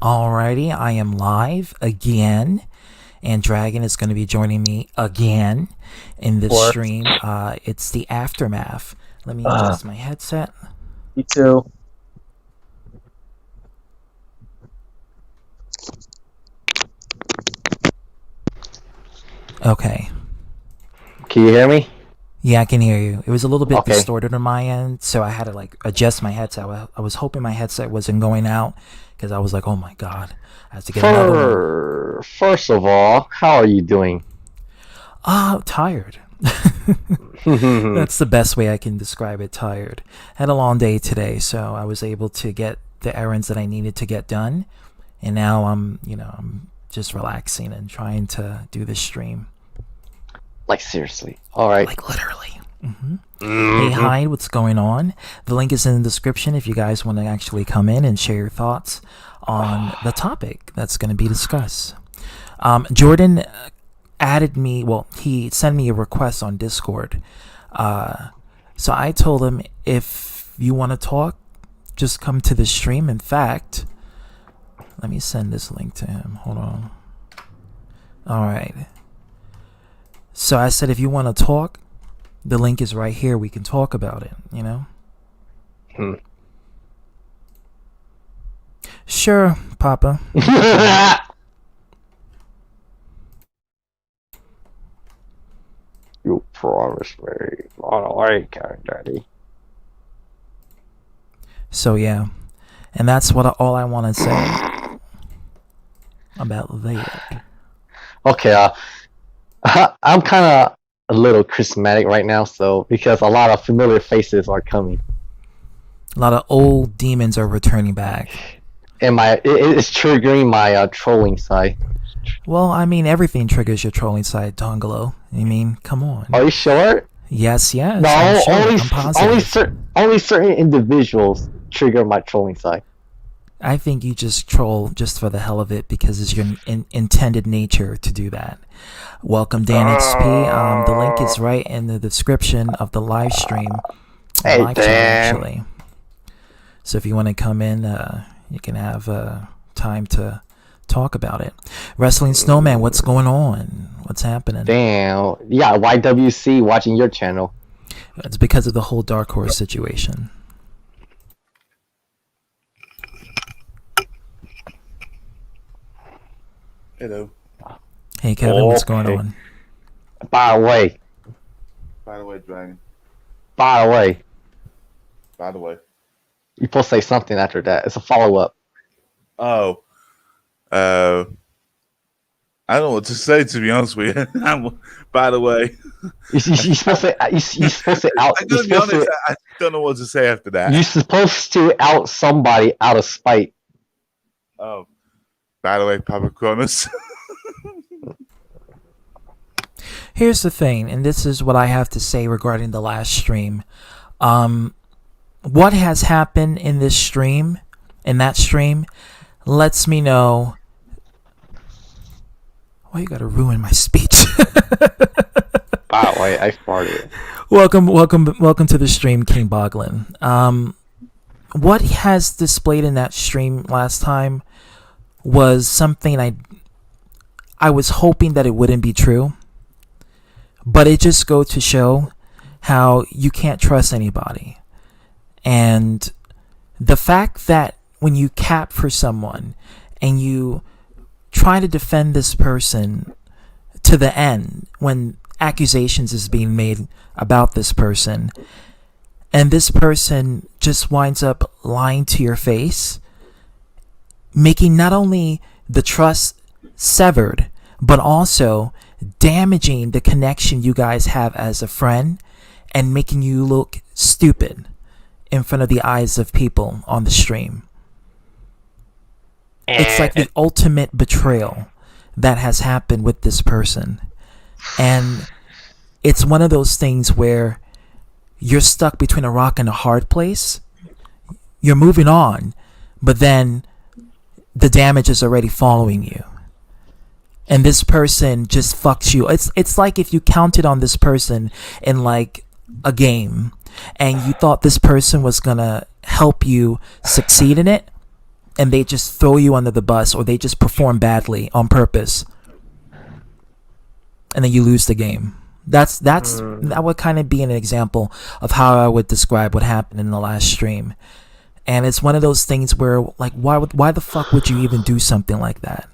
Alrighty, I am live again, and Dragon is going to be joining me again in this Or stream. It's the aftermath. Let me uh, adjust my headset. me too. Okay. Can you hear me? Yeah, I can hear you. It was a little bit Okay. distorted on my end, so I had to adjust my headset. I was hoping my headset wasn't going out because I was like, oh my god, I have to get another one. First of all, how are you doing? Tired. That's the best way I can describe it. Tired. Had a long day today, so I was able to get the errands that I needed to get done, and now I'm just relaxing and trying to do this stream. Like seriously. All right. Like literally. Hey, Mm-hmm. Hyde, what's going on? The link is in the description if you guys want to actually come in and share your thoughts on the topic that's going to be discussed. Jordan added me, well, he sent me a request on Discord. So I told him, if you want to talk, just come to the stream. In fact, let me send this link to him. Hold on. All right. So I said, if you want to talk, the link is right here. We can talk about it, you know? Hmm. Sure, Papa. You promised me. All right, Daddy. So yeah. And that's all I want to say about that. Okay. I'm kind of a little charismatic right now, so because a lot of familiar faces are coming, A lot of old demons are returning back. and it's triggering my trolling side. Well, I mean, everything triggers your trolling side, Tongolo. I mean, come on. Are you sure? Yes, I'm No, sure. only I'm positive. only certain individuals trigger my trolling side. I think you just troll just for the hell of it because it's your intended nature to do that. Welcome, Dan XP. The link is right in the description of the live stream. Hey, Live chat, Dan. actually. So if you want to come in, you can have time to talk about it. Wrestling Snowman, what's going on? What's happening? Damn. Yeah, YWC watching your channel. It's because of the whole Dark Horse situation. Hello. Hey, Kevin, what's going Okay. on? By the way, By the way, Dragon. by the way, By the way. you're supposed to say something after that. It's a follow up. Oh. I don't know what to say, to be honest with you. By the way. You're supposed to you're supposed to out. I gotta be honest, I don't know what to say after that. You're supposed to out somebody out of spite. Oh. By the way, Papa Cronus. Here's the thing, and this is what I have to say regarding the last stream. What has happened in that stream, lets me know. Why you gotta ruin my speech? By the way, I farted. welcome to the stream, King Boglin. What has displayed in that stream last time was something I was hoping that it wouldn't be true. But it just goes to show how you can't trust anybody. And the fact that when you cap for someone and you try to defend this person to the end when accusations is being made about this person, and this person just winds up lying to your face, making not only the trust severed, but also damaging the connection you guys have as a friend and making you look stupid in front of the eyes of people on the stream. It's like the ultimate betrayal that has happened with this person. And it's one of those things where you're stuck between a rock and a hard place. You're moving on, but then the damage is already following you. And this person just fucks you. It's like if you counted on this person in like a game and you thought this person was gonna help you succeed in it, and they just throw you under the bus, or they just perform badly on purpose, and then you lose the game. That would kind of be an example of how I would describe what happened in the last stream. And it's one of those things where, like, why the fuck would you even do something like that?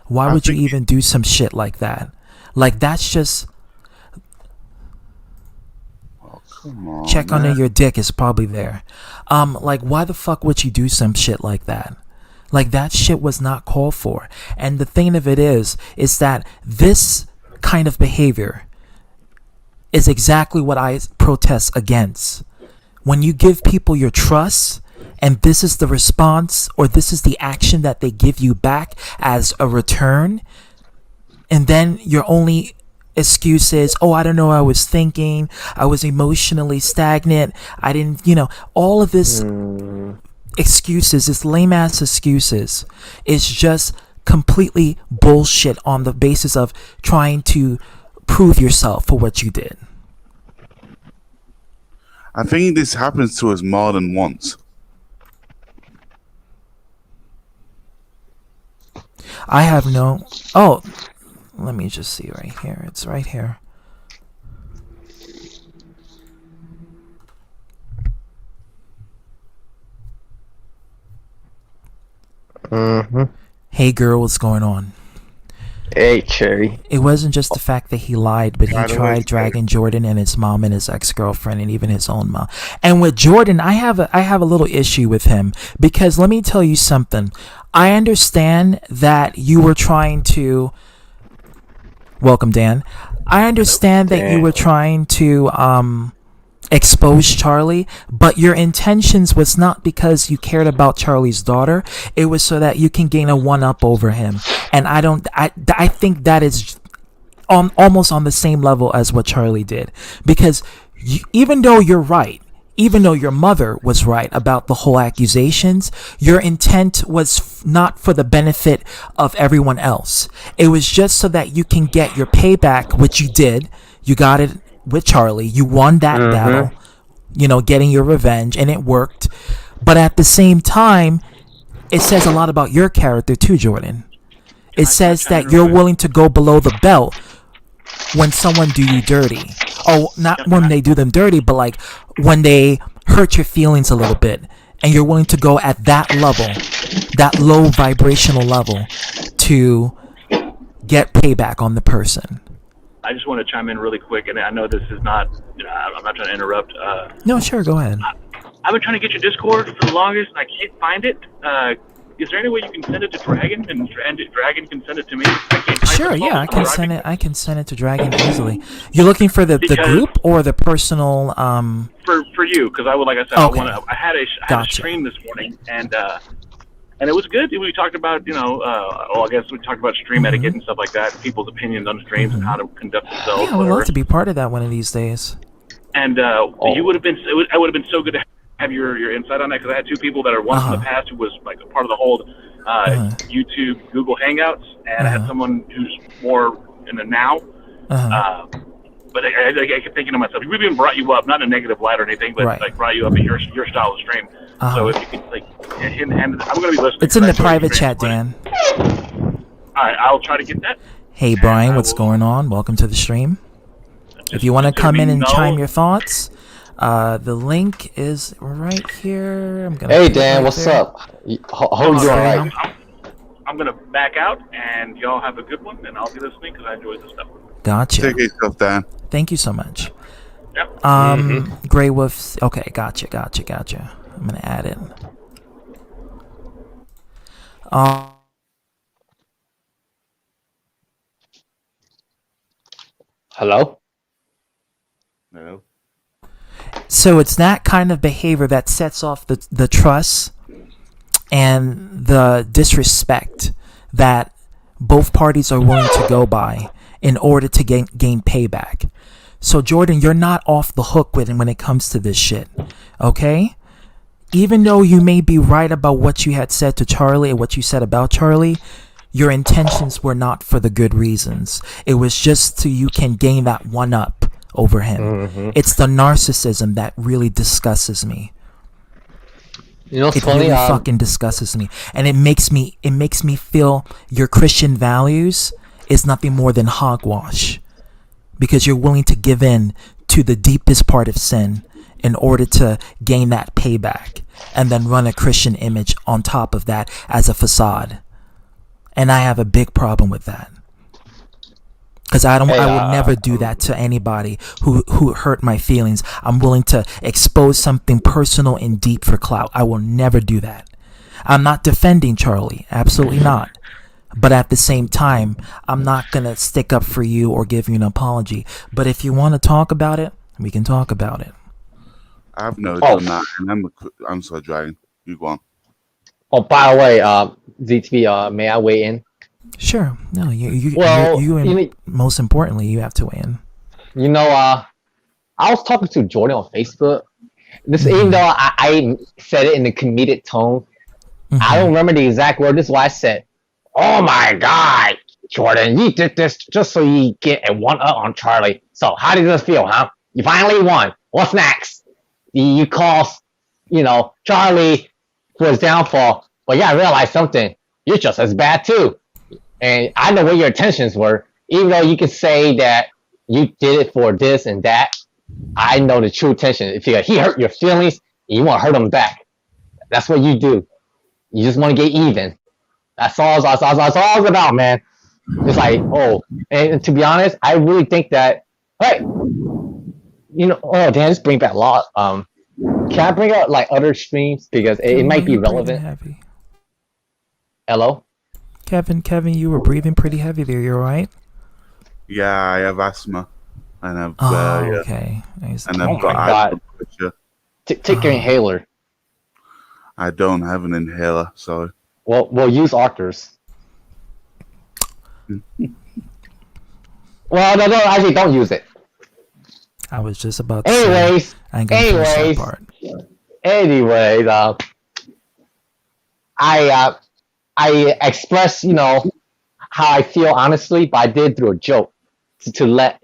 Why would you even do some shit like that? Like, that's just... Oh, come on, check man. under your dick is probably there. Like, why the fuck would you do some shit like that? Like, that shit was not called for. And the thing of it is that this kind of behavior is exactly what I protest against. When you give people your trust, and this is the response, or this is the action that they give you back as a return, and then your only excuse is, oh, I don't know, I was thinking, I was emotionally stagnant, I didn't, all of this excuses, this lame ass excuses, is just completely bullshit on the basis of trying to prove yourself for what you did. I think this happens to us more than once. I have no... Oh, let me just see right here. It's right here. Hey girl, what's going on? Hey, Cherry. It wasn't just the fact that he lied, but he By the way, tried dragging Jordan and his mom and his ex-girlfriend and even his own mom. And with Jordan, I have a little issue with him, because let me tell you something. I understand that you were trying to... Welcome, Dan. I understand that you were trying to expose Charlie, but your intentions was not because you cared about Charlie's daughter. It was so that you can gain a one-up over him. And I think that is almost on the same level as what Charlie did. Because even though you're right, even though your mother was right about the whole accusations, your intent was not for the benefit of everyone else. It was just so that you can get your payback, which you did. You got it with Charlie. You won that battle, getting your revenge, and it worked. But at the same time, it says a lot about your character too, Jordan. It says that you're willing to go below the belt when someone do you dirty. Oh, not when they do them dirty, but like when they hurt your feelings a little bit, and you're willing to go at that level, that low vibrational level, to get payback on the person. I just want to chime in really quick, and I know this is not, I'm not trying to interrupt. No, sure, go ahead. I've been trying to get your Discord for the longest, and I can't find it. Is there any way you can send it to Dragon, and Dragon can send it to me? Sure, yeah, I can send it. I can send it to Dragon easily. You're looking for the group or the personal? For you, because like I said, Okay. I had a stream this morning, and it was good. We talked about, I guess we talked about stream etiquette and stuff like that, people's opinions on streams and how to conduct themselves. Yeah, I would love to be part of that one of these days. And you would have been. I would have been so good to have your insight on that, because I had two people that are once in the past who was like a part of the whole YouTube, Google Hangouts, and I had someone who's more in the now. But I kept thinking to myself, we even brought you up, not in a negative light or anything, but like brought you up in your style of stream. So if you could and I'm going to be listening. It's in the private chat, Dan. All right, I'll try to get that. Hey Brian, what's going on? Welcome to the stream. If you want to come in and chime your thoughts, the link is right here. I'm gonna. Hey Dan, what's up? How you doing? Right? I'm gonna back out, and y'all have a good one, and I'll be listening because I enjoy this stuff. Gotcha. Take yourself, Dan. Thank you so much. Yep. Grey Wolf. Okay, gotcha. I'm gonna add it. Hello? No. So it's that kind of behavior that sets off the trust and the disrespect that both parties are willing to go by in order to gain payback. So Jordan, you're not off the hook when it comes to this shit, okay? Even though you may be right about what you had said to Charlie and what you said about Charlie, your intentions were not for the good reasons. It was just so you can gain that one up over him. It's the narcissism that really disgusts me. You know, it's It funny. really fucking disgusts me, and it makes me feel your Christian values is nothing more than hogwash, because you're willing to give in to the deepest part of sin in order to gain that payback, and then run a Christian image on top of that as a facade. And I have a big problem with that. Because I will never do that to anybody who hurt my feelings. I'm willing to expose something personal and deep for clout. I will never do that. I'm not defending Charlie, absolutely not. But at the same time, I'm not gonna stick up for you or give you an apology. But if you want to talk about it, we can talk about it. I've never done that, and I'm sorry, Dragon. You go on. Oh, by the way, ZTV, may I weigh in? Sure. No, Well, most importantly, you have to weigh in. You know, I was talking to Jordan on Facebook. Even though I said it in a comedic tone, I don't remember the exact word. This is why I said, "Oh my God, Jordan, you did this just so you get a one-up on Charlie. So how did this feel, huh? You finally won. What's next? You caused, Charlie for his downfall. But yeah, I realized something. You're just as bad too. And I know what your intentions were. Even though you can say that you did it for this and that, I know the true intention. If he hurt your feelings, you want to hurt him back. That's what you do. You just want to get even. That's all it's about, man. It's like, and to be honest, I really think that, hey, damn, just bring back a lot. Can I bring out like other streams because it might be relevant? Heavy. Hello? Kevin, you were breathing pretty heavy there. You all right? Yeah, I have asthma, and I've okay. and I've got high blood pressure. Take your inhaler. I don't have an inhaler, so. Well, use Arcturus. Well, no, actually, don't use it. I was just about to say. Anyways, I express, how I feel honestly, but I did through a joke to let,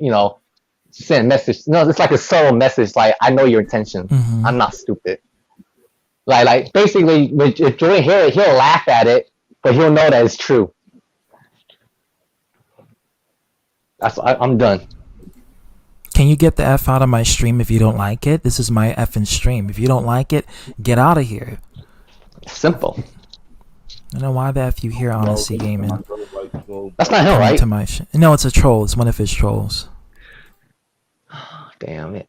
send a message. No, it's like a subtle message, like, I know your intention. I'm not stupid. Like basically, if Jordan hear it, he'll laugh at it, but he'll know that it's true. I'm done. Can you get the F out of my stream if you don't like it? This is my effing stream. If you don't like it, get out of here. Simple. I know why the F you hear Honesty Gaming. That's not him, right? No, it's a troll. It's one of his trolls. Damn it.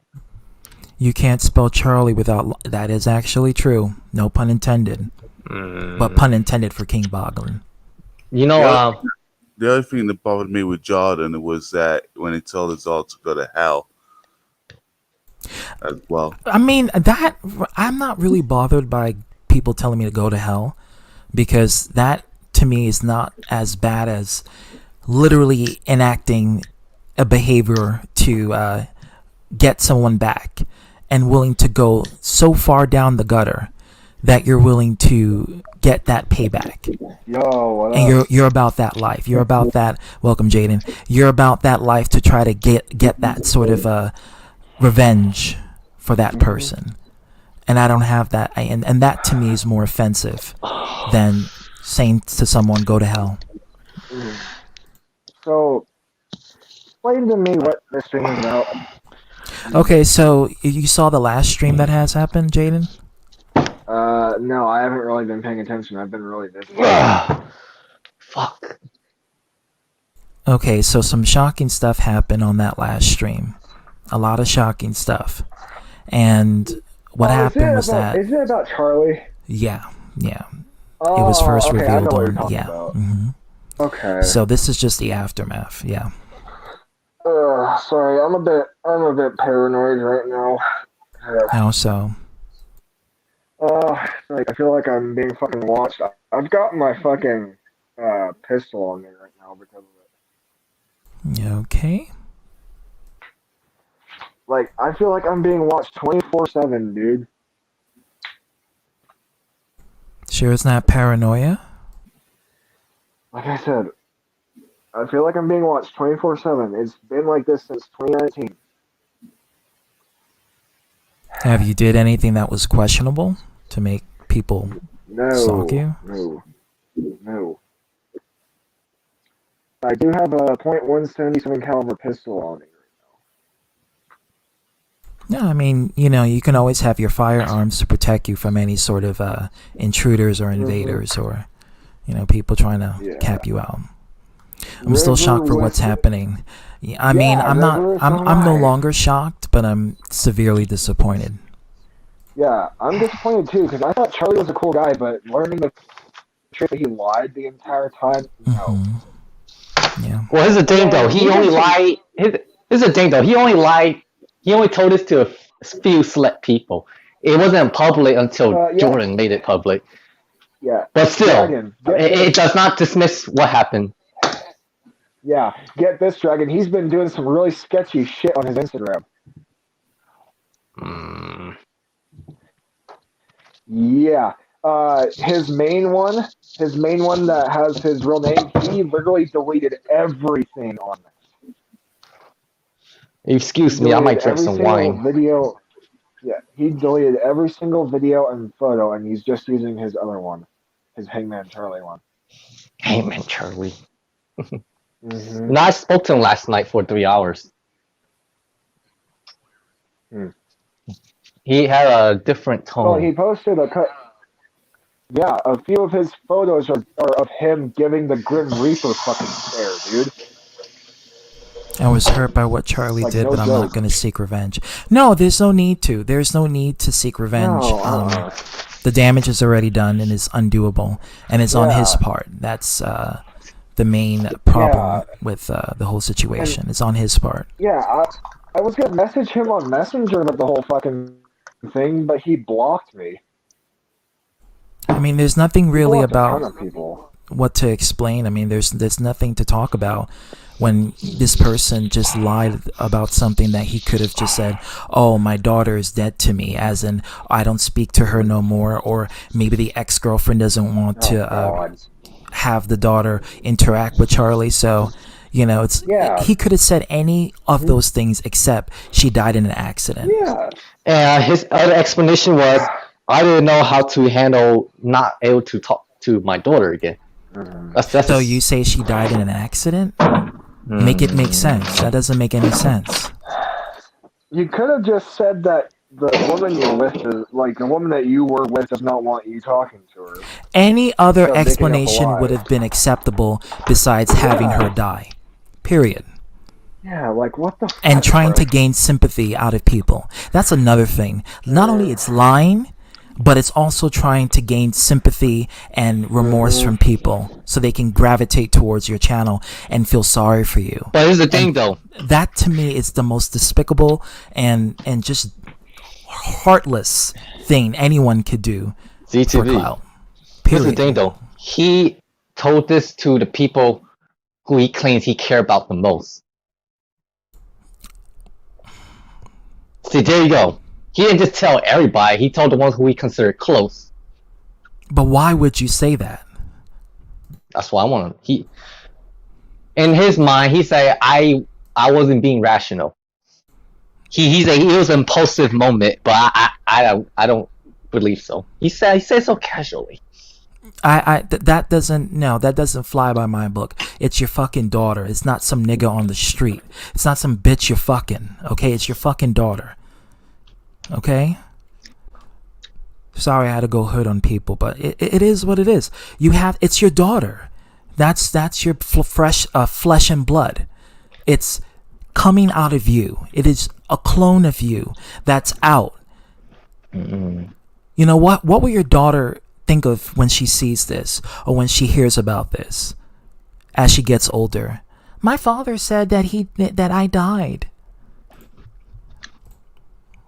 You can't spell Charlie without... That is actually true. No pun intended. But pun intended for King Boglin. The other thing that bothered me with Jordan was that when he told us all to go to hell as well. I mean, I'm not really bothered by people telling me to go to hell, because that, to me, is not as bad as literally enacting a behavior to get someone back, and willing to go so far down the gutter that you're willing to get that payback. Yo, what up? And you're about that life. You're about that. Welcome, Jaden. You're about that life to try to get that sort of revenge for that person. And I don't have that. And that to me is more offensive than saying to someone, go to hell. So, explain to me what this stream is about. Okay, so you saw the last stream that has happened, Jaden? No, I haven't really been paying attention. I've been really busy. Fuck. Okay, so some shocking stuff happened on that last stream. A lot of shocking stuff. And what happened was that... Is it about Charlie? Yeah. Oh, it was first okay, revealed I know what on... you're talking Yeah. about. Mm-hmm. Okay. So this is just the aftermath, yeah. Sorry, I'm a bit paranoid right now. How so? I feel like I'm being fucking watched. I've got my fucking pistol on me right now because of it. Okay. Like, I feel like I'm being watched 24/7, dude. Sure it's not paranoia? Like I said, I feel like I'm being watched 24/7. It's been like this since 2019. Have you did anything that was questionable to make people No. stalk you? No. I do have a .177 caliber pistol on me. No, I mean, you can always have your firearms to protect you from any sort of intruders or invaders or, people trying to cap you out. I'm still shocked for what's happening. I mean, I'm no longer shocked, but I'm severely disappointed. Yeah, I'm disappointed too because I thought Charlie was a cool guy, but learning the truth that he lied the entire time, no. Mm-hmm. Yeah. Well, here's the thing though. He only lied. Here's the thing though. He only lied. He only told this to a few select people. It wasn't public until Jordan made it public. Yeah. But still, Dragon, it does not dismiss what happened. Yeah, get this, Dragon. He's been doing some really sketchy shit on his Instagram. Yeah. His main one that has his real name, he literally deleted everything on it. Excuse me, I might drink some wine. Video. Yeah, he deleted every single video and photo, and he's just using his other one, his Hangman Charlie one. Hangman Charlie. Mm-hmm. No, I spoke to him last night for 3 hours. He had a different tone. Well, he posted a few of his photos are of him giving the Grim Reaper fucking stare, dude. I was hurt by what Charlie did, no but I'm joke. not going to seek revenge. No, there's no need to. There's no need to seek revenge. No, the damage is already done and is undoable, and it's on his part. That's the main problem with the whole situation. It's on his part. Yeah, I was gonna message him on Messenger about the whole fucking thing, but he blocked me. I mean, there's nothing really Blocked a ton about of people. what to explain. I mean, there's nothing to talk about when this person just lied about something that he could have just said, oh, my daughter is dead to me, as in I don't speak to her no more, or maybe the ex-girlfriend doesn't want to have the daughter interact with Charlie, so it's he could have said any of those things except she died in an accident. Yeah. And his other explanation was, I didn't know how to handle not able to talk to my daughter again. That's So you say she died in an accident? Make it make sense. That doesn't make any sense. You could have just said that the woman you're with is, like, the woman that you were with does not want you talking to her. Any other Instead of making up a explanation lie. would have been acceptable besides having her die. Period. Yeah, like, what the fuck? And trying to bro? gain sympathy out of people. That's another thing. Not only it's lying, but it's also trying to gain sympathy and remorse from people so they can gravitate towards your channel and feel sorry for you. But here's the thing, though. That to me is the most despicable and just heartless thing anyone could do for ZTV. clout. Here's the Period. thing, though. He told this to the people who he claims he cared about the most. See, there you go. He didn't just tell everybody. He told the ones who he considered close. But why would you say that? That's why I want him. In his mind, he said, I wasn't being rational. He was an impulsive moment, but I don't believe so. He said so casually. That doesn't fly by my book. It's your fucking daughter. It's not some nigga on the street. It's not some bitch you're fucking. Okay, it's your fucking daughter. Okay. Sorry, I had to go hood on people, but it is what it is. It's your daughter. That's your flesh and blood. It's coming out of you. It is a clone of you that's out. You know what? What will your daughter think of when she sees this or when she hears about this as she gets older? My father said that I died.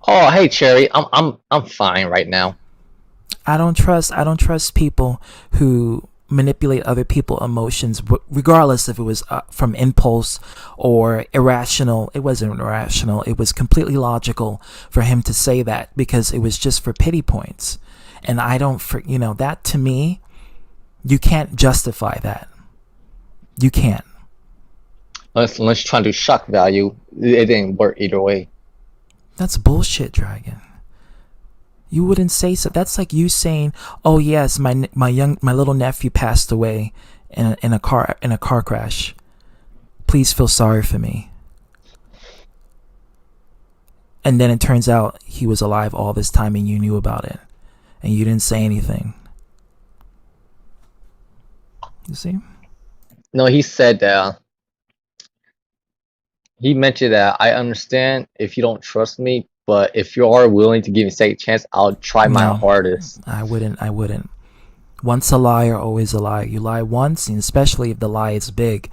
Oh, hey, Cherry. I'm fine right now. I don't trust people who manipulate other people's emotions, regardless if it was from impulse or irrational. It wasn't irrational. It was completely logical for him to say that because it was just for pity points. And I don't, that to me, you can't justify that. You can't. Unless you're trying to do shock value, it didn't work either way. That's bullshit, Dragon. You wouldn't say so. That's like you saying, "Oh yes, my little nephew passed away in a car crash. Please feel sorry for me." And then it turns out he was alive all this time and you knew about it. And you didn't say anything. You see? No, he said that. He mentioned that I understand if you don't trust me, but if you are willing to give me a second chance, I'll try my No. hardest. I wouldn't. Once a liar, always a liar. You lie once, and especially if the lie is big,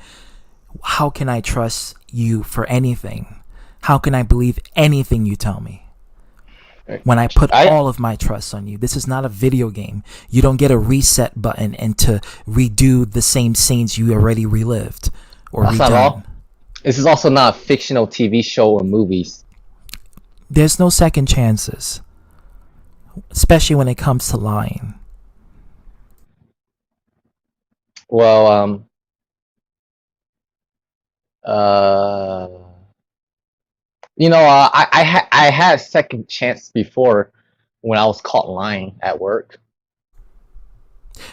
how can I trust you for anything? How can I believe anything you tell me? When I put all of my trust on you. This is not a video game. You don't get a reset button and to redo the same scenes you already relived or That's redone. not all. This is also not a fictional TV show or movies. There's no second chances, especially when it comes to lying. Well, I had a second chance before when I was caught lying at work.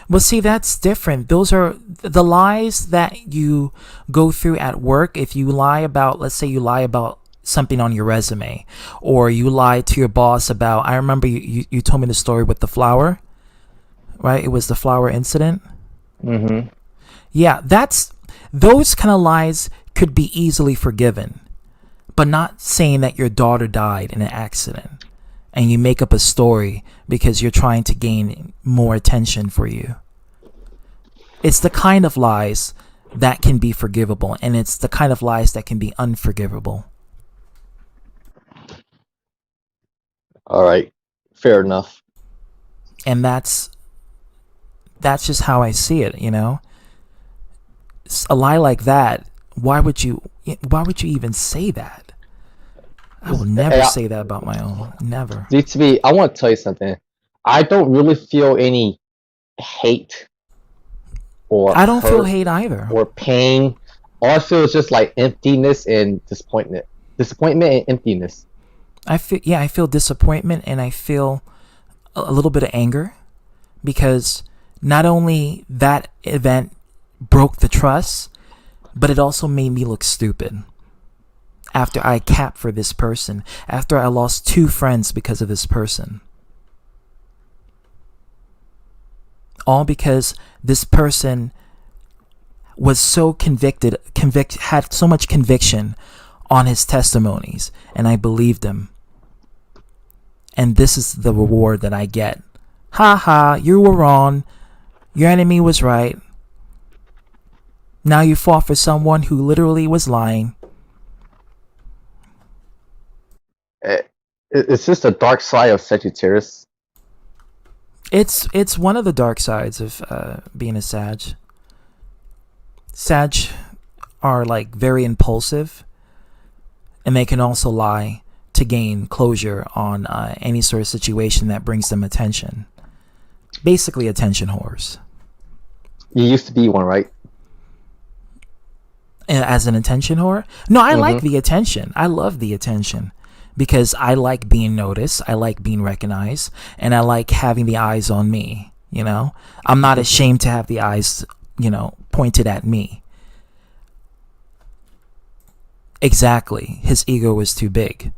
Well, see, that's different. Those are the lies that you go through at work. If you lie about, let's say you lie about something on your resume, or you lie to your boss about, I remember you told me the story with the flower, right? It was the flower incident. Mm-hmm. Yeah, those kind of lies could be easily forgiven, but not saying that your daughter died in an accident and you make up a story because you're trying to gain more attention for you. It's the kind of lies that can be forgivable, and it's the kind of lies that can be unforgivable. All right, fair enough. And that's just how I see it, you know? A lie like that, why would you even say that? I will never say that about my own. Never. DTV, I want to tell you something. I don't really feel any hate or I don't feel hurt hate either. or pain. All I feel is just like emptiness and disappointment. Disappointment and emptiness. I feel disappointment, and I feel a little bit of anger, because not only that event broke the trust, but it also made me look stupid. After I capped for this person, after I lost 2 friends because of this person. All because this person was so had so much conviction on his testimonies, and I believed him. And this is the reward that I get. Ha ha, you were wrong. Your enemy was right. Now you fought for someone who literally was lying. It's just a dark side of Sagittarius. It's one of the dark sides of being a Sag. Sag are like very impulsive, and they can also lie to gain closure on any sort of situation that brings them attention. Basically, attention whores. You used to be one, right? As an attention whore? No, I like the attention. I love the attention. Because I like being noticed, I like being recognized, and I like having the eyes on me, you know? I'm not ashamed to have the eyes, pointed at me. Exactly. His ego was too big.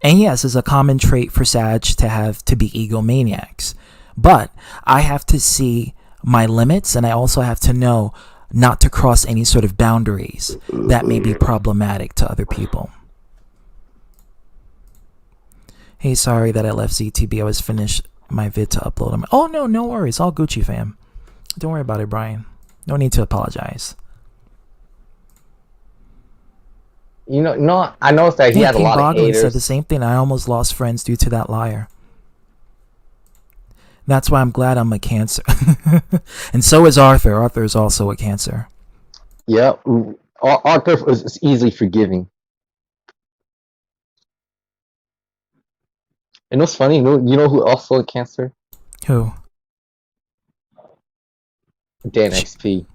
And yes, it's a common trait for Sag to be egomaniacs. But I have to see my limits, and I also have to know not to cross any sort of boundaries that may be problematic to other people. Hey, sorry that I left ZTB. I was finished my vid to upload them. Oh, no worries. All Gucci, fam. Don't worry about it, Brian. No need to apologize. No, I noticed that he had a King lot of Boglin haters. said the same thing. I almost lost friends due to that liar. That's why I'm glad I'm a Cancer. And so is Arthur. Arthur is also a Cancer. Yeah, Arthur is easily forgiving. And what's funny, you know who also a Cancer? Who? Dan XP.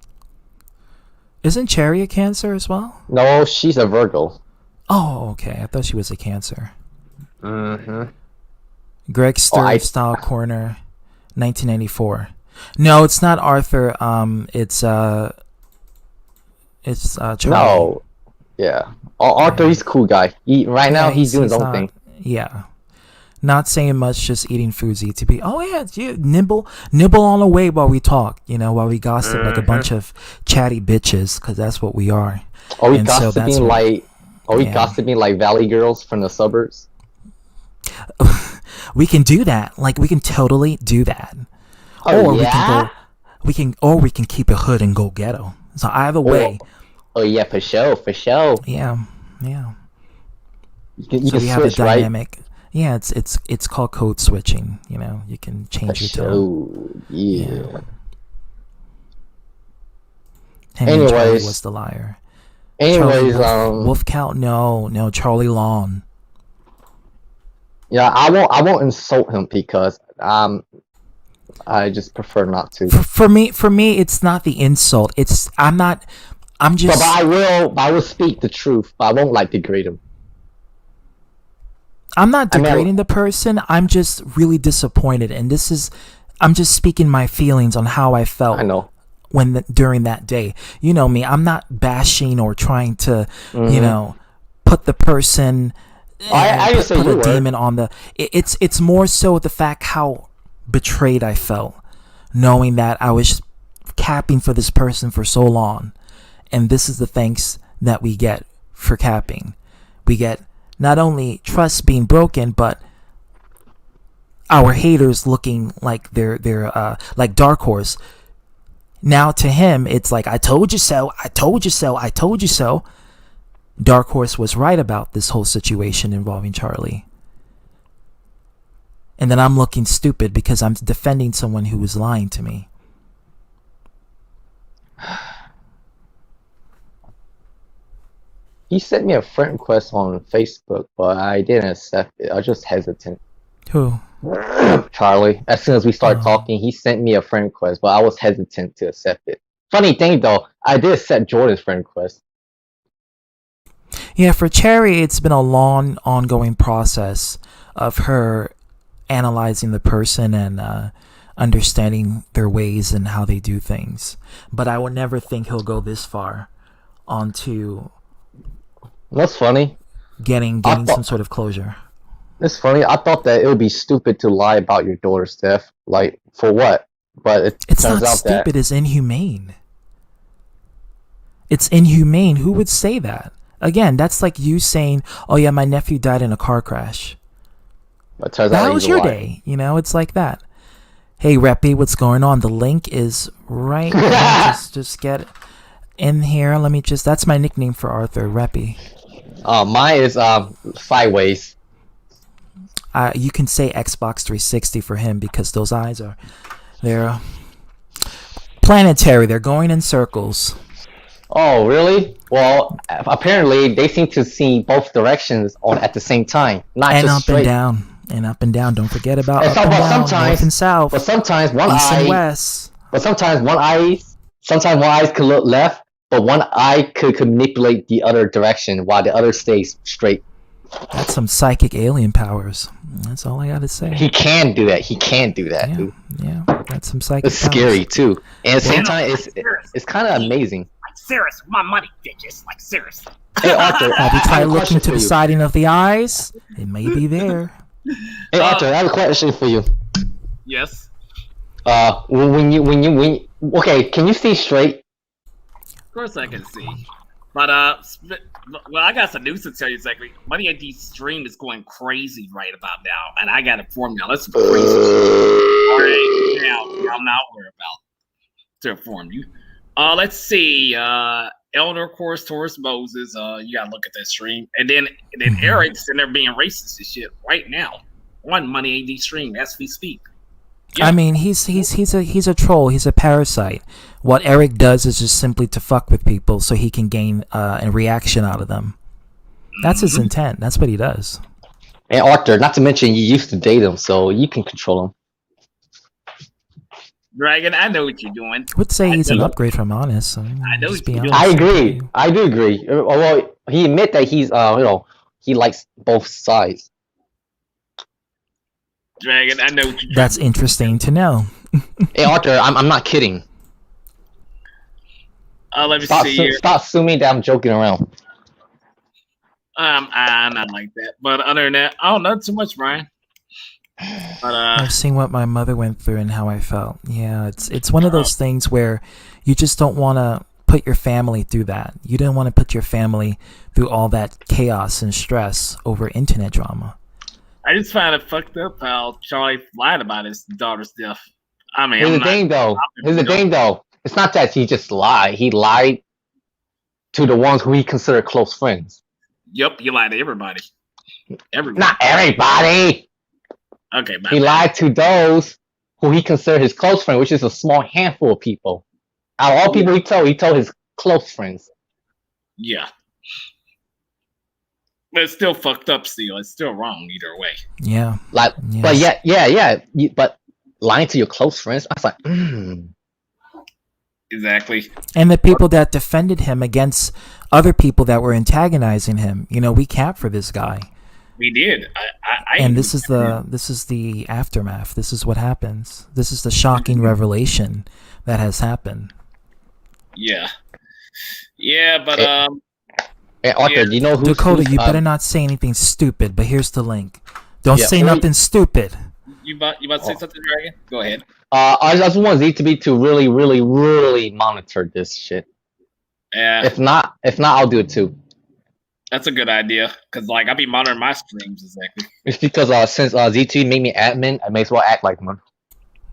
Isn't Cherry a Cancer as well? No, she's a Virgo. Oh, okay. I thought she was a Cancer. Mm-hmm. Greg Sturr Style Corner, 1994. No, it's not Arthur. It's Charlie. No. Yeah. Arthur, he's a cool guy. Now he's doing his own thing. Yeah. Not saying much, just eating foods ETB. Oh yeah, nibble on the way while we talk, while we gossip like a bunch of chatty bitches, because that's what we are. Are we gossiping like Valley girls from the suburbs? We can do that. Like, we can totally do that. Oh, we can keep it hood and go ghetto. So either way. Oh yeah, for sure. Yeah. You So can we have a switch, right? dynamic. Yeah, it's called code switching. You can change your tone. Yeah. Him and Charlie Anyways. was the liar. Anyways, Wolf Count, no, Charlie Lawn. yeah, I won't insult him because I just prefer not to. For me, it's not the insult. I'm just. But I will speak the truth. But I won't degrade him. I'm not degrading the person. I'm just really disappointed, and I'm just speaking my feelings on how I felt. I know. During that day, you know me. I'm not bashing or trying to, put the person. I just say put you a were. demon on the. It's more so the fact how betrayed I felt, knowing that I was capping for this person for so long, and this is the thanks that we get for capping. We get not only trust being broken, but our haters looking like they're like Dark Horse. Now to him, it's like, I told you so, I told you so, I told you so. Dark Horse was right about this whole situation involving Charlie. And then I'm looking stupid because I'm defending someone who was lying to me. He sent me a friend request on Facebook, but I didn't accept it. I was just hesitant. Who? Charlie. As soon as we started talking, he sent me a friend request, but I was hesitant to accept it. Funny thing though, I did accept Jordan's friend request. Yeah, for Cherry, it's been a long, ongoing process of her analyzing the person and understanding their ways and how they do things. But I would never think he'll go this far onto That's funny. getting some sort of closure. It's funny. I thought that it would be stupid to lie about your daughter's death. Like, for what? But It's turns not out stupid, it's inhumane. It's inhumane. Who would say that? Again, that's like you saying, oh yeah, my nephew died in a car crash. But turns out How he's was a your liar. day? It's like that. Hey, Reppy, what's going on? The link is right there. Just get in here. That's my nickname for Arthur, Reppy. Mine is sideways. You can say Xbox 360 for him because those eyes they're planetary. They're going in circles. Oh, really? Well, apparently they seem to see both directions at the same time, not And just up straight. and down. Don't forget about And up and down, sometimes- north and south, But sometimes east and one west. eye could look left, but one eye could manipulate the other direction while the other stays straight. That's some psychic alien powers. That's all I gotta say. He can do that, Yeah, dude. yeah, that's some psychic. It's powers. scary too, and at the same Yeah. time, it's kind of amazing. Like, seriously, my money, bitches. Like, seriously. Hey Arthur, Have you I tried have a looking question to for the you. siding of the eyes? It may be there. Hey Arthur, I have a question for you. Yes. Okay, can you see straight? Of course I can see. But, well, I got some news to tell you, exactly. Money ID stream is going crazy right about now, and I got a formula. Let's crazy. Right now, I'm not worried about to inform you. Let's see. Elder, of course, Taurus Moses. You gotta look at that stream, and then Eric's in there being racist and shit right now on Money AD stream as we speak. Yeah. I mean, he's a troll. He's a parasite. What Eric does is just simply to fuck with people so he can gain a reaction out of them. That's his intent. That's what he does. And Arthur, not to mention you used to date him, so you can control him. Dragon, I know what you're doing. Would say he's an know. upgrade from Honest. I know just what be you're honest. I with agree. you. I do agree. Well, he admit that he's he likes both sides. Dragon, I know what you're That's interesting to know. Hey Arthur, I'm not kidding. Let me Stop see here. stop assuming that I'm joking around. I'm not like that. But other than that, oh, not too much, Brian. But I've seen what my mother went through and how I felt. Yeah, it's one of those things where you just don't want to put your family through that. You don't want to put your family through all that chaos and stress over internet drama. I just find it fucked up how Charlie lied about his daughter's death. I mean, Here's I'm the not, thing though. I'm Here's the not- thing though. It's not that he just lied. He lied to the ones who he considered close friends. Yep, you lied to everybody. Everybody. Not everybody. Okay, He lied to those who he considered his close friend, which is a small handful of people. Out of all people he told his close friends. Yeah. But it's still fucked up still. It's still wrong either way. Yeah. Like, Yes. but but lying to your close friends, I was like, Exactly. And the people that defended him against other people that were antagonizing him. You know, we camped for this guy. We did. And this is the aftermath. This is what happens. This is the shocking revelation that has happened. Yeah. Yeah, but Hey Arthur, Yeah. do you know who's Dakota, you who's, better not say anything stupid, but here's the link. Don't Yeah. say nothing stupid. you about to say something, Dragon? Go ahead. I just want ZTB to really, really, really monitor this shit. Yeah, If not, I'll do it too. that's a good idea. Cause like I'll be monitoring my streams exactly. It's because since ZT made me admin, I may as well act like one.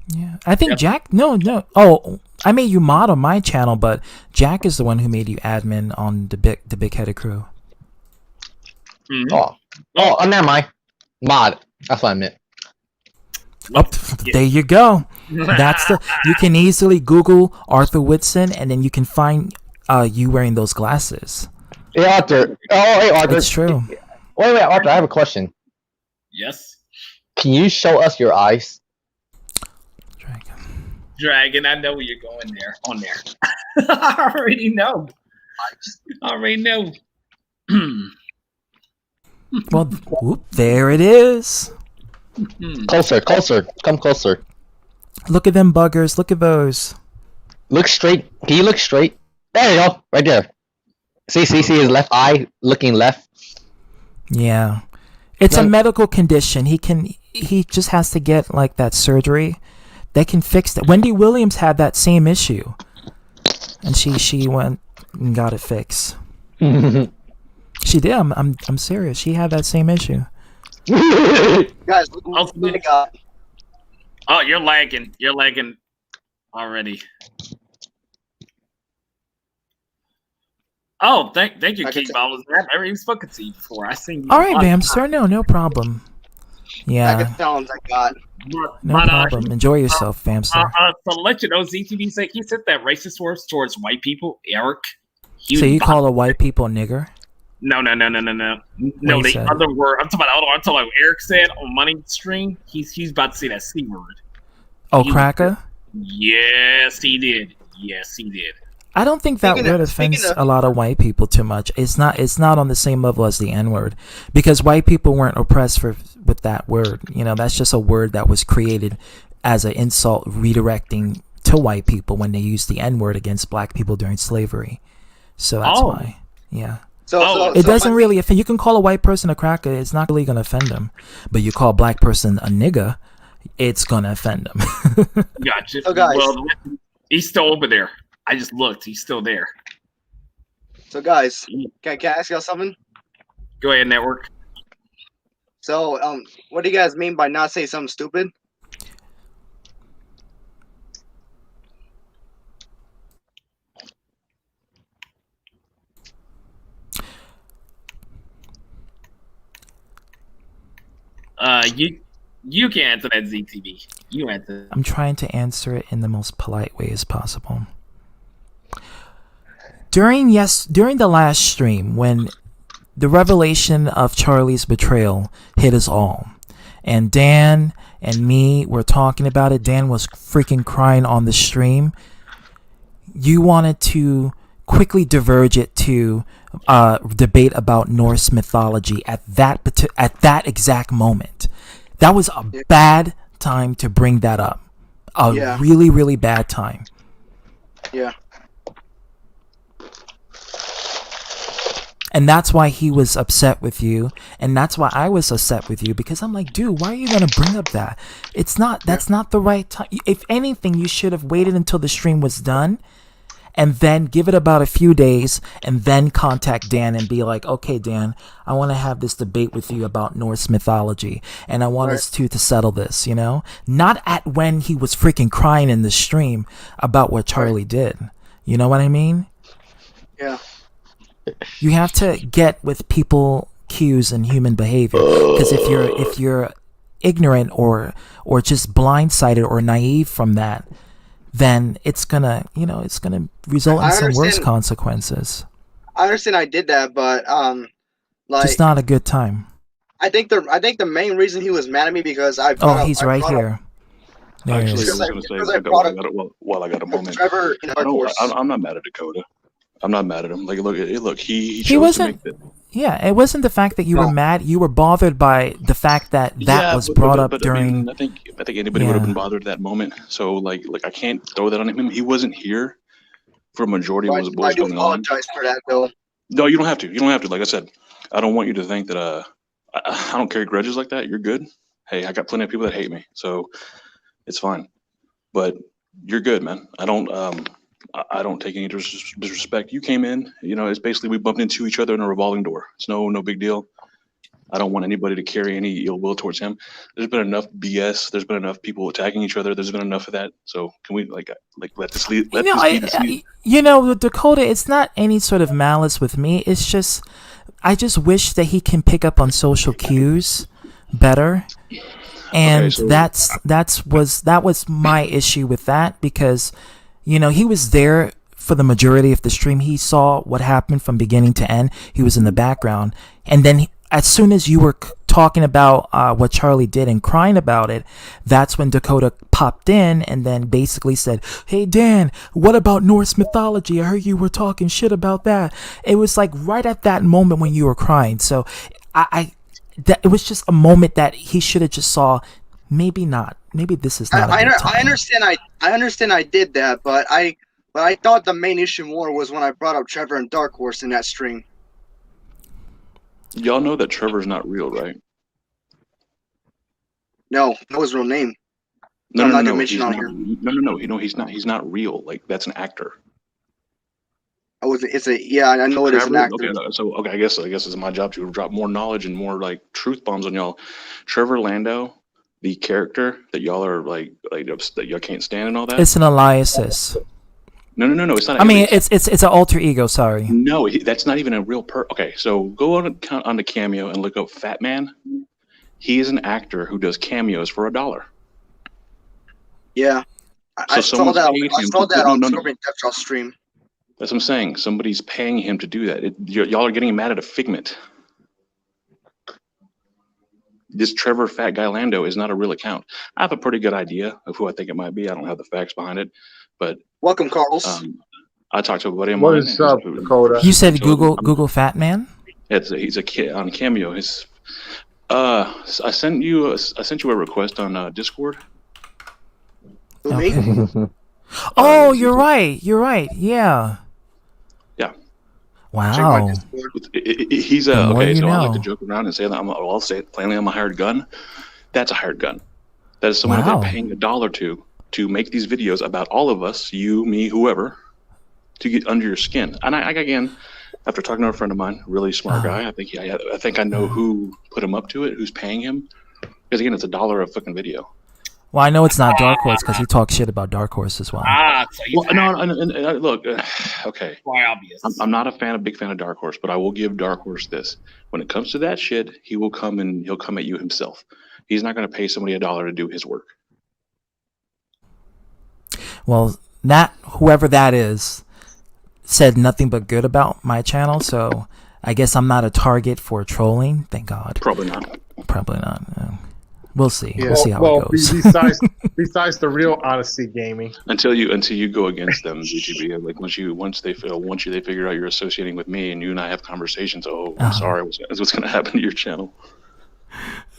Yeah, I think Yep. Jack. No. Oh, I made you mod on my channel, but Jack is the one who made you admin on the big headed crew. Mhm. Oh, never mind. Mod. That's what I meant. Oh, there you go. That's the. You can easily Google Arthur Whitson, and then you can find you wearing those glasses. Hey Arthur. Oh, hey Arthur. It's true. Wait, Arthur. I have a question. Yes. Can you show us your eyes? Dragon, I know where you're going there. On there. I already know. Well, whoop, there it is. Closer. Come closer. Look at them buggers. Look at those. Look straight. Can you look straight? There you go. Right there. See his left eye looking left. Yeah, it's a No. medical condition. He just has to get like that surgery. They can fix that. Wendy Williams had that same issue, and she went and got it fixed. She did. I'm serious. She had that same issue. Guys, look what I got. Oh, you're lagging. You're lagging already. Oh, thank you, I can King Bob. I've never even spoken to you before. I seen you. All right, Bamster. No problem. Yeah, Hackathons I got. no problem. Enjoy yourself, Bamster. To let you know, ZTV said he said that racist words towards white people. Eric. So you call a white people nigger? No. No, he the said? other word. I'm talking about the other one. I'm talking about what Eric said on Money Stream. He's about to say that C word. Oh, He- cracker. Yes, he did. Yes, he did. I don't think that Speaking word of- offends speaking of- a lot of white people too much. It's not on the same level as the N word, because white people weren't oppressed with that word. You know, that's just a word that was created as an insult redirecting to white people when they used the N word against black people during slavery. So that's Oh. why. Yeah. Oh, It doesn't really offend. You can call a white person a cracker. It's not really gonna offend them. But you call a black person a nigga, it's gonna offend them. Gotcha. So, guys- Well, he's still over there. I just looked. He's still there. So guys, can I ask y'all something? Go ahead, network. So, what do you guys mean by not say something stupid? You can answer that, ZTV. You answer. I'm trying to answer it in the most polite way as possible. During the last stream, when the revelation of Charlie's betrayal hit us all, and Dan and me were talking about it, Dan was freaking crying on the stream. You wanted to quickly diverge it to debate about Norse mythology at that exact moment. That was a bad time to bring that up. A really, really bad time. Yeah. And that's why he was upset with you, and that's why I was upset with you, because I'm like, dude, why are you gonna bring up that? That's not the right time. If anything, you should have waited until the stream was done, and then give it about a few days, and then contact Dan and be like, okay, Dan, I want to have this debate with you about Norse mythology, and I want us to settle this, you know? Not at when he was freaking crying in the stream about what Charlie did. You know what I mean? Yeah. You have to get with people cues and human behavior, because if you're ignorant or just blindsided or naive from that, then it's gonna result in some worse consequences. I understand I did that, but just not a good time. I think the main reason he was mad at me because he's right here. There he Actually, is. I was going to say, while I got a moment, Trevor, I'm not mad at Dakota. I'm not mad at him. Like, look, he wasn't. Yeah, it wasn't the fact that you were mad. You were bothered by the fact that was brought up during. I think anybody would have been bothered at that moment. So like I can't throw that on him. He wasn't here for a majority of what was going on. I apologize for that, though. No, you don't have to. You don't have to. Like I said, I don't want you to think that I don't carry grudges like that. You're good. Hey, I got plenty of people that hate me, so it's fine. But you're good, man. I don't take any disrespect. You came in, it's basically we bumped into each other in a revolving door. It's no big deal. I don't want anybody to carry any ill will towards him. There's been enough BS. There's been enough people attacking each other. There's been enough of that. So can we let this lead? With Dakota, it's not any sort of malice with me. It's just, I just wish that he can pick up on social cues better. And that was my issue with that, because he was there for the majority of the stream. He saw what happened from beginning to end. He was in the background. And then as soon as you were talking about what Charlie did and crying about it, that's when Dakota popped in and then basically said, hey, Dan, what about Norse mythology? I heard you were talking shit about that. It was like right at that moment when you were crying. So it was just a moment that he should have just saw. Maybe not. Maybe this is not. I understand. I did that, but I thought the main issue more was when I brought up Trevor and Dark Horse in that stream. Y'all know that Trevor's not real, right? No, that was his real name. No. No, he's not. He's not real. Like, that's an actor. I know it is an actor. Okay, I guess it's my job to drop more knowledge and more like truth bombs on y'all. Trevor Lando, the character that y'all are like that y'all can't stand and all that. It's an aliasis. No. It's not. I mean, it's an alter ego. Sorry. No, that's not even a real Okay, so go on the Cameo and look up Fat Man. He is an actor who does cameos for $1. Yeah, I saw that on Corbin Death's stream. That's what I'm saying. Somebody's paying him to do that. Y'all are getting mad at a figment. This Trevor Fat Guy Lando is not a real account. I have a pretty good idea of who I think it might be. I don't have the facts behind it, but welcome, Carlos. I talked to a buddy of mine. What is up, Dakota? You said Google Fat Man? He's a kid on Cameo. I sent you a request on Discord. Who, me? Oh, you're right. Yeah. Yeah. Wow. He's okay. So I like to joke around and say that I'll say it plainly. I'm a hired gun. That's a hired gun. That is someone they're paying $1 to make these videos about all of us, you, me, whoever, to get under your skin. And I again, after talking to a friend of mine, really smart guy, I think I know who put him up to it, who's paying him. Because again, it's $1 a fucking video. Well, I know it's not Dark Horse because he talks shit about Dark Horse as well. Look, okay. Quite obvious. I'm not a big fan of Dark Horse, but I will give Dark Horse this. When it comes to that shit, he'll come at you himself. He's not going to pay somebody $1 to do his work. Well, whoever that is said nothing but good about my channel, so I guess I'm not a target for trolling. Thank God. Probably not. We'll see. Yeah. We'll see how it goes. Besides the real Odyssey Gaming. Until you go against them, GTB. Like once they figure out you're associating with me and you and I have conversations. Oh, I'm sorry. What's going to happen to your channel?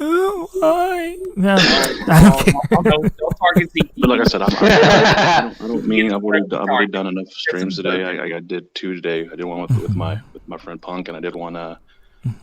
Why? No, I don't care. Don't target ZT. But like I said, I don't mean I've already done enough streams today. I did 2 today. I did one with my friend Punk, and I did one of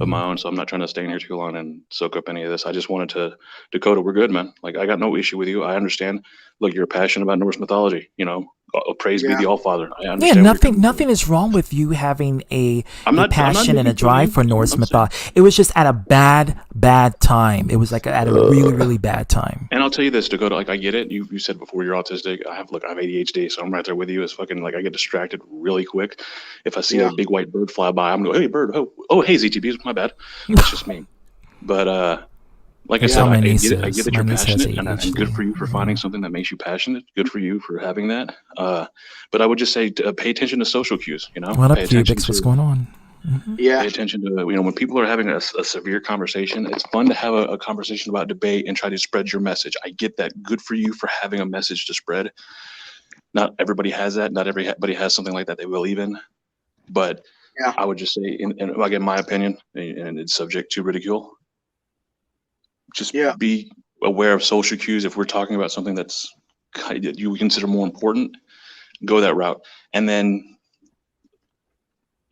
my own. So I'm not trying to stay in here too long and soak up any of this. I just wanted to, Dakota, we're good, man. Like, I got no issue with you. I understand. Look, you're passionate about Norse mythology. You know, praise be the All Father. I understand. Yeah, nothing is wrong with you having a passion and a drive for Norse mythology. It was just at a bad time. It was like at a really bad time. And I'll tell you this, Dakota, like, I get it. You said before you're autistic. I have ADHD, so I'm right there with you. It's fucking like I get distracted really quick. If I see a big white bird fly by, I'm going, hey, bird. Oh, hey, ZTB, my bad. That's just me. But like I said, I get that you're passionate, and good for you for finding something that makes you passionate. Good for you for having that. But I would just say, pay attention to social cues. You know, what up, Cubics? What's going on? Mm-hmm. Yeah. Pay attention to, when people are having a severe conversation. It's fun to have a conversation about debate and try to spread your message. I get that. Good for you for having a message to spread. Not everybody has that. Not everybody has something like that they believe in. But I would just say, and again, my opinion, and it's subject to ridicule. Just be aware of social cues. If we're talking about something that's you would consider more important, go that route. And then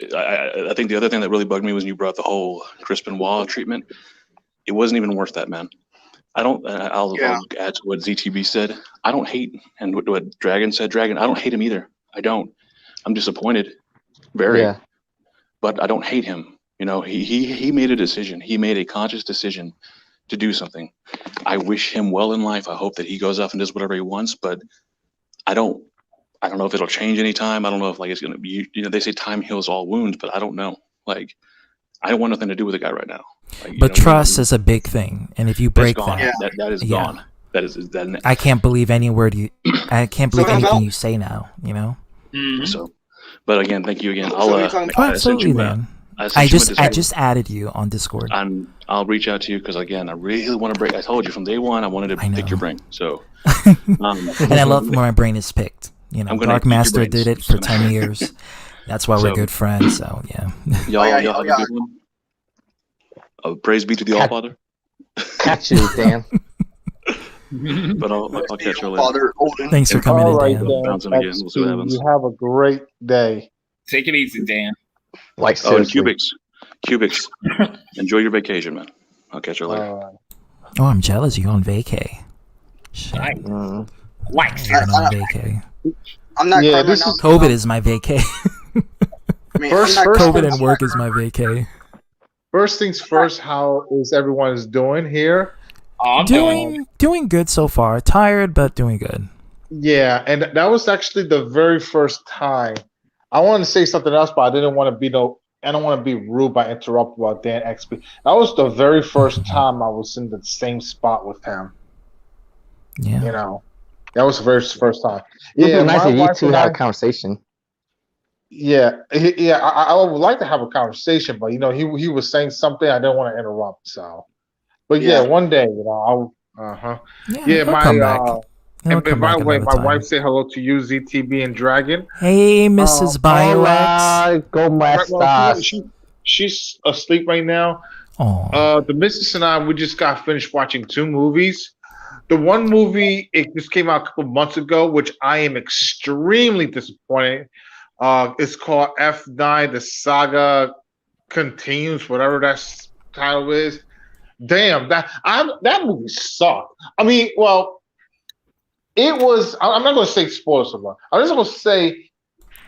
I think the other thing that really bugged me was when you brought the whole Chris Benoit treatment. It wasn't even worth that, man. I'll add to what ZTB said. I don't hate, and what Dragon said. Dragon, I don't hate him either. I don't. I'm disappointed, but I don't hate him. You know, he made a decision. He made a conscious decision to do something. I wish him well in life. I hope that he goes off and does whatever he wants, but I don't know if it'll change anytime. I don't know if it's going to be, they say time heals all wounds, but I don't know. Like, I don't want nothing to do with the guy right now. Like, but trust is a big thing. And if you break that is gone. That is I can't believe any word I can't believe anything you say now, you know? Mm-hmm. So, but again, thank you again. Absolutely, man. I just added you on Discord. I'll reach out to you because, again, I really want to break. I told you from day one I wanted to pick your brain. So, and I love when my brain is picked. You know, Dark Master did it for 10 years. That's why we're good friends. So yeah. Y'all have a good one. Praise be to the All Father. Catch you, Dan. But I'll catch you later. Thanks for coming in, Dan. We'll see what happens. You have a great day. Take it easy, Dan. Like Cubics, enjoy your vacation, man. I'll catch you later. Oh, I'm jealous. You on vacay? Right. On vacay. I'm not. Yeah, COVID is my vacay. First COVID and work is my vacay. First things first. How is everyone doing here? I'm doing good so far. Tired, but doing good. Yeah, and that was actually the very first time. I wanted to say something else, but I didn't want to be I don't want to be rude by interrupting about Dan XP. That was the very first time I was in the same spot with him. Yeah, you know, that was the very first time. Yeah, nice of you two have a conversation. Yeah, I would like to have a conversation, but he was saying something I didn't want to interrupt. So, but one day, I'll. And by the way, my wife said hello to you, ZTB and Dragon. Hey, Mrs. Biorex. Go my she's asleep right now. The missus and I, we just got finished watching 2 movies. The one movie, it just came out a couple months ago, which I am extremely disappointed. It's called F9, The Saga Continues, whatever that title is. Damn, that movie sucked. I mean, well, it was. I'm not going to say spoilers of one. I'm just going to say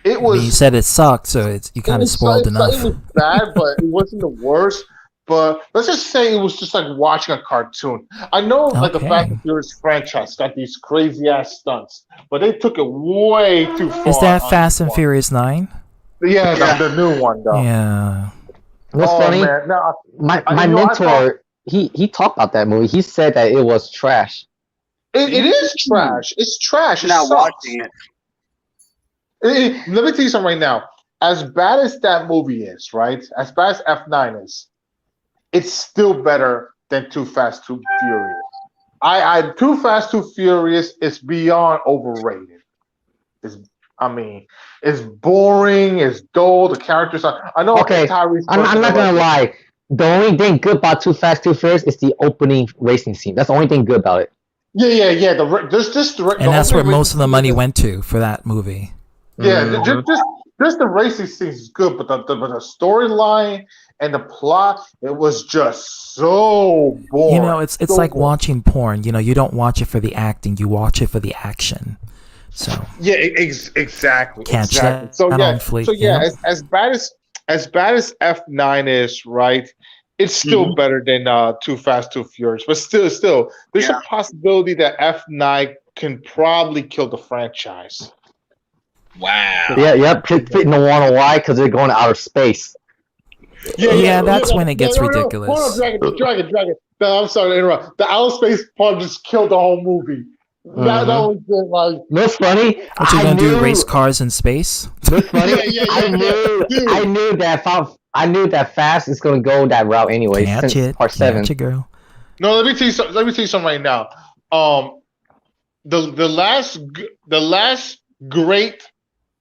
it was. You said it sucked, so you kind of spoiled enough. It was bad, but it wasn't the worst. But let's just say it was just like watching a cartoon. I know, like the Fast and Furious franchise got these crazy ass stunts, but they took it way too far. Is that Fast and Furious 9? Yeah, the new one though. Yeah. What's funny? Man. No, my mentor, he talked about that movie. He said that it was trash. It is trash. It's trash. It's not watching it. Let me tell you something right now. As bad as that movie is, right? As bad as F9 is, it's still better than Too Fast, Too Furious. Too Fast, Too Furious is beyond overrated. It's boring. It's dull. The characters are. I know. Okay, I'm not gonna lie. The only thing good about Too Fast, Too Furious is the opening racing scene. That's the only thing good about it. Yeah. And that's where most of the money went to for that movie. Yeah, just the racing scenes is good, but the storyline and the plot, it was just so boring. You know, it's like watching porn. You know, you don't watch it for the acting, you watch it for the action. So yeah, exactly. Catch exactly. that So on Fleet, so you know? as bad as F9 is, right? It's still better than Too Fast, Too Furious. But still, there's a possibility that F9 can probably kill the franchise. Wow. Yeah, yep. Fitting the one why? Because they're going to outer space. Yeah, that's when it gets ridiculous. Hold on, Dragon. No, I'm sorry to interrupt. The outer space part just killed the whole movie. That was just like. That's funny. What you gonna do? Race cars in space? That's funny. I knew that Fast is gonna go that route anyway. Catch since it, part 7. Catch it, girl. No, let me tell you something right now. The last great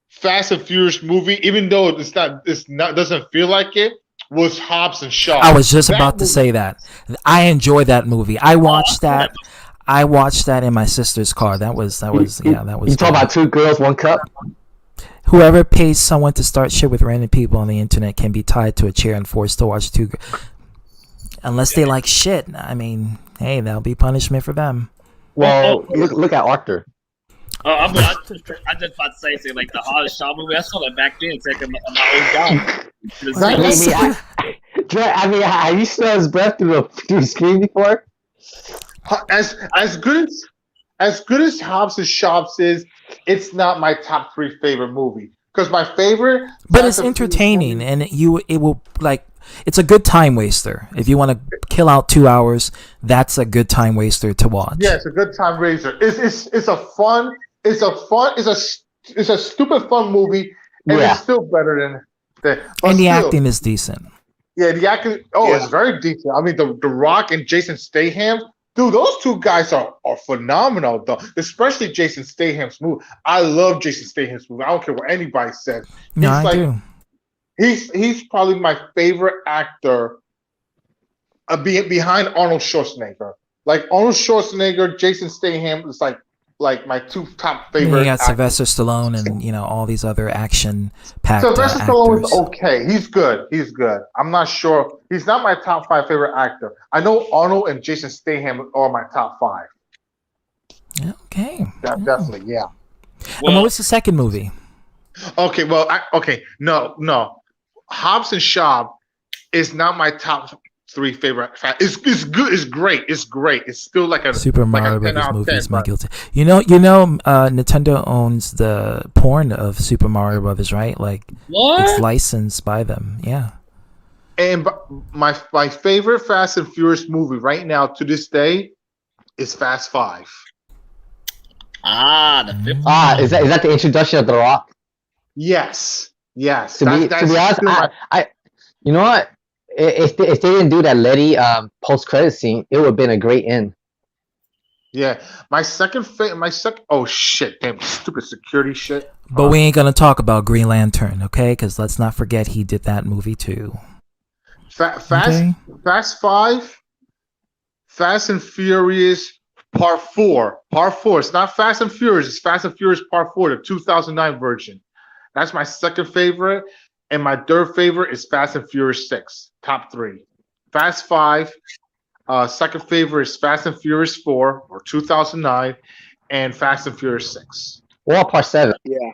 Fast and Furious movie, even though it's not doesn't feel like it, was Hobbs and Shaw. I was just about to say that. I enjoyed that movie. I watched that. I watched that in my sister's car. That was. You talk about 2 girls, 1 cup. Whoever pays someone to start shit with random people on the internet can be tied to a chair and forced to watch 2. Unless they like shit. I mean, hey, that'll be punishment for them. Well, look at Arthur. I just about to say like the Hobbs Shaw movie. I saw that back then. It's like my old job. I mean, have you smelled his breath through the screen before? As good as Hobbs and Shaw is, it's not my top 3 favorite movie. Because my favorite, but it's entertaining, and it will like. It's a good time waster. If you want to kill out 2 hours, that's a good time waster to watch. Yeah, it's a good time waster. It's a stupid fun movie, and it's still better than that. And the acting is decent. Yeah, the acting. It's very decent. I mean, the Rock and Jason Statham, dude, those 2 guys are phenomenal, though. Especially Jason Statham's movie. I love Jason Statham's movie. I don't care what anybody says. No, I do. He's probably my favorite actor behind Arnold Schwarzenegger. Like Arnold Schwarzenegger, Jason Statham is like my 2 top favorite. You got actors. Sylvester Stallone and all these other action-packed Sylvester actors. Stallone is okay. He's good. I'm not sure. He's not my top 5 favorite actor. I know Arnold and Jason Statham are my top 5. Okay. Definitely, yeah. Well, what was the second movie? Okay, well, no. Hobbs and Shaw is not my top 3 favorite. It's good. It's great. It's still like a Super Mario like Brothers movie is my guilty. You know, Nintendo owns the porn of Super Mario Brothers, right? Like it's licensed by them. Yeah. And my favorite Fast and Furious movie right now to this day is Fast 5. The 5th. Is that the introduction of The Rock? Yes. To be honest, I you know what? If they didn't do that Letty post credit scene, it would have been a great end. Yeah, my second. Oh shit! Damn stupid security shit. But we ain't gonna talk about Green Lantern, okay? Because let's not forget he did that movie too. Fast 5, Fast and Furious Part 4. Part 4. It's not Fast and Furious. It's Fast and Furious Part 4, the 2009 version. That's my second favorite. And my third favorite is Fast and Furious 6. Top 3. Fast 5. Second favorite is Fast and Furious 4 or 2009. And Fast and Furious 6. Well, Part 7. Yeah.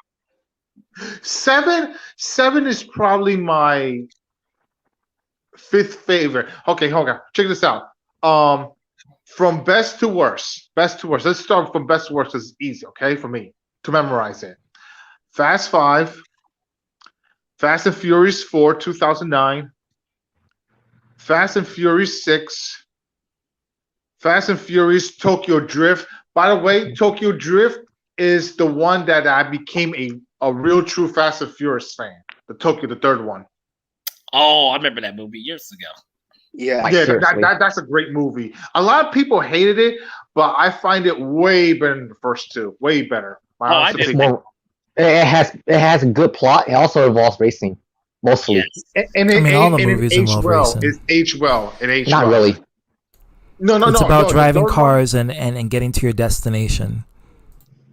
7 is probably my 5th favorite. Okay, hold on. Check this out. From best to worst. Let's start from best to worst because it's easy, okay, for me to memorize it. Fast 5, Fast and Furious 4, 2009, Fast and Furious 6, Fast and Furious Tokyo Drift. By the way, Tokyo Drift is the one that I became a real true Fast and Furious fan. The third one. Oh, I remember that movie years ago. Yeah, that's a great movie. A lot of people hated it, but I find it way better than the first 2. Way better. It has a good plot. It also involves racing. mostly. Yes. And I mean, all the it movies aged involve well. racing. It aged well. It aged Not well. really. No, It's about no, driving the third cars and getting to your destination.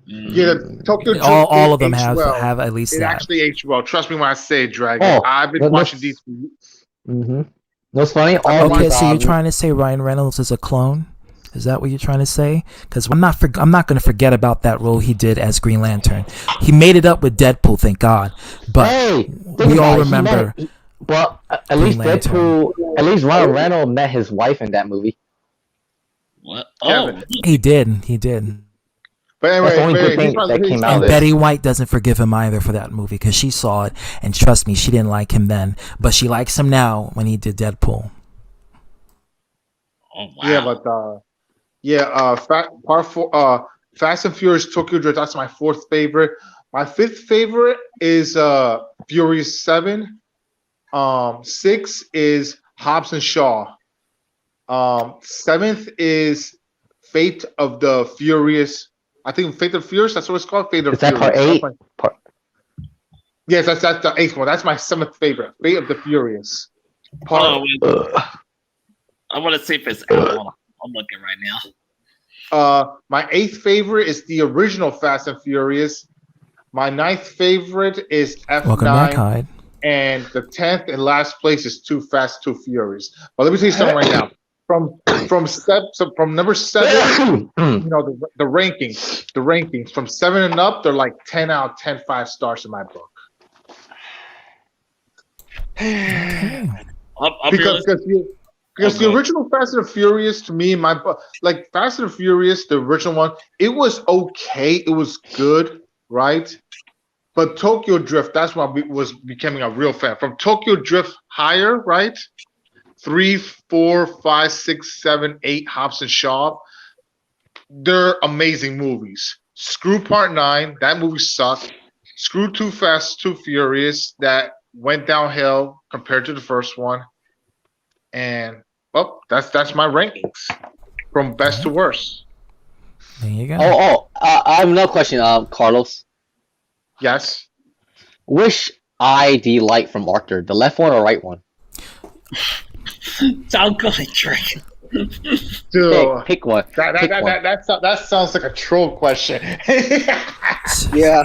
one- Yeah, the Tokyo Drift. All of them aged have well. have at least It that. actually aged well. Trust me when I say, Dragon. Oh, I've been that- watching that's- these. Mm-hmm. What's funny? All Okay, these, so you're trying to say Ryan Reynolds is a clone? Is that what you're trying to say? Because I'm not going to forget about that role he did as Green Lantern. He made it up with Deadpool, thank God. But Hey, we all remember. Well, at Green least Lantern. Deadpool. At least Ryan Reynolds met his wife in that movie. What? Kevin. He did. He did. But anyway, That's the only good thing he's probably- that came he's out And of it. Betty White doesn't forgive him either for that movie because she saw it, and trust me, she didn't like him then, but she likes him now when he did Deadpool. Oh, wow. Yeah, but Fast and Furious Tokyo Drift. That's my fourth favorite. My fifth favorite is Furious 7. 6 is Hobbs and Shaw. 7th is Fate of the Furious. I think Fate of Furious. That's what it's called. Fate of Is that Furious. part 8? Part... Yes, that's the 8th one. That's my 7th favorite. Fate of the Furious. Part. I want to see if it's out. I'm looking right now. My 8th favorite is the original Fast and Furious. My 9th favorite is F9. Welcome back, Hyde. And the 10th and last place is Too Fast, Too Furious. But let me tell you something right now. From number 7, the rankings from 7 and up, they're like 10 out of 10, 5 stars in my book. Because the original Fast and Furious to me, like Fast and Furious, the original one, it was okay. It was good, right? But Tokyo Drift, that's why I was becoming a real fan. From Tokyo Drift higher, right? 3, 4, 5, 6, 7, 8, Hobbs and Shaw. They're amazing movies. Screw Part 9, that movie sucked. Screw Too Fast, Too Furious, that went downhill compared to the first one. And that's my rankings from best to worst. There you go. I have another question, Carlos. Yes. Which eye do you like from Arthur? The left one or right one? Sound good, Dragon. Dude, pick one. That sounds like a troll question. Yeah.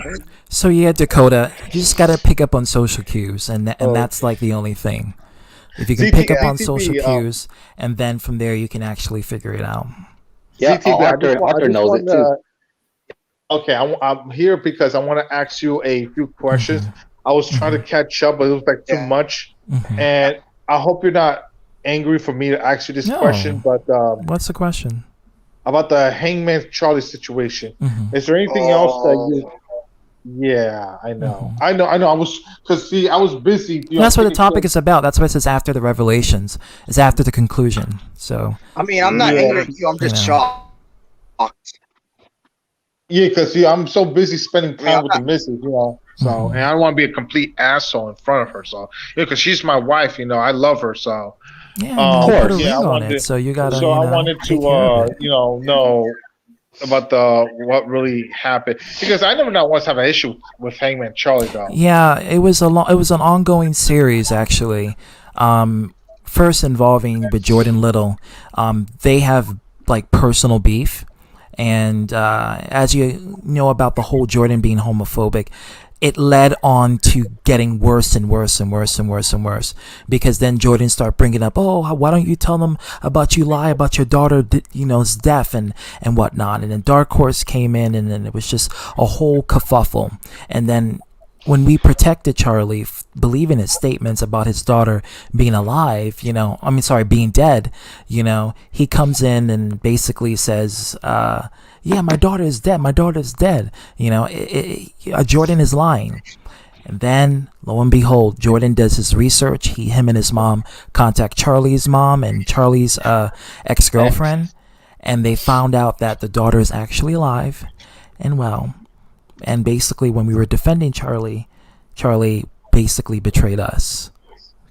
So yeah, Dakota, you just gotta pick up on social cues, and that's like the only thing. If you can pick up on social cues, and then from there you can actually figure it out. Yeah, Arthur knows it too. Okay, I'm here because I want to ask you a few questions. I was trying to catch up, but it was like too much. And I hope you're not angry for me to ask you this question. But what's the question? About the Hangman Charlie situation. Is there anything else that you? Yeah, I know. I know. I was I was busy. That's what the topic is about. That's what it says after the revelations. It's after the conclusion. So. I mean, I'm not angry at you. I'm just shocked. Yeah, because I'm so busy spending time with the missus, So, and I don't want to be a complete asshole in front of her. So, because she's my wife, I love her. So, of course, put a ring on it. So you gotta. So I wanted to, know about what really happened, because I never not once have an issue with Hangman Charlie though. Yeah, it was an ongoing series actually. First involving with Jordan Little. They have like personal beef. And as you know about the whole Jordan being homophobic, it led on to getting worse and worse and worse and worse and worse. Because then Jordan started bringing up, why don't you tell them about you lie about your daughter, is deaf and whatnot. And then Dark Horse came in, and then it was just a whole kerfuffle. And then when we protected Charlie, believing his statements about his daughter being alive, being dead, he comes in and basically says, yeah, my daughter is dead. My daughter is dead. Jordan is lying. And then, lo and behold, Jordan does his research. Him and his mom contact Charlie's mom and Charlie's ex-girlfriend. And they found out that the daughter is actually alive and well. And basically, when we were defending Charlie basically betrayed us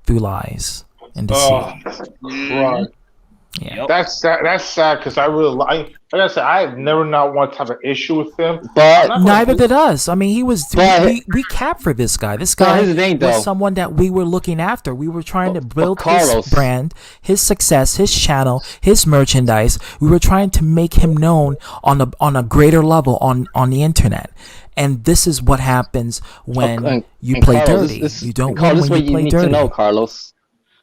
through lies and deceit. Right. Yeah. That's sad because I really like I said, I have never not one to have an issue with him. But neither did us. I mean, he was we capped for this guy. This guy here's the thing, though. was someone that we were looking after. We were trying to build Carlos. his brand, his success, his channel, his merchandise. We were trying to make him known on a greater level on the internet. And this is what happens when you play Carlos, dirty. this, you don't Carlos, win when you play need dirty. to know, Carlos.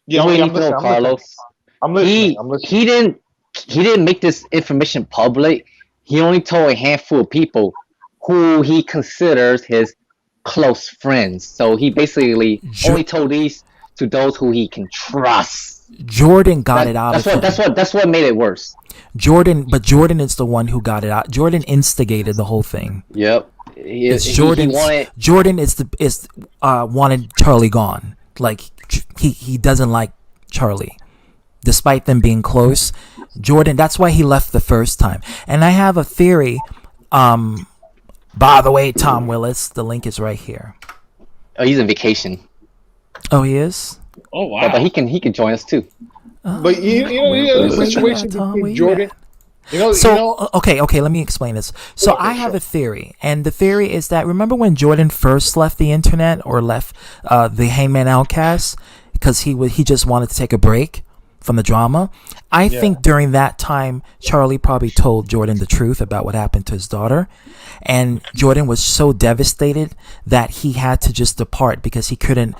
Yeah, You need to know, Carlos. I'm listening. I'm listening. He didn't make this information public. He only told a handful of people who he considers his close friends. So he basically only told these to those who he can trust. Jordan got it out of him. That's what made it worse. Jordan is the one who got it out. Jordan instigated the whole thing. Yep. Jordan wanted Charlie gone. Like he doesn't like Charlie, despite them being close. Jordan, that's why he left the first time. And I have a theory. By the way, Tom Willis, the link is right here. Oh, he's on vacation. Oh, he is. Oh wow! Yeah, but he can join us too. But you know the situation between Jordan. Okay, let me explain this. So I have a theory, and the theory is that, remember when Jordan first left the internet or left the Hangman Outcast because he just wanted to take a break from the drama? I think during that time, Charlie probably told Jordan the truth about what happened to his daughter, and Jordan was so devastated that he had to just depart because he couldn't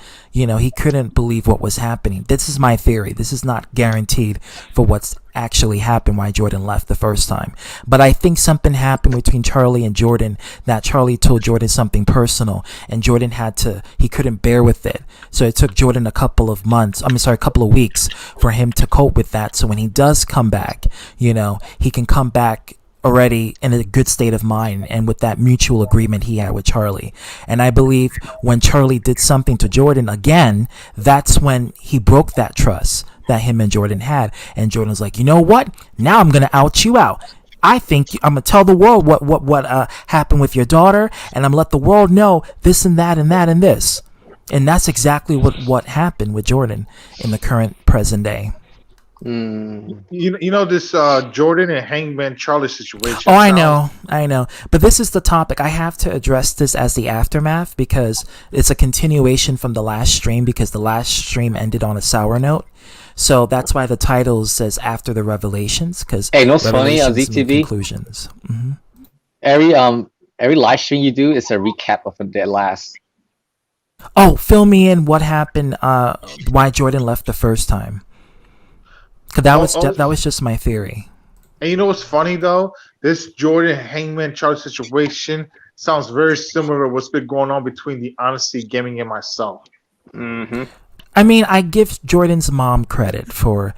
believe what was happening. This is my theory. This is not guaranteed for what's actually happened why Jordan left the first time. But I think something happened between Charlie and Jordan, that Charlie told Jordan something personal, and Jordan he couldn't bear with it. So it took Jordan a couple of weeks for him to cope with that. So when he does come back, he can come back already in a good state of mind and with that mutual agreement he had with Charlie. And I believe when Charlie did something to Jordan again, that's when he broke that trust that him and Jordan had. And Jordan's like, you know what? Now I'm going to out you out. I think I'm going to tell the world what happened with your daughter, and I'm going to let the world know this and that and that and this. And that's exactly what happened with Jordan in the current present day. You know this Jordan and Hangman Charlie situation. Oh, I know. But this is the topic. I have to address this as the aftermath because it's a continuation from the last stream, because the last stream ended on a sour note. So that's why the title says After the Revelations. Because it's funny on ZTV. Conclusions. Mm-hmm. Every live stream you do is a recap of the last. Oh, fill me in. What happened? Why Jordan left the first time? Because that was just my theory. And you know what's funny though? This Jordan Hangman Charlie situation sounds very similar to what's been going on between the Honesty Gaming and myself. Mm-hmm. I mean, I give Jordan's mom credit for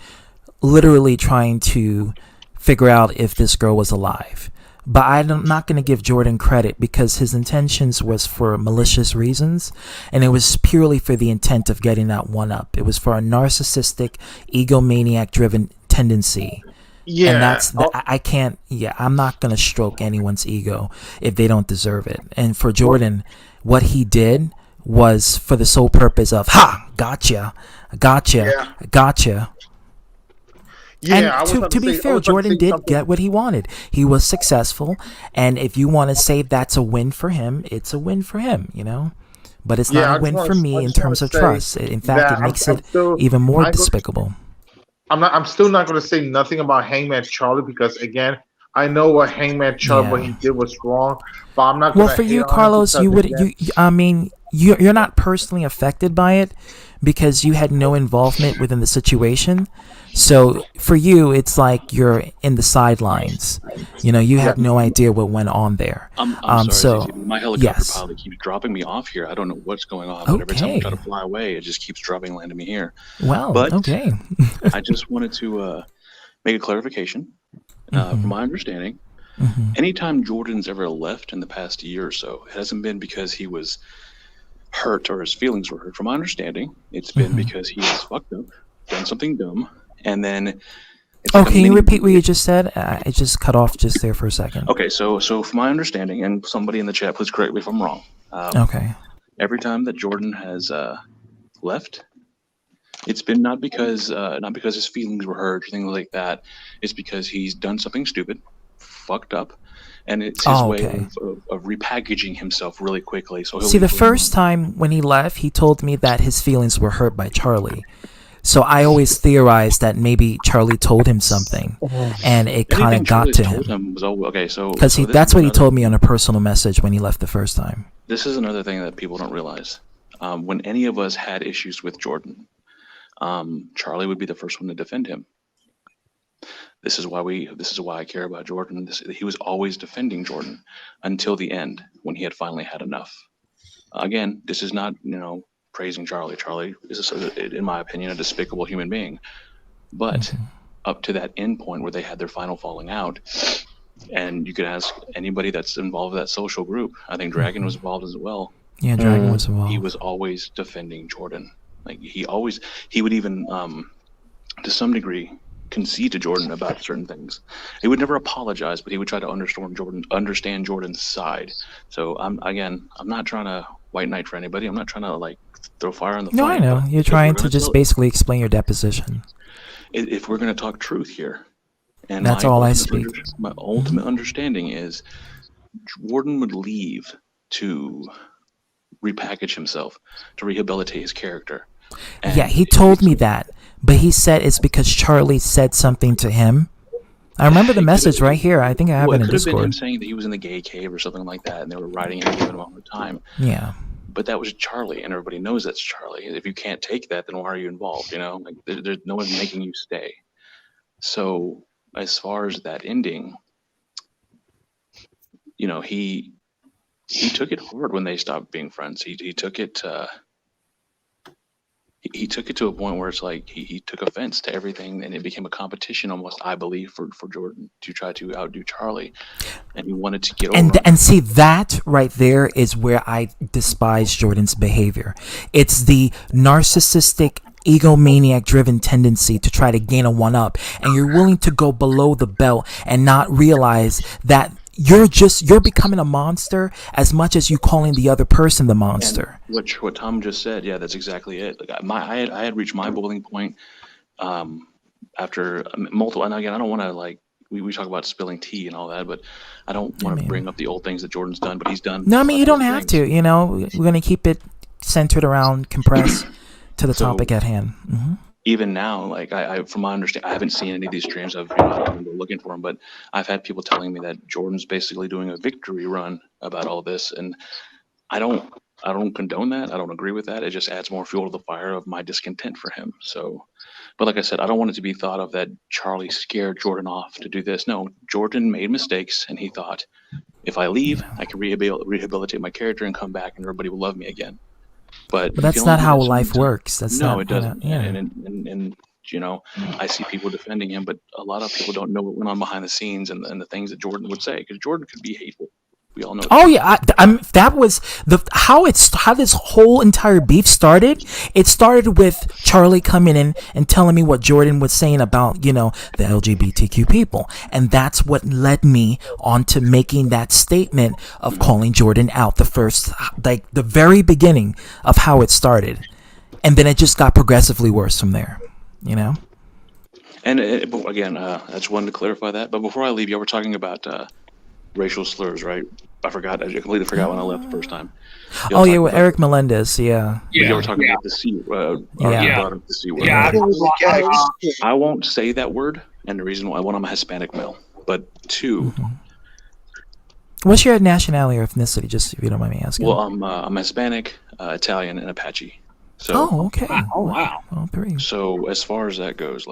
literally trying to figure out if this girl was alive. But I'm not going to give Jordan credit because his intentions was for malicious reasons, and it was purely for the intent of getting that one up. It was for a narcissistic, egomaniac-driven tendency. Yeah, and that's I can't. Yeah, I'm not going to stroke anyone's ego if they don't deserve it. And for Jordan, what he did was for the sole purpose of gotcha. Yeah, and to be fair, Jordan did get what he wanted. He was successful, and if you want to say that's a win for him, it's a win for him, But it's not a win for me in terms of trust. In fact, it makes it even more despicable. I'm still not going to say nothing about Hangman Charlie because, again, I know what Hangman Charlie what he did was wrong, but I'm not going to. Well, for you, Carlos, you're not personally affected by it because you had no involvement within the situation. So for you, it's like you're in the sidelines. You have no idea what went on there. I'm sorry, my helicopter pilot keeps dropping me off here. I don't know what's going on. But every time I try to fly away, it just keeps dropping, landing me here. Well, but okay. I just wanted to make a clarification. From my understanding, anytime Jordan's ever left in the past year or so, it hasn't been because he was hurt or his feelings were hurt. From my understanding, it's been because he was fucked up, done something dumb, and then. Can you repeat what you just said? It just cut off just there for a second. Okay, so from my understanding, and somebody in the chat, please correct me if I'm wrong. Okay. Every time that Jordan has left, It's been not because his feelings were hurt or things like that. It's because he's done something stupid, fucked up, and it's his way of repackaging himself really quickly. So see, the first time when he left, he told me that his feelings were hurt by Charlie. So I always theorized that maybe Charlie told him something, and it kind of got to him. Because that's what he told me on a personal message when he left the first time. This is another thing that people don't realize. When any of us had issues with Jordan, Charlie would be the first one to defend him. This is why I care about Jordan. He was always defending Jordan until the end when he had finally had enough. Again, this is not, praising Charlie. Charlie is, in my opinion, a despicable human being. But up to that end point where they had their final falling out, and you could ask anybody that's involved with that social group. I think Dragon was involved as well. Yeah, Dragon was involved. He was always defending Jordan. Like he would even, to some degree, concede to Jordan about certain things. He would never apologize, but he would try to understand Jordan's side. So I'm not trying to white knight for anybody. I'm not trying to throw fire on the fire. No, I know. You're trying to just basically explain your deposition. If we're going to talk truth here, and that's all I speak. My ultimate understanding is Jordan would leave to repackage himself, to rehabilitate his character. And yeah, he told me that, but he said it's because Charlie said something to him. I remember the message right here. I think I have it in Discord. It could have been him saying that he was in the gay cave or something like that, and they were writing him and giving him all the time. Yeah. But that was Charlie, and everybody knows that's Charlie. If you can't take that, then why are you involved? There's no one making you stay. So as far as that ending, he took it hard when they stopped being friends. He took it. He took it to a point where it's like he took offense to everything, and it became a competition almost, I believe, for Jordan to try to outdo Charlie, and he wanted to get over. And see, that right there is where I despise Jordan's behavior. It's the narcissistic, egomaniac-driven tendency to try to gain a one-up, and you're willing to go below the belt and not realize that you're becoming a monster as much as you calling the other person the monster. And what Tom just said, yeah, that's exactly it. I had reached my boiling point after multiple. And again, I don't want to we talk about spilling tea and all that, but I don't want to bring up the old things that Jordan's done, but he's done. No, I mean you don't have to. We're gonna keep it centered around compress to the topic at hand. Mm-hmm. Even now, from my understanding, I haven't seen any of these streams. I don't go looking for them, but I've had people telling me that Jordan's basically doing a victory run about all this, and I don't condone that. I don't agree with that. It just adds more fuel to the fire of my discontent for him. So, but like I said, I don't want it to be thought of that Charlie scared Jordan off to do this. No, Jordan made mistakes, and he thought, if I leave, I can rehabilitate my character and come back, and everybody will love me again. But that's not how life works. It doesn't. Yeah. And I see people defending him, but a lot of people don't know what went on behind the scenes and the things that Jordan would say, because Jordan could be hateful. We all know that. Oh yeah, that was how this whole entire beef started. It started with Charlie coming in and telling me what Jordan was saying about the LGBTQ people, and that's what led me on to making that statement of calling Jordan out. The very beginning of how it started, and then it just got progressively worse from there. And again, I just wanted to clarify that. But before I leave, y'all were talking about racial slurs, right? I completely forgot when I left the first time. Oh yeah, with Eric Melendez, yeah. You were talking about the C word. The C word. Yeah. I won't say that word, and the reason why, one, I'm a Hispanic male, but two. Mm-hmm. What's your nationality or ethnicity, just if you don't mind me asking? Well, I'm Hispanic, Italian, and Apache. So. Oh, okay. Oh, wow. All three. So as far as that goes,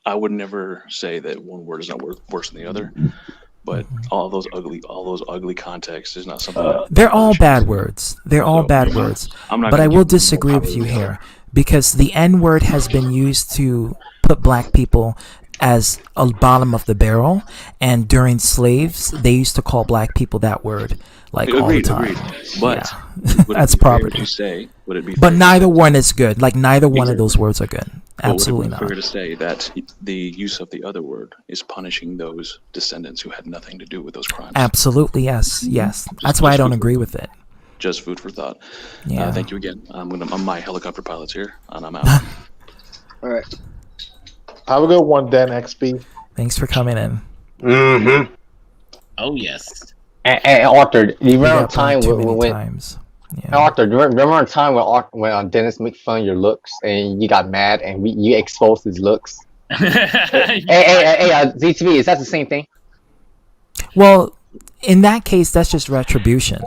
I would never say that one word is not worse than the other. But all those ugly contexts is not something. They're all bad words. They're all bad words. But I will disagree with you here, because the N-word has been used to put black people as a bottom of the barrel, and during slaves, they used to call black people that word all the time. But that's property. But neither one is good. Neither one of those words are good. Absolutely not. Would it be fair to say that the use of the other word is punishing those descendants who had nothing to do with those crimes? Absolutely, yes. That's why I don't agree with it. just food for thought. Yeah. Thank you again. I'm my helicopter pilot's here, and I'm out. All right. Have a good one, Dan XP. Thanks for coming in. Mm-hmm. Oh yes. And Arthur, do you remember a got time too many when times. and Arthur, do you remember a time when Dennis made fun of your looks and you got mad and you exposed his looks? Hey, ZTV, is that the same thing? Well, in that case, that's just retribution,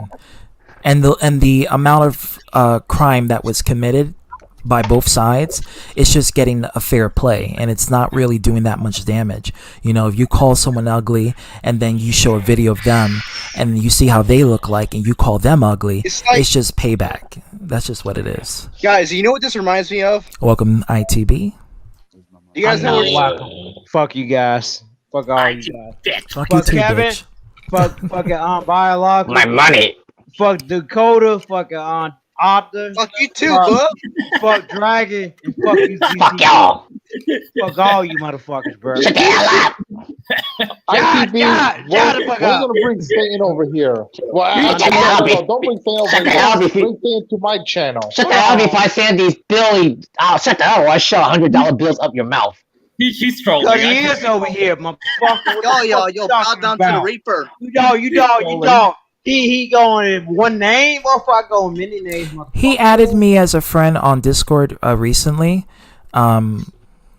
and the amount of crime that was committed by both sides, it's just getting a fair play, and it's not really doing that much damage. You know, if you call someone ugly and then you show a video of them and you see how they look like and you call them ugly, it's just payback. That's just what it is. Guys, you know what this reminds me of? Welcome, ITB. You guys know welcome. Fuck you guys. Fuck all you guys. Fuck you too, Kevin. bitch. Fuck fucking Biological. My money. Fuck Dakota. Fucking Arthur. Fuck you too, bub. Fuck Dragon. And fuck you. Fuck y'all. Fuck all you motherfuckers, bro. Shut the hell up. ITV, we're gonna bring Satan over here. Well, don't bring Satan over here. Bring Satan to my channel. Shut the hell up if I send these Billy. Oh, shut the hell up or I shove $100 bills up your mouth. He's trolling. So he is over here, motherfucker. Yo, bow down to the Reaper. You don't. He going in one name, or if I go in many names, motherfucker. He added me as a friend on Discord recently.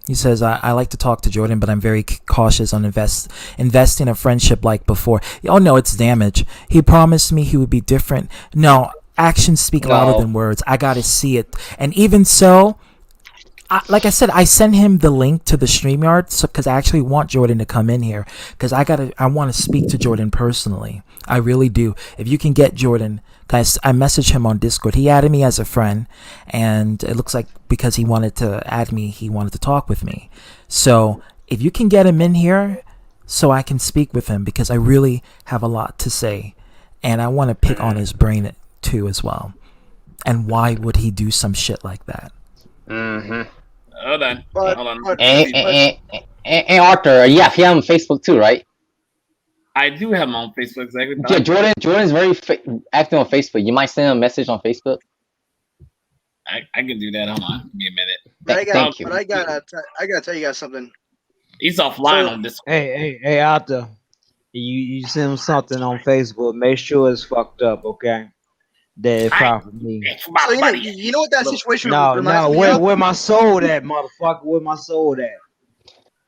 He says, I like to talk to Jordan, but I'm very cautious on investing a friendship like before. Oh, no, it's damage. He promised me he would be different. No, actions speak louder than words. I got to see it. And even so, like I said, I sent him the link to the StreamYard because I actually want Jordan to come in here because I want to speak to Jordan personally. I really do. If you can get Jordan, guys, I messaged him on Discord. He added me as a friend, and it looks like because he wanted to add me, he wanted to talk with me. So if you can get him in here so I can speak with him because I really have a lot to say, and I want to pick on his brain too as well. And why would he do some shit like that? Mm-hmm. Hold on. And Arthur, you have him on Facebook too, right? I do have him on Facebook, exactly. Yeah, Jordan's very active on Facebook. You might send him a message on Facebook. I can do that. Hold on, give me a minute. Thank you. But I gotta tell you guys something. He's offline on this. Hey, Arthur. You send him something on Facebook. Make sure it's fucked up, okay? That it's properly. So you know what that situation reminds me of? Where my soul at, motherfucker? Where my soul at?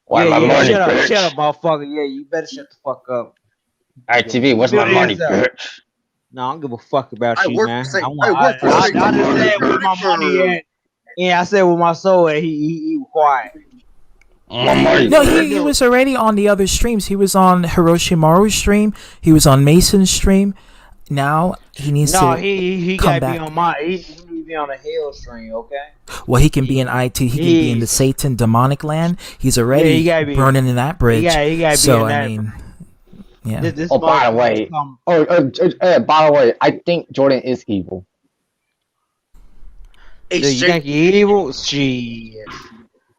Why my money, bitch? Shut up, motherfucker. Yeah, you better shut the fuck up. ITV, what's my money, bitch? No, I don't give a fuck about you, man. I just said where my money at. Yeah, I said where my soul at. He was quiet. No, he was already on the other streams. He was on Hiroshimaru's stream. He was on Mason's stream. Now he needs to he come gotta back. be on my. He needs to be on a hell stream, okay? Well, he can be in IT. He can be in the Satan demonic land. He's already burning in that bridge. He gotta be so in that. I mean, yeah. By the way, by the way, I think Jordan is evil. Do you think he's evil? Shit.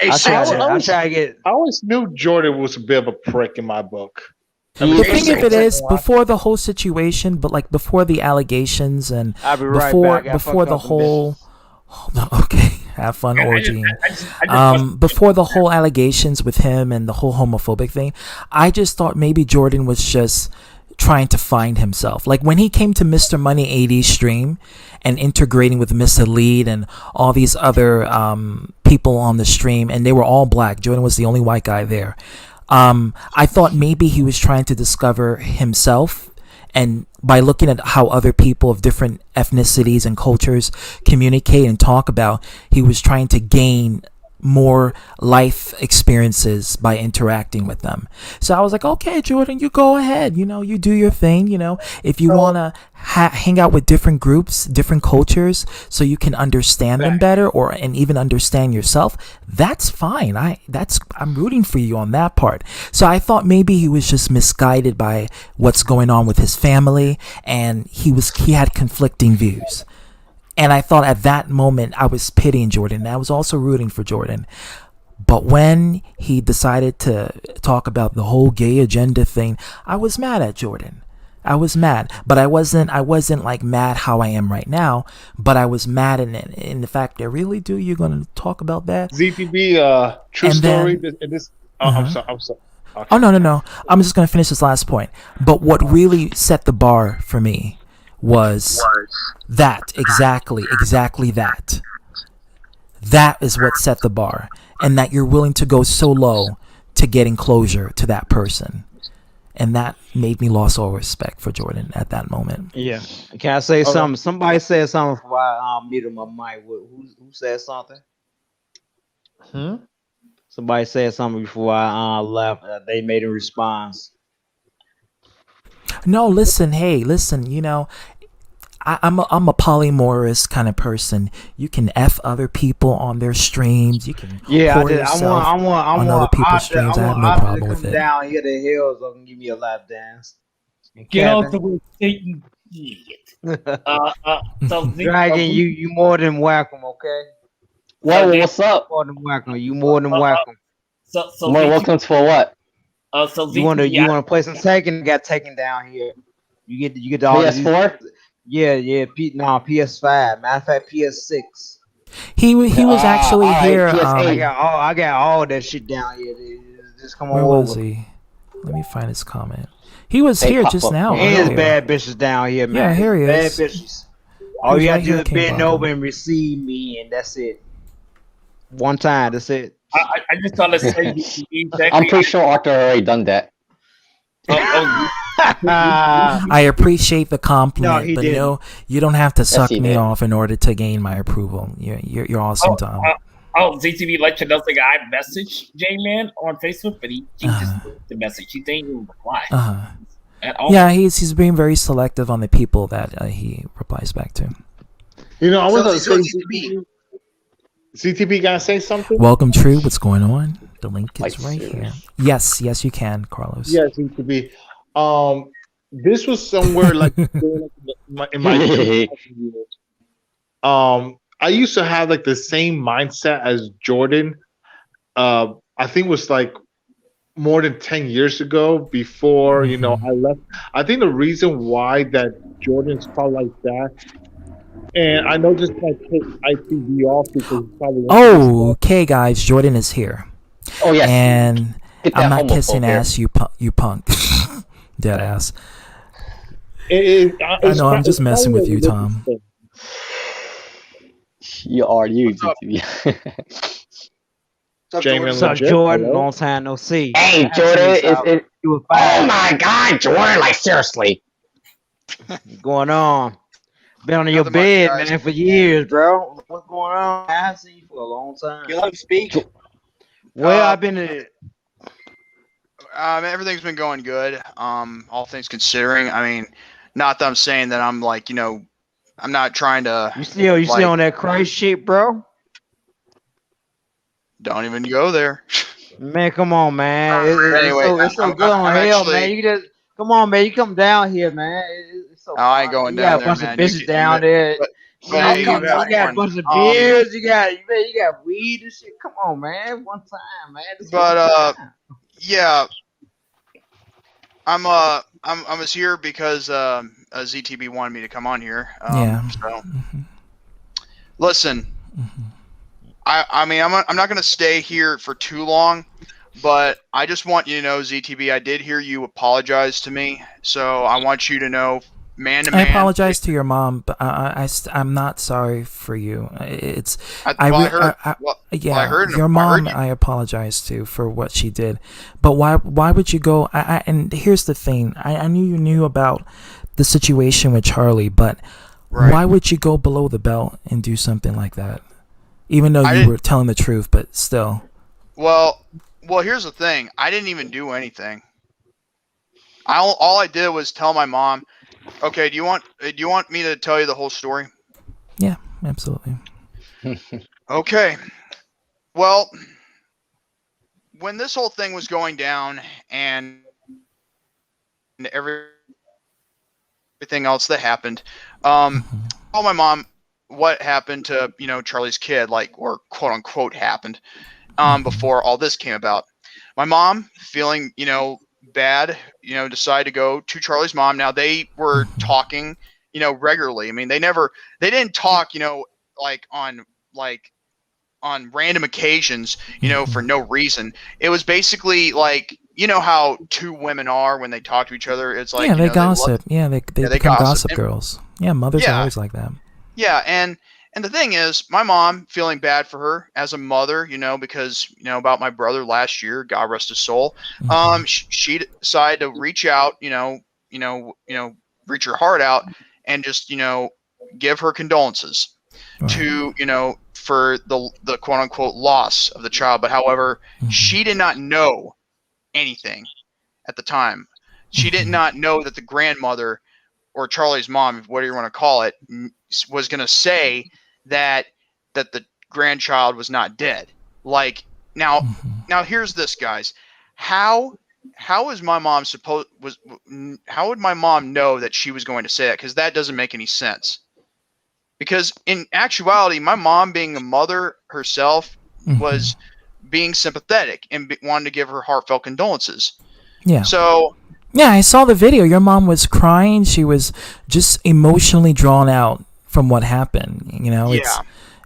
I always knew Jordan was a bit of a prick in my book. The thing of it is, before the whole situation, but like before the allegations and I'll be right back. before the whole, okay, have fun orgy. Before the whole allegations with him and the whole homophobic thing, I just thought maybe Jordan was just trying to find himself. Like when he came to Mr. Money AD's stream and integrating with Mr. Lead and all these other people on the stream, and they were all black. Jordan was the only white guy there. I thought maybe he was trying to discover himself, and by looking at how other people of different ethnicities and cultures communicate and talk about, he was trying to gain more life experiences by interacting with them. So I was like, okay, Jordan, you go ahead, you do your thing, if you want to hang out with different groups, different cultures, so you can understand them better and even understand yourself, that's fine. I'm rooting for you on that part. So I thought maybe he was just misguided by what's going on with his family, and he had conflicting views. And I thought at that moment I was pitying Jordan. I was also rooting for Jordan. But when he decided to talk about the whole gay agenda thing, I was mad at Jordan. I was mad, but I wasn't like mad how I am right now, but I was mad in the fact that really, dude, you're gonna talk about that? ZTB, true And story. then- I'm sorry. I'm sorry. Okay. Oh no. I'm just gonna finish this last point. But what really set the bar for me was that exactly that. That is what set the bar, and that you're willing to go so low to getting closure to that person, and that made me lose all respect for Jordan at that moment. Yeah. Can I say something? Somebody said something before I muted my mic. Who said something? Somebody said something before I left. They made a response. No, listen, you know, I'm a polymorous kind of person. You can F other people on their streams. You can pour yourself on other people's streams. I have no problem with it. Down here the hills and give me a lap dance. Get out the way, Satan. Idiot. So Dragon, you more than welcome, okay? Whoa, what's up? More than welcome. You more than welcome. So welcome for what? So You wanna play some Tekken? Got Tekken down here. You get all PS4? Yeah. PS5. Matter of fact, PS6. He was actually here. I got all that shit down here. Just come on Where over. was he? Let me find his comment. He was here just now. There's earlier. bad bitches down here, man. Yeah, here he bad is. bitches. All He's you right gotta do here, is King bend Bob. over and receive me, and that's it. One time, that's it. I just want to say I'm pretty sure Arthur already done that. I appreciate the compliment, No, he but didn't. no, you don't have to suck he me did. off in order to gain my approval. You're awesome, Tom. ZTV let you know that I messaged J-Man on Facebook, but he just the message. He didn't even reply at all. Yeah, he's being very selective on the people that he replies back to. You know, I was So gonna say ZTB. ZTB gotta say something. Welcome, True. What's going on? The link is Like, right serious. here. Yes, you can, Carlos. Yeah, ZTB. This was somewhere like in my years. I used to have like the same mindset as Jordan. I think it was like more than 10 years ago before, you know, I left. I think the reason why that Jordan's probably like that, and I know just like take ITV off because it's probably Okay, guys, Jordan is here. Oh yes. And Get that I'm not homophobe kissing here. ass, you punk. Dead ass. I know, I'm just messing with you, Tom. You are you, GTV. What's up, Jordan? Long time no see. Hey, Jordan, oh my God, Jordan! Like seriously. What's going on? Been on your Nothing much, bed, guys. man, for years, bro. What's going on? I haven't seen you for a long time. You let him speak. Well, I've been. Everything's been going good. All things considering, I mean, not that I'm saying that I'm like, you know, I'm not trying to. You still on that Christ shit, bro? Don't even go there. Man, come on, man. Anyway, it's so I'm- good on I'm hell, actually- man. You just come on, man. You come down here, man. It's so I ain't fun. going You down got there, a bunch man. of bitches You- down there. but- You but got a one. bunch of beers. You got weed and shit. Come on, man. One time, man. Just But one time. yeah, I was here because ZTB wanted me to come on here. Yeah. So listen, I mean, I'm not gonna stay here for too long, but I just want you to know, ZTB, I did hear you apologize to me, so I want you to know, man to I man. apologize to your mom, but I'm not sorry for you. It's I heard- yeah, I heard- your I mom. heard you. I apologize to for what she did, but why would you go? And here's the thing: I knew you knew about the situation with Charlie, but why would you go below the belt and do something like that? Even though you were telling the truth, but still. Well, here's the thing. I didn't even do anything. All I did was tell my mom, okay, do you want me to tell you the whole story? Yeah, absolutely. Okay. Well, when this whole thing was going down and everything else that happened, told my mom what happened to, you know, Charlie's kid, like, or quote unquote happened, before all this came about. My mom, feeling, you know, bad, decided to go to Charlie's mom. Now they were talking, regularly. I mean, they didn't talk, like on random occasions, for no reason. It was basically like, how two women are when they talk to each other. It's like, they gossip. They become gossip girls. Yeah, mothers are always like that. Yeah, and the thing is, my mom, feeling bad for her as a mother, because about my brother last year, God rest his soul. She decided to reach out, reach her heart out, and just give her condolences to for the quote unquote loss of the child. But however, she did not know anything at the time. She did not know that the grandmother, or Charlie's mom, whatever you want to call it, was going to say that the grandchild was not dead. Like now here's this, guys. How is my mom how would my mom know that she was going to say that? Because that doesn't make any sense. Because in actuality, my mom, being a mother herself, was being sympathetic and wanted to give her heartfelt condolences. Yeah. So. Yeah, I saw the video. Your mom was crying. She was just emotionally drawn out from what happened.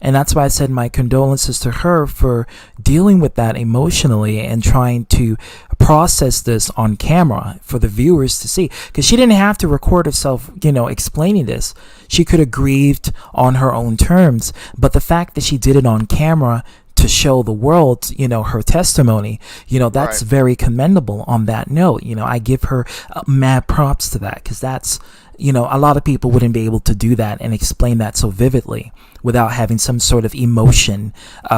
And that's why I said my condolences to her for dealing with that emotionally and trying to process this on camera for the viewers to see. Because she didn't have to record herself, explaining this. She could have grieved on her own terms. But the fact that she did it on camera to show the world, her testimony, that's very commendable on that note. I give her mad props to that, because that's, a lot of people wouldn't be able to do that and explain that so vividly without having some sort of emotion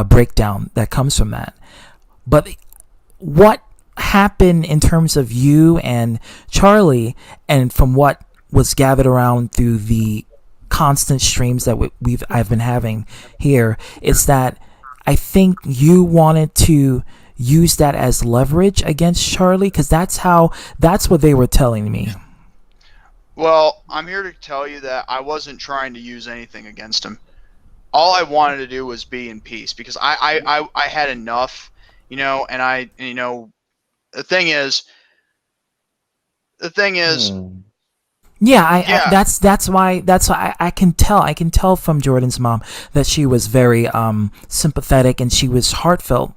breakdown that comes from that. But what happened in terms of you and Charlie, and from what was gathered around through the constant streams that I've been having here, is that I think you wanted to use that as leverage against Charlie, because that's what they were telling me. Well, I'm here to tell you that I wasn't trying to use anything against him. All I wanted to do was be in peace, because I had enough, and the thing is. Yeah, that's why I can tell from Jordan's mom that she was very sympathetic, and she was heartfelt,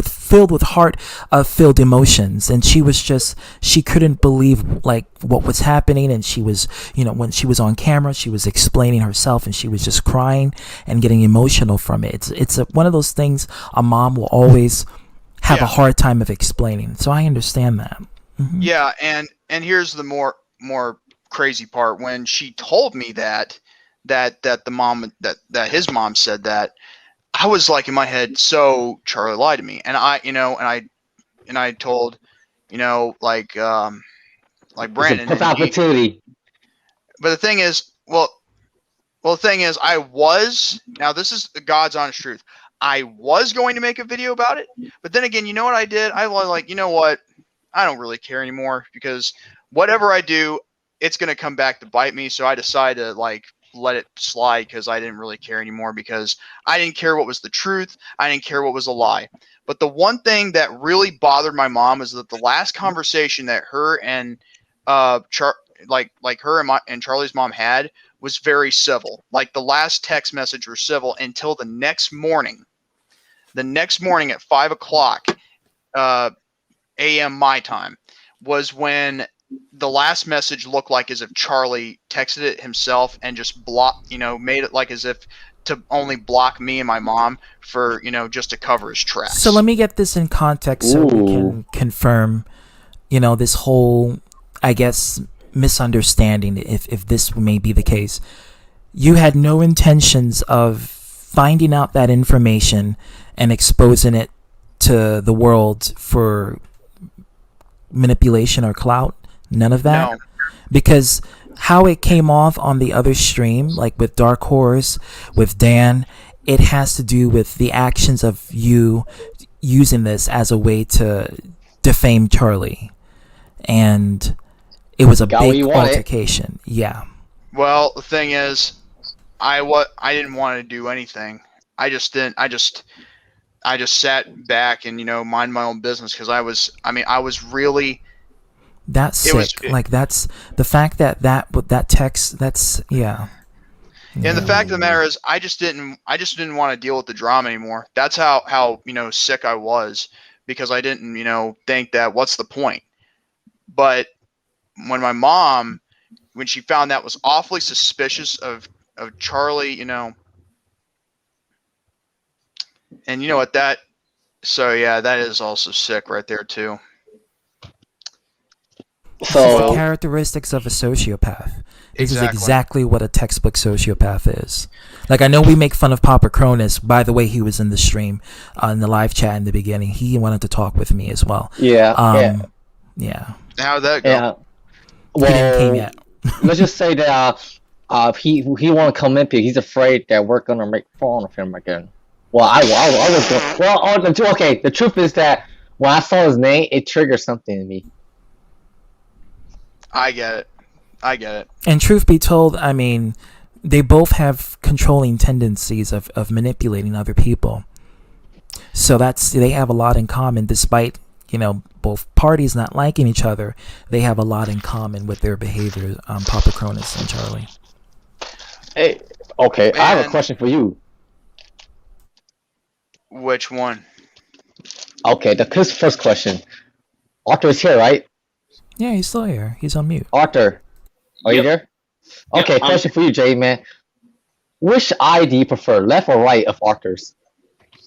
filled with heart-filled emotions, and she couldn't believe like what was happening, and she was, when she was on camera, she was explaining herself, and she was just crying and getting emotional from it. It's one of those things a mom will always have a hard time of explaining. So I understand that. Yeah, and here's the more crazy part. When she told me that his mom said that, I was like in my head, so Charlie lied to me, and I told, like Brandon. It's opportunity. But the thing is, now this is the God's honest truth. I was going to make a video about it, but then again, you know what I did? I was like, you know what? I don't really care anymore, because whatever I do, it's going to come back to bite me. So I decided to let it slide, because I didn't really care anymore, because I didn't care what was the truth. I didn't care what was a lie. But the one thing that really bothered my mom is that the last conversation that her and her and Charlie's mom had was very civil. Like, the last text message was civil until the next morning. The next morning at 5:00 a.m. my time was when the last message looked like as if Charlie texted it himself and just made it like as if to only block me and my mom for, just to cover his tracks. So let me get this in context so we can confirm, this whole, I guess, misunderstanding, if this may be the case. You had no intentions of finding out that information and exposing it to the world for manipulation or clout? None of that? No. Because how it came off on the other stream, like with Dark Horse, with Dan, it has to do with the actions of you using this as a way to defame Charlie. And it was a big altercation. Yeah. Well, the thing is, I didn't want to do anything. I just sat back and, mind my own business, because I was really That's It was- sick. Like that's the fact that text. That's yeah. And the fact of the matter is, I just didn't want to deal with the drama anymore. That's how sick I was, because I didn't think that what's the point. But when my mom, when she found that was awfully suspicious of Charlie, and you know what that, so yeah, that is also sick right there too. This is the characteristics of a sociopath. This is exactly what a textbook sociopath is. Like, I know we make fun of Papa Cronus. By the way, he was in the stream, in the live chat in the beginning. He wanted to talk with me as well. Yeah. Yeah. How'd that go? Yeah. He didn't came yet. Let's just say that he want to come in because he's afraid that we're gonna make fun of him again. Well, I was okay. The truth is that when I saw his name, it triggered something in me. I get it. And truth be told, I mean, they both have controlling tendencies of manipulating other people. So they have a lot in common, despite both parties not liking each other. They have a lot in common with their behavior, Papa Cronus and Charlie. Hey, okay, I have a question for you. Which one? Okay, his first question. Arthur is here, right? Yeah, he's still here. He's on mute. Arthur, are you there? Okay, question for you, Jay, man. Which eye do you prefer, left or right of Arthur's?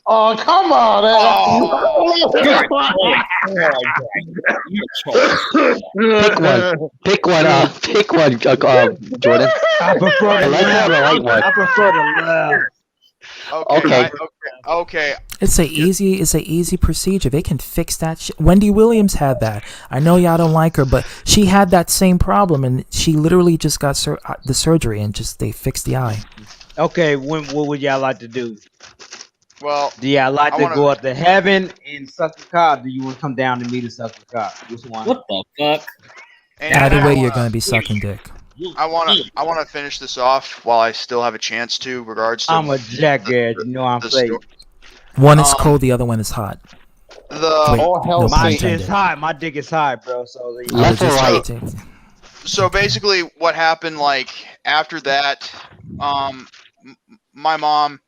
Oh, come on, Pick one, Jordan. I prefer the left or the right one? I prefer the left. Okay. It's a easy procedure. They can fix that. Wendy Williams had that. I know y'all don't like her, but she had that same problem, and she literally just got the surgery, and they fixed the eye. Okay, what would y'all like to do? Well, do y'all like to go up to heaven and suck the cock? Do you want to come down to me to suck the cock? Which one? What the fuck? Either way, you're gonna be sucking dick. I want to finish this off while I still have a chance to. Regards to I'm a jackass. You know I'm fake. One is cold, the other one is hot. My dick is high. My dick is high, bro. So So basically, what happened? Like after that, my mom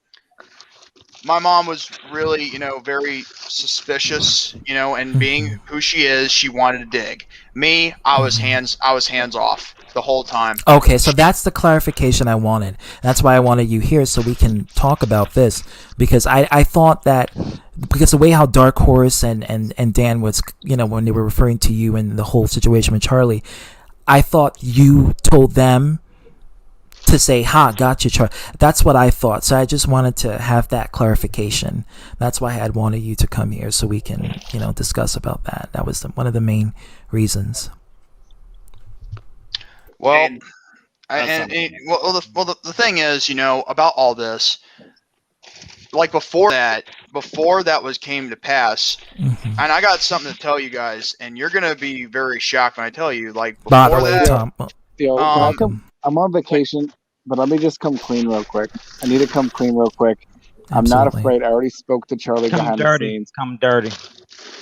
was really, very suspicious, and being who she is, she wanted to dig. Me, I was hands off the whole time. Okay, so that's the clarification I wanted. That's why I wanted you here, so we can talk about this, because I thought that, because the way how Dark Horse and Dan was, when they were referring to you and the whole situation with Charlie, I thought you told them to say, "Ha, gotcha, Charlie." That's what I thought. So I just wanted to have that clarification. That's why I had wanted you to come here, so we can, discuss about that. That was one of the main reasons. Well, the thing is, about all this, like before that came to pass, and I got something to tell you guys, and you're gonna be very shocked when I tell you. Like before By the way, Tom, I'm on vacation, but let me just come clean real quick. I need to come clean real quick. I'm not afraid. I already spoke to Charlie behind the scenes. Come dirty.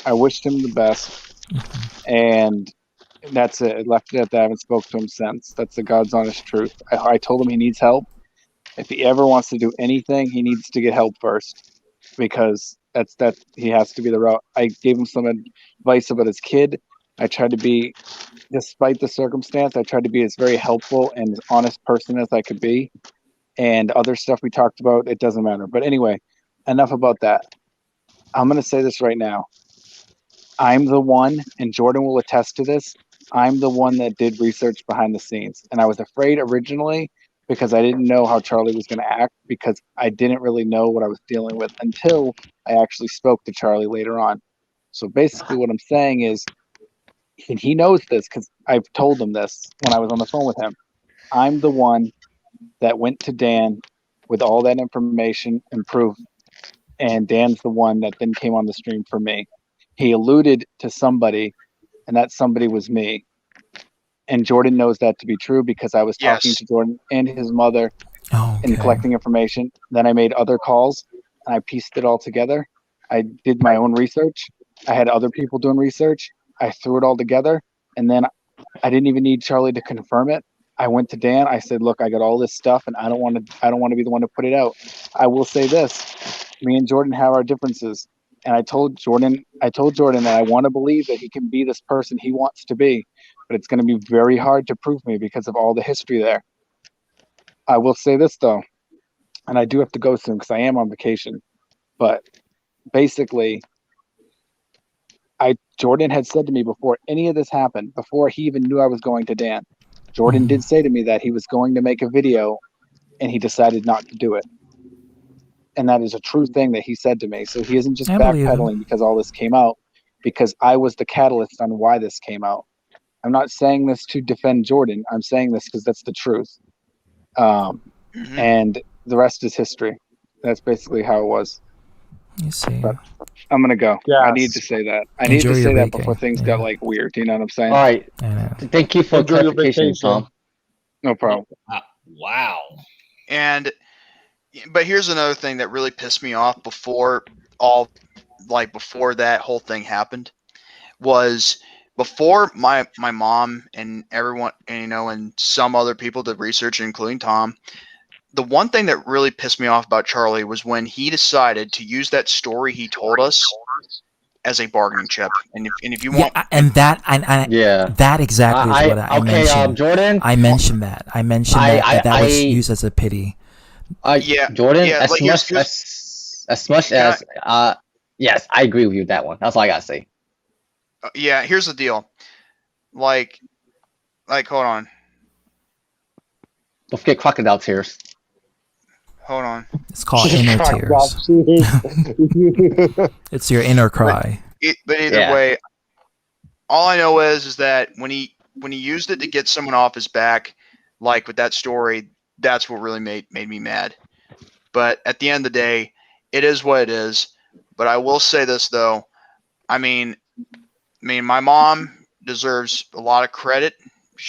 I wished him the best, and that's it. I left it at that. I haven't spoke to him since. That's the God's honest truth. I told him he needs help. If he ever wants to do anything, he needs to get help first, because that he has to be the route. I gave him some advice about his kid. I tried to be, despite the circumstance, I tried to be as very helpful and as honest person as I could be. And other stuff we talked about, it doesn't matter. But anyway, enough about that. I'm going to say this right now. I'm the one, and Jordan will attest to this, I'm the one that did research behind the scenes. And I was afraid originally because I didn't know how Charlie was going to act, because I didn't really know what I was dealing with until I actually spoke to Charlie later on. So basically what I'm saying is, and he knows this because I've told him this when I was on the phone with him, I'm the one that went to Dan with all that information and proof, and Dan's the one that then came on the stream for me. He alluded to somebody, and that somebody was me. And Jordan knows that to be true because I was talking to Jordan and his mother and collecting information. Then I made other calls, and I pieced it all together. I did my own research. I had other people doing research. I threw it all together, And then I didn't even need Charlie to confirm it. I went to Dan. I said, "Look, I got all this stuff, and I don't want to be the one to put it out. I will say this: me and Jordan have our differences, and I told Jordan that I want to believe that he can be this person he wants to be, but it's going to be very hard to prove me because of all the history there. I will say this though, and I do have to go soon because I am on vacation, but basically." Jordan had said to me before any of this happened, before he even knew I was going to Dan, Jordan did say to me that he was going to make a video and he decided not to do it. And that is a true thing that he said to me. So he isn't just backpedaling because all this came out, because I was the catalyst on why this came out. I'm not saying this to defend Jordan. I'm saying this because that's the truth. And the rest is history. That's basically how it was. You see. But I'm gonna go. Yes. I need to say that. I need Enjoy to your say that weekend. before things got like weird. You know what I'm saying? All right. I know. Thank you for Enjoy your clarification, vacation. Tom. No problem. Wow. And but here's another thing that really pissed me off before that whole thing happened was before my mom and everyone, and some other people did research, including Tom. The one thing that really pissed me off about Charlie was when he decided to use that story he told us as a bargaining chip. And if you want, that exactly is what I mentioned. Jordan, I mentioned that. I mentioned that was used as a pity. Jordan, yeah, like as much as yes, I agree with you with that one. That's all I gotta say. Yeah, here's the deal. Like, hold on. Don't forget crocodile tears. Hold on. It's called inner tears. It's your inner cry. But either way, all I know is that when he used it to get someone off his back, like with that story, that's what really made me mad. But at the end of the day, it is what it is. But I will say this though, I mean, my mom deserves a lot of credit.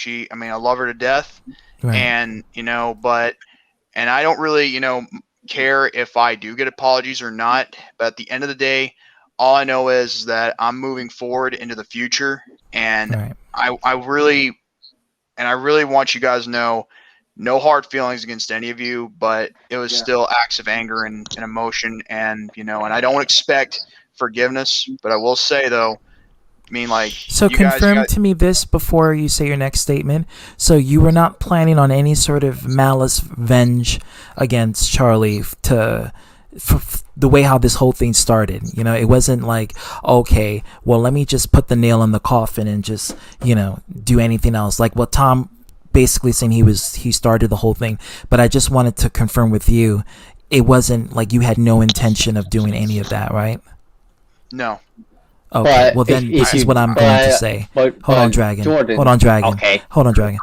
I love her to death, Right. and and I don't really, care if I do get apologies or not. But at the end of the day, all I know is that I'm moving forward into the future, and Right. I really want you guys to know, no hard feelings against any of you, but it was still acts of anger and emotion, and and I don't expect forgiveness, but I will say though, So you guys confirm got- to me this before you say your next statement. So you were not planning on any sort of malice venge against Charlie for the way how this whole thing started. It wasn't like, okay, well, let me just put the nail in the coffin and just, do anything else. Like what Tom basically saying he started the whole thing. But I just wanted to confirm with you, it wasn't like you had no intention of doing any of that, right? No. Okay, well then this is what I'm going to say. Hold on, Dragon. Jordan, Hold on, Dragon. okay. Hold on, Dragon.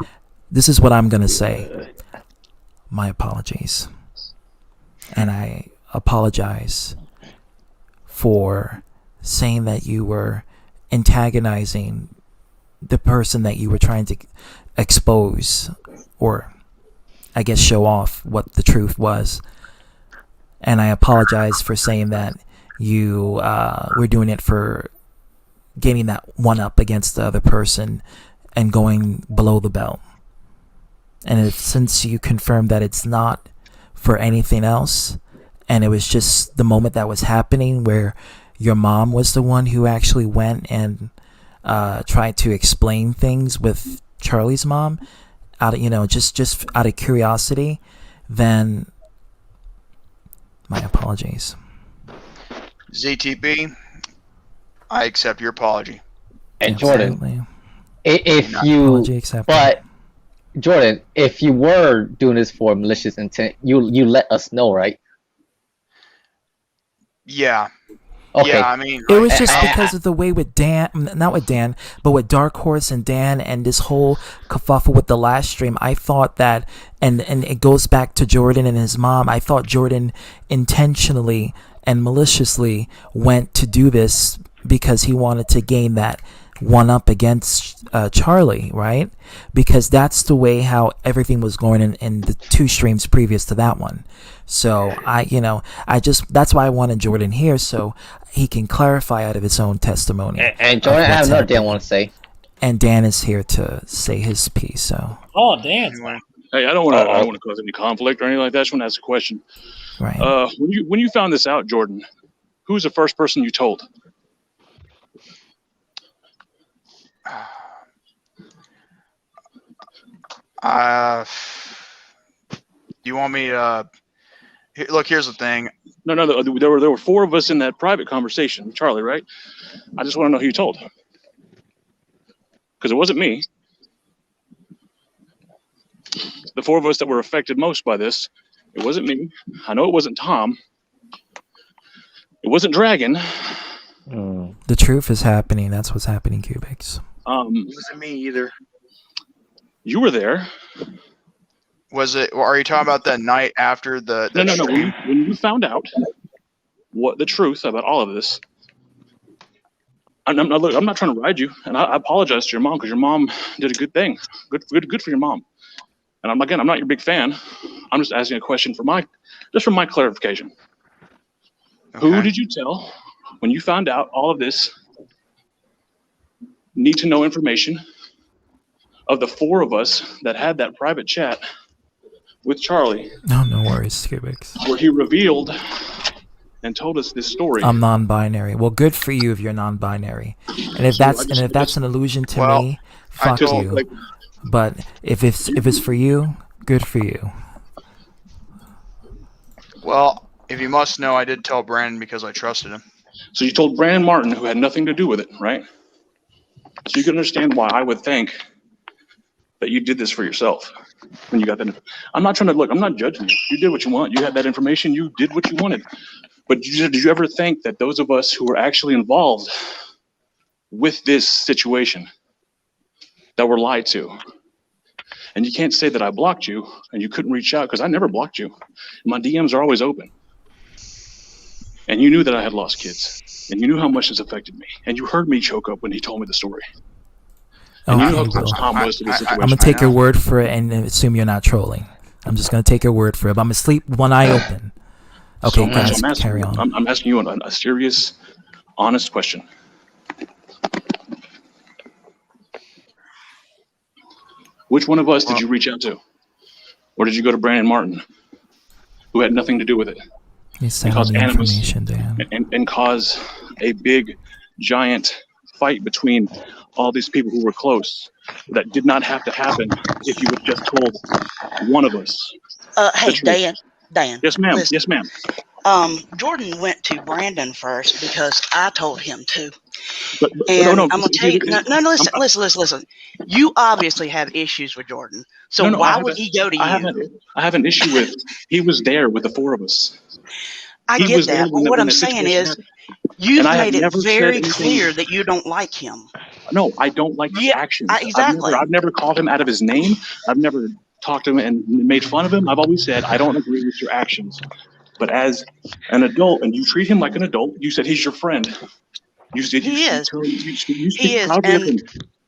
This is what I'm going to say. My apologies. And I apologize for saying that you were antagonizing the person that you were trying to expose, or I guess show off what the truth was. And I apologize for saying that you were doing it for getting that one up against the other person and going below the belt. And since you confirmed that it's not for anything else, and it was just the moment that was happening where your mom was the one who actually went and tried to explain things with Charlie's mom out of just out of curiosity, then my apologies. ZTP, I accept your apology. And Jordan, Apology accepted. but Jordan, if you were doing this for malicious intent, you let us know, right? Yeah. Okay. Yeah, It was just because of the way with Dan, not with Dan, but with Dark Horse and Dan and this whole kerfuffle with the last stream. I thought that, and it goes back to Jordan and his mom. I thought Jordan intentionally and maliciously went to do this because he wanted to gain that one up against Charlie, right? Because that's the way how everything was going in the two streams previous to that one. So that's why I wanted Jordan here so he can clarify out of his own testimony. And Jordan, I have another thing I want to say. And Dan is here to say his piece. So. Oh, Dan's Hey, I don't want to cause any conflict or anything like that. I just want to ask a question. Right. When you found this out, Jordan, who was the first person you told? You want me to look? Here's the thing. No, there were 4 of us in that private conversation, Charlie, right? I just want to know who you told, because it wasn't me. The 4 of us that were affected most by this, it wasn't me. I know it wasn't Tom. It wasn't Dragon. The truth is happening. That's what's happening, Cubics. It wasn't me either. You were there. Was it? Are you talking about that night after the? No. When you found out what the truth about all of this, I'm not trying to ride you, and I apologize to your mom because your mom did a good thing. Good for your mom. And I'm not your big fan. I'm just asking a question for my clarification. Okay. Who did you tell when you found out all of this need to know information of the 4 of us that had that private chat with Charlie? No worries, Cubics. Where he revealed and told us this story. I'm non-binary. Well, good for you if you're non-binary. And if that's an illusion to me, fuck you. But if it's for you, good for you. Well, if you must know, I did tell Brandon because I trusted him. So you told Brandon Martin, who had nothing to do with it, right? So you can understand why I would think that you did this for yourself when you got that. I'm not judging you. You did what you want. You had that information. You did what you wanted. But did you ever think that those of us who were actually involved with this situation that were lied to? And you can't say that I blocked you and you couldn't reach out, because I never blocked you. My DMs are always open. And you knew that I had lost kids. And you knew how much this affected me. And you heard me choke up when he told me the story. And you know how close Tom was to the situation. I'm going to take your word for it and assume you're not trolling. I'm just going to take your word for it. But I'm asleep with one eye open. Okay, guys, carry on. I'm asking you a serious, honest question. Which one of us did you reach out to? Or did you go to Brandon Martin, who had nothing to do with it? And cause information, Dan. And cause a big, giant fight between all these people who were close that did not have to happen if you had just told one of us. Hey, Dan. Yes, ma'am. Listen. Yes, ma'am. Jordan went to Brandon first because I told him to. But I'm going to tell you. Listen. You obviously have issues with Jordan. So why would he go to you? I have an issue with, he was there with the 4 of us. I get that. But what I'm saying is, you've made it very clear that you don't like him. No, I don't like his actions. Exactly. I've never called him out of his name. I've never talked to him and made fun of him. I've always said, I don't agree with your actions. But as an adult, and you treat him like an adult, you said he's your friend. You said he is. He is.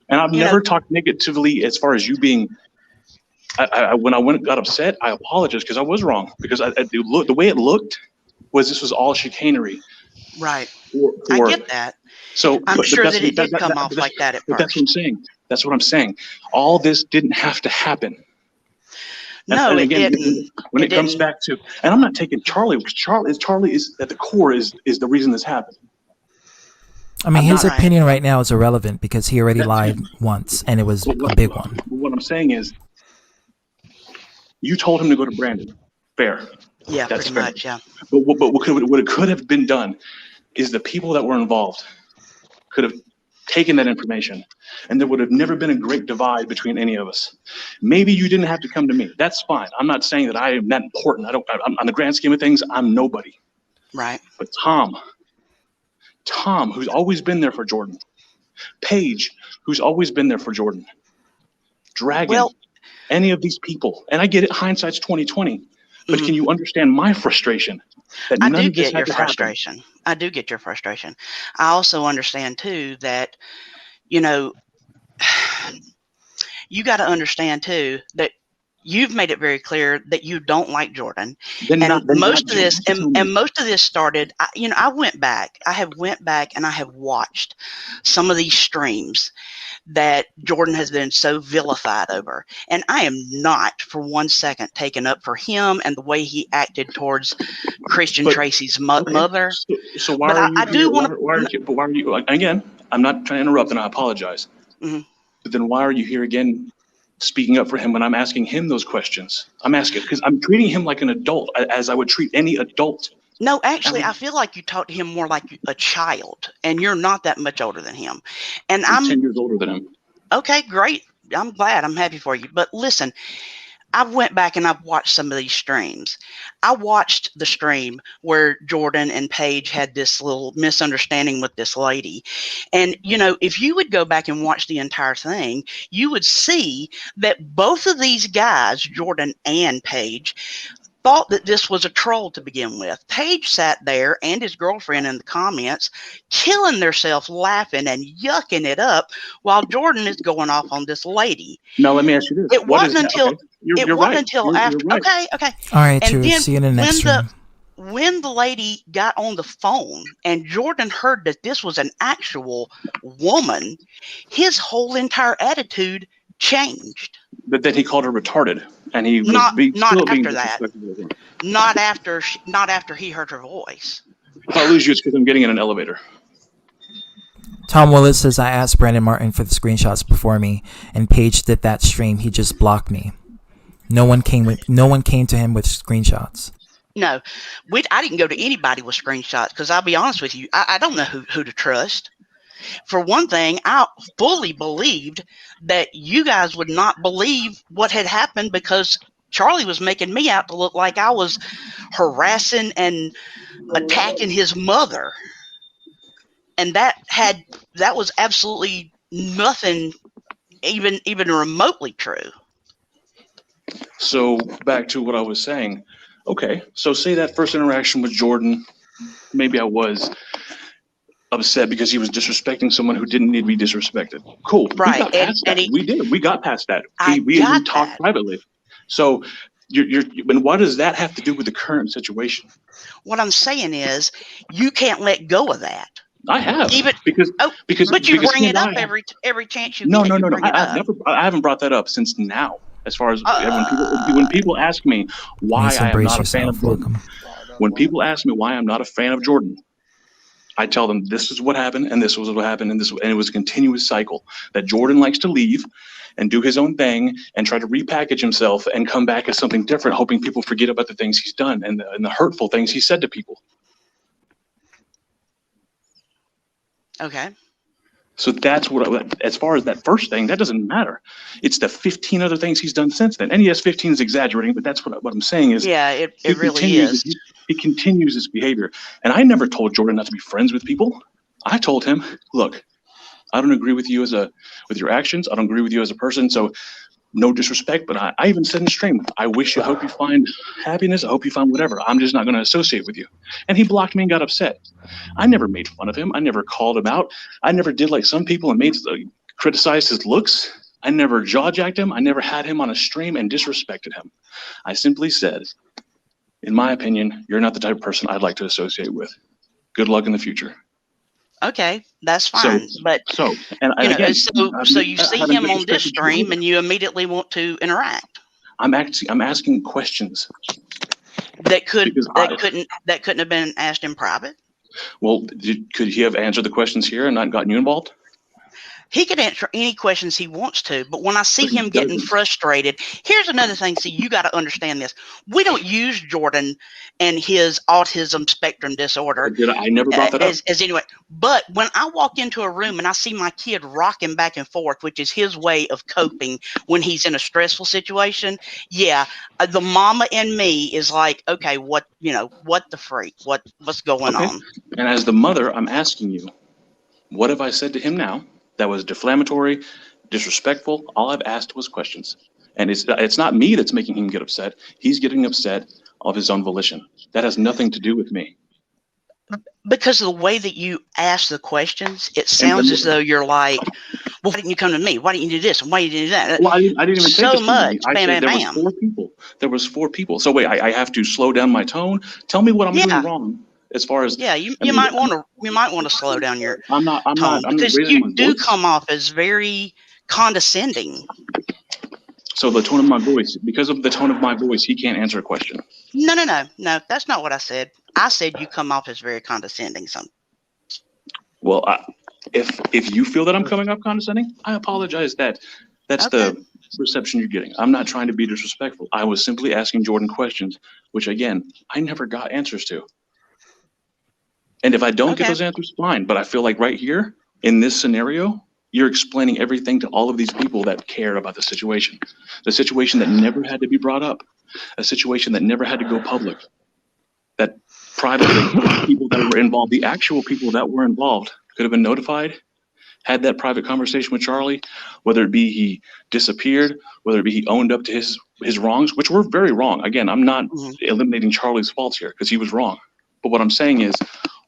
And I've never talked negatively as far as you being. When I got upset, I apologized because I was wrong. Because the way it looked was this was all chicanery. Right. I get that. So I'm sure that it did come off like that at first. But that's what I'm saying. That's what I'm saying. All this didn't have to happen. No, it didn't. When it comes back to, and I'm not taking Charlie, because Charlie is at the core is the reason this happened. I mean, his opinion right now is irrelevant because he already lied once, and it was a big one. What I'm saying is, you told him to go to Brandon. Fair. Yeah, that's pretty fair. much, yeah. But what could have been done is the people that were involved could have taken that information, and there would have never been a great divide between any of us. Maybe you didn't have to come to me. That's fine. I'm not saying that I am that important. I'm on the grand scheme of things, I'm nobody. Right. But Tom, who's always been there for Jordan. Paige, who's always been there for Jordan. Dragon, any of these people. And I get it, hindsight's 20/20. But can you understand my frustration? That I none do of this get had your to happen? frustration. I do get your frustration. I also understand too that, you know, you got to understand too that you've made it very clear that you don't like Jordan. Then And not- then most not of this, Jordan. and most of this started, I went back and I have watched some of these streams that Jordan has been so vilified over. And I am not for 1 second taken up for him and the way he acted towards Christian Tracy's mother. So why But are you I do here? want Why are you, like, again, I'm not trying to interrupt and I apologize. Mhm. But then why are you here again speaking up for him when I'm asking him those questions? I'm asking because I'm treating him like an adult, as I would treat any adult. No, actually, I feel like you talk to him more like a child, and you're not that much older than him. And I'm 10 years older than him. Okay, great. I'm glad. I'm happy for you. But listen, I went back and I've watched some of these streams. I watched the stream where Jordan and Paige had this little misunderstanding with this lady. And, you know, if you would go back and watch the entire thing, you would see that both of these guys, Jordan and Paige, thought that this was a troll to begin with. Paige sat there and his girlfriend in the comments killing themselves laughing and yucking it up while Jordan is going off on this lady. Now let me ask you this. It What wasn't is- until okay. You're it wasn't right. until You're after right. okay. All right, And Drew. then See you in the next stream. when the lady got on the phone and Jordan heard that this was an actual woman, his whole entire attitude changed. But then he called her retarded, and he was Not still being after that. disrespectful to her. Not after he heard her voice. If I lose you, it's because I'm getting in an elevator. Tom Willis says I asked Brandon Martin for the screenshots before me, and Paige did that stream. He just blocked me. No one came to him with screenshots. No, I didn't go to anybody with screenshots because I'll be honest with you, I don't know who to trust. For one thing, I fully believed that you guys would not believe what had happened because Charlie was making me out to look like I was harassing and attacking his mother. And that was absolutely nothing even remotely true. So back to what I was saying. Okay, so say that first interaction with Jordan, maybe I was upset because he was disrespecting someone who didn't need to be disrespected. Cool. Right. We got past that. We did. We got past that. We talked privately. So and what does that have to do with the current situation? What I'm saying is you can't let go of that. I have. Because but you bring he it and up I- every chance you No. get. you bring it up. I haven't brought that up since now. As far as when people ask me why Please I am embrace not a fan of yourself. Jordan, when people ask me why I'm not a fan of Jordan, I tell them this is what happened and this was what happened and it was a continuous cycle that Jordan likes to leave and do his own thing and try to repackage himself and come back as something different, hoping people forget about the things he's done and the hurtful things he said to people. Okay. So that's as far as that first thing, that doesn't matter. It's the 15 other things he's done since then. And yes, 15 is exaggerating, but that's what I'm saying is. Yeah, it he really is. He continues his behavior. And I never told Jordan not to be friends with people. I told him, look, I don't agree with you with your actions. I don't agree with you as a person. So no disrespect, but I even said in stream, I hope you find happiness. I hope you find whatever. I'm just not going to associate with you. And he blocked me and got upset. I never made fun of him. I never called him out. I never did like some people and criticized his looks. I never jaw-jacked him. I never had him on a stream and disrespected him. I simply said, in my opinion, you're not the type of person I'd like to associate with. Good luck in the future. Okay, that's fine. So you see him on this stream and you immediately want to interact. I'm asking questions that couldn't have been asked in private. Well, could he have answered the questions here and not gotten you involved? He could answer any questions he wants to, but when I see him getting frustrated, here's another thing. See, you got to understand this. We don't use Jordan and his autism spectrum disorder. I never brought that up. As anyway, but when I walk into a room and I see my kid rocking back and forth, which is his way of coping when he's in a stressful situation, yeah, the mama in me is like, okay, what the freak, what's going on? And as the mother, I'm asking you, what have I said to him now that was defamatory, disrespectful? All I've asked was questions. And it's not me that's making him get upset. He's getting upset of his own volition. That has nothing to do with me. Because of the way that you ask the questions, it sounds as though you're like, Well, why didn't you come to me? Why didn't you do this? And why didn't you do that? Well, I didn't even say so just much. I Bam, said bam, there bam. was 4 people. There was 4 people. So wait, I have to slow down my tone. Tell me what I'm doing wrong. As far as you might want to slow down your I'm not because raising my you do voice. come off as very condescending. So the tone of my voice, because of the tone of my voice, he can't answer a question. No, that's not what I said. I said you come off as very condescending. Well, if you feel that I'm coming up condescending, I apologize. That's the reception you're getting. I'm not trying to be disrespectful. I was simply asking Jordan questions, which again, I never got answers to. And if I don't get those answers, fine. But I feel like right here in this scenario, you're explaining everything to all of these people that care about the situation that never had to be brought up, a situation that never had to go public, that privately people that were involved, the actual people that were involved could have been notified, had that private conversation with Charlie, whether it be he disappeared, whether it be he owned up to his wrongs, which were very wrong. Again, I'm not eliminating Charlie's faults here because he was wrong. But what I'm saying is,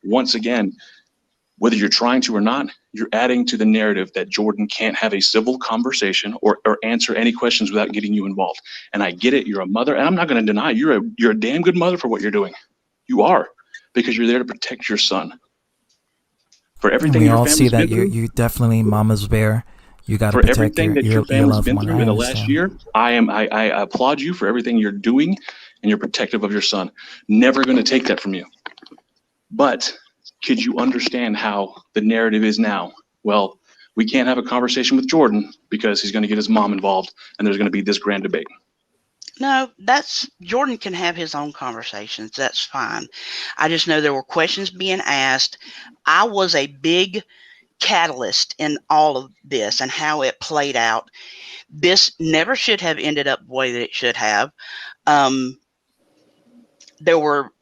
once again, whether you're trying to or not, you're adding to the narrative that Jordan can't have a civil conversation or answer any questions without getting you involved. And I get it. You're a mother, and I'm not going to deny you're a damn good mother for what you're doing. You are, because you're there to protect your son. For everything we your all family's see that been through, you definitely mama's bear. You got to for protect everything that your your family's loved been one. through I in the last understand. year, I applaud you for everything you're doing, and you're protective of your son. Never going to take that from you. But could you understand how the narrative is now? Well, we can't have a conversation with Jordan because he's going to get his mom involved, and there's going to be this grand debate. No, Jordan can have his own conversations. That's fine. I just know there were questions being asked. I was a big catalyst in all of this and how it played out. This never should have ended up the way that it should have. There were,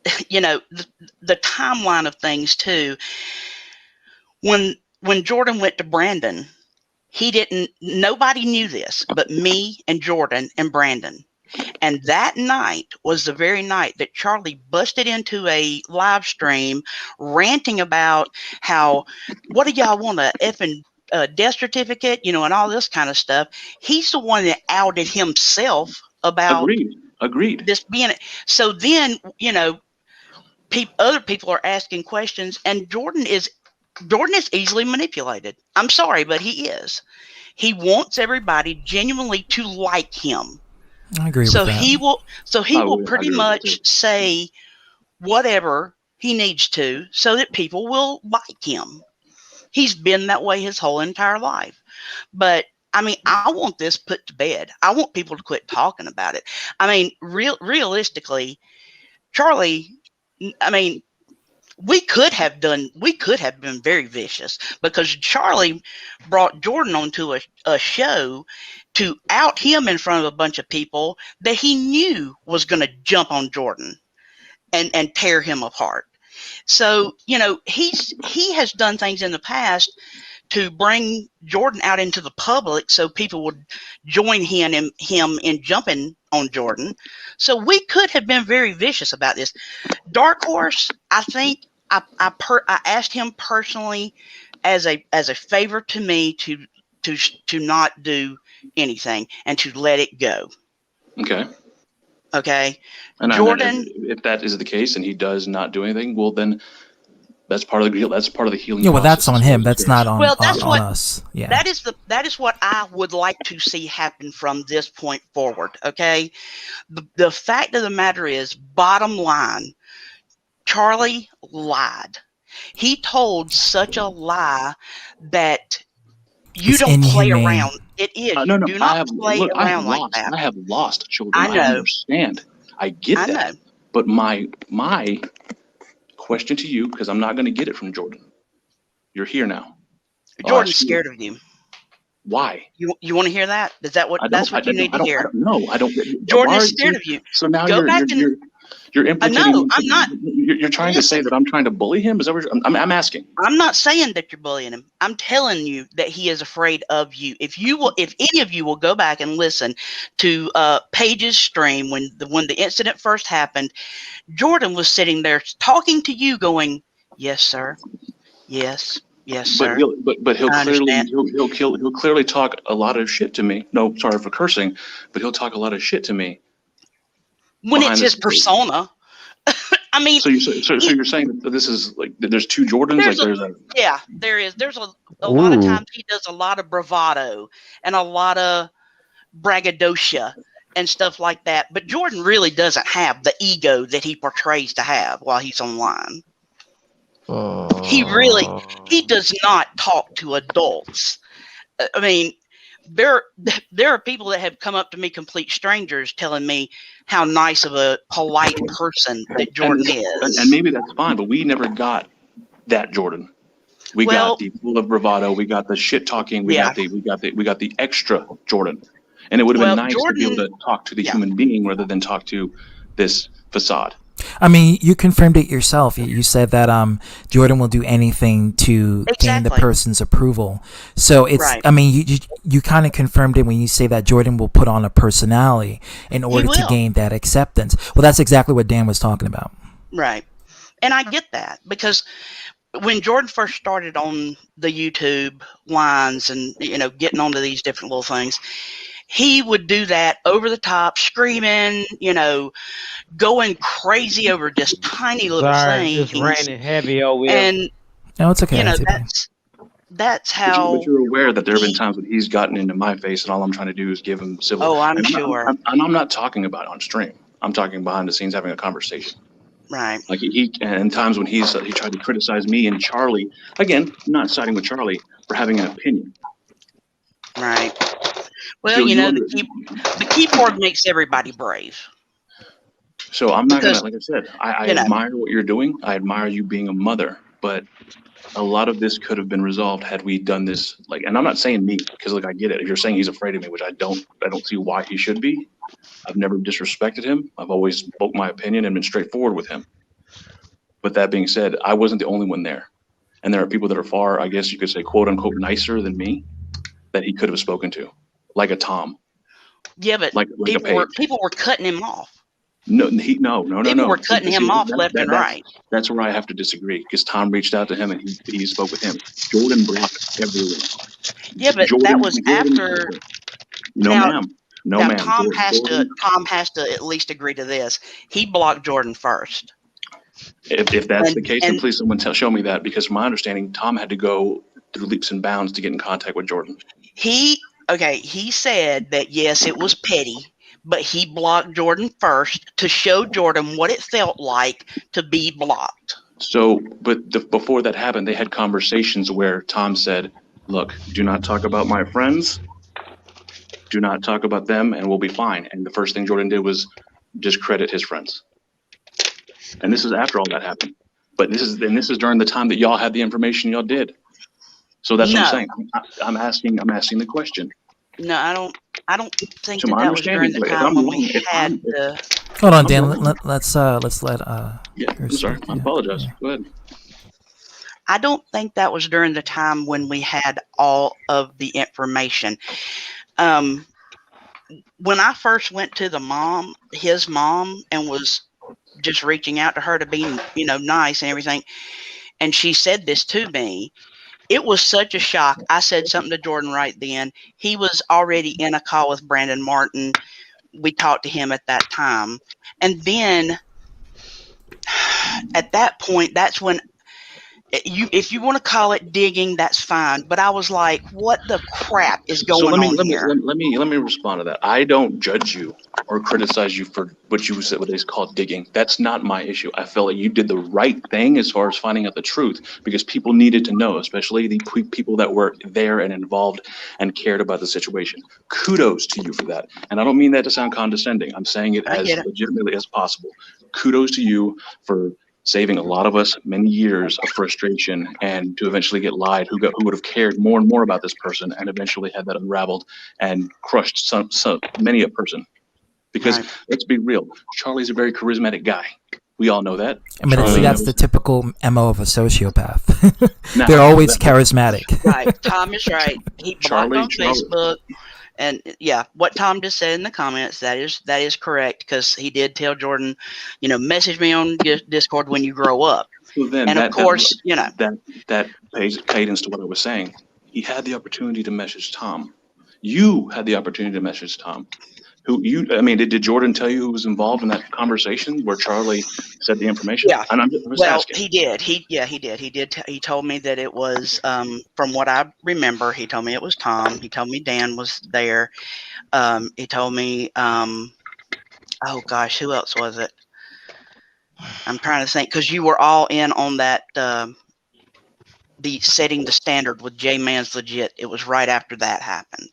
the timeline of things too. When Jordan went to Brandon, nobody knew this but me and Jordan and Brandon. And that night was the very night that Charlie busted into a live stream ranting about how, what do y'all want, a effing death certificate, and all this kind of stuff. He's the one that outed himself about Agreed. this being. So then, other people are asking questions, and Jordan is easily manipulated. I'm sorry, but he is. He wants everybody genuinely to like him. I agree with that. He will pretty much say whatever he needs to so that people will like him. He's been that way his whole entire life. But I mean, I want this put to bed. I want people to quit talking about it. I mean, realistically, Charlie, I mean, we could have been very vicious because Charlie brought Jordan onto a show to out him in front of a bunch of people that he knew was going to jump on Jordan and tear him apart. So, he has done things in the past to bring Jordan out into the public so people would join him in jumping on Jordan. So we could have been very vicious about this. Dark Horse, I think I asked him personally as a favor to me to not do anything and to let it go. Okay. And Jordan, if that is the case and he does not do anything, well then that's part of the healing. Yeah, well, that's on him. That's not on us. Yeah. That is what I would like to see happen from this point forward. Okay. The fact of the matter is, bottom line, Charlie lied. He told such a lie that you don't play around. It is. No, do not play around like that. I have lost children. I know. I understand. I get that. I know. But my question to you, because I'm not going to get it from Jordan. You're here now. Jordan's scared of you. Why? You want to hear that? That's what you need to hear. No, I don't. Jordan is scared of you. So now you're implicating. No, I'm not. You're trying to say that I'm trying to bully him? Is that what I'm asking? I'm not saying that you're bullying him. I'm telling you that he is afraid of you. If any of you will go back and listen to Paige's stream when the incident first happened, Jordan was sitting there talking to you, going, "Yes, sir. Yes, Yes, But sir. he'll I clearly understand. he'll clearly talk a lot of shit to me. No, sorry for cursing, but he'll talk a lot of shit to me When behind it's the his scenes. persona. I mean, So you're saying that this is like there's two Jordans, like there's a yeah, there is. There's a lot of times he does a lot of bravado and a lot of braggadocio and stuff like that. But Jordan really doesn't have the ego that he portrays to have while he's online. He does not talk to adults. I mean, there are people that have come up to me, complete strangers, telling me how nice of a polite person that Jordan is. and maybe that's fine, but we never got that Jordan. We got the full of bravado. We got the shit talking. We got the extra Jordan. And it would have been nice to be able to talk to the human being rather than talk to this facade. I mean, you confirmed it yourself. You said that Jordan will do anything to gain the person's approval. So it's, I mean, you kind of confirmed it when you say that Jordan will put on a personality in order to gain that acceptance. Well, that's exactly what Dan was talking about. Right. And I get that because when Jordan first started on the YouTube lines and, getting onto these different little things, he would do that over the top, screaming, going crazy over just tiny little things. It's raining heavy over here. And no, it's okay. That's how. But you're aware that there have been times when he's gotten into my face, and all I'm trying to do is give him civil. Oh, I'm sure. I'm not talking about on stream. I'm talking behind the scenes, having a conversation. Right. Like and times when he tried to criticize me and Charlie. Again, not siding with Charlie for having an opinion. Right. Well, the keyboard makes everybody brave. So I'm not gonna, like I said, I admire what you're doing. I admire you being a mother, but a lot of this could have been resolved had we done this. And I'm not saying me, because I get it. If you're saying he's afraid of me, which I don't see why he should be. I've never disrespected him. I've always spoke my opinion and been straightforward with him. But that being said, I wasn't the only one there, and there are people that are far, I guess you could say, quote unquote, nicer than me that he could have spoken to. Like a Tom. Yeah, but people were cutting him off. No. People were cutting him off left and right. That's where I have to disagree, because Tom reached out to him and he spoke with him. Jordan blocked everyone. Yeah, but that was after. No, ma'am. Tom has to at least agree to this. He blocked Jordan first. If that's the case, then please someone show me that, because from my understanding, Tom had to go through leaps and bounds to get in contact with Jordan. He said that yes, it was petty, but he blocked Jordan first to show Jordan what it felt like to be blocked. So, but before that happened, they had conversations where Tom said, look, do not talk about my friends. Do not talk about them, and we'll be fine. And the first thing Jordan did was discredit his friends. And this is after all that happened. But this is during the time that y'all had the information y'all did. So that's what I'm saying. I'm asking the question. No, I don't think that was during the time when we had the. Hold on, Dan. Let's let. Yeah, I'm sorry. I apologize. Go ahead. I don't think that was during the time when we had all of the information. When I first went to his mom, and was just reaching out to her to be, nice and everything, and she said this to me, it was such a shock. I said something to Jordan right then. He was already in a call with Brandon Martin. We talked to him at that time. And then at that point, that's when if you want to call it digging, that's fine. But I was like, what the crap is going on here? Let me respond to that. I don't judge you or criticize you for what you said, what is called digging. That's not my issue. I felt like you did the right thing as far as finding out the truth, because people needed to know, especially the people that were there and involved and cared about the situation. Kudos to you for that. And I don't mean that to sound condescending. I'm saying it as legitimately as possible. Kudos to you for saving a lot of us many years of frustration, and to eventually get lied, who would have cared more and more about this person, and eventually had that unraveled and crushed many a person. Because let's be real, Charlie's a very charismatic guy. We all know that. I mean, that's the typical MO of a sociopath. They're always charismatic. Right, Tom is right. He blocked on Facebook. And yeah, what Tom just said in the comments, that is correct, because he did tell Jordan, message me on Discord when you grow up. Well, then And of course, you know, that pays cadence to what I was saying. He had the opportunity to message Tom. You had the opportunity to message Tom. Did Jordan tell you who was involved in that conversation where Charlie said the information? Yeah. And I'm just Well, asking. he did. He did. He told me that it was, from what I remember, he told me it was Tom. He told me Dan was there. He told me, oh gosh, who else was it? I'm trying to think, because you were all in on that, the setting the standard with J-Man's Legit. It was right after that happened.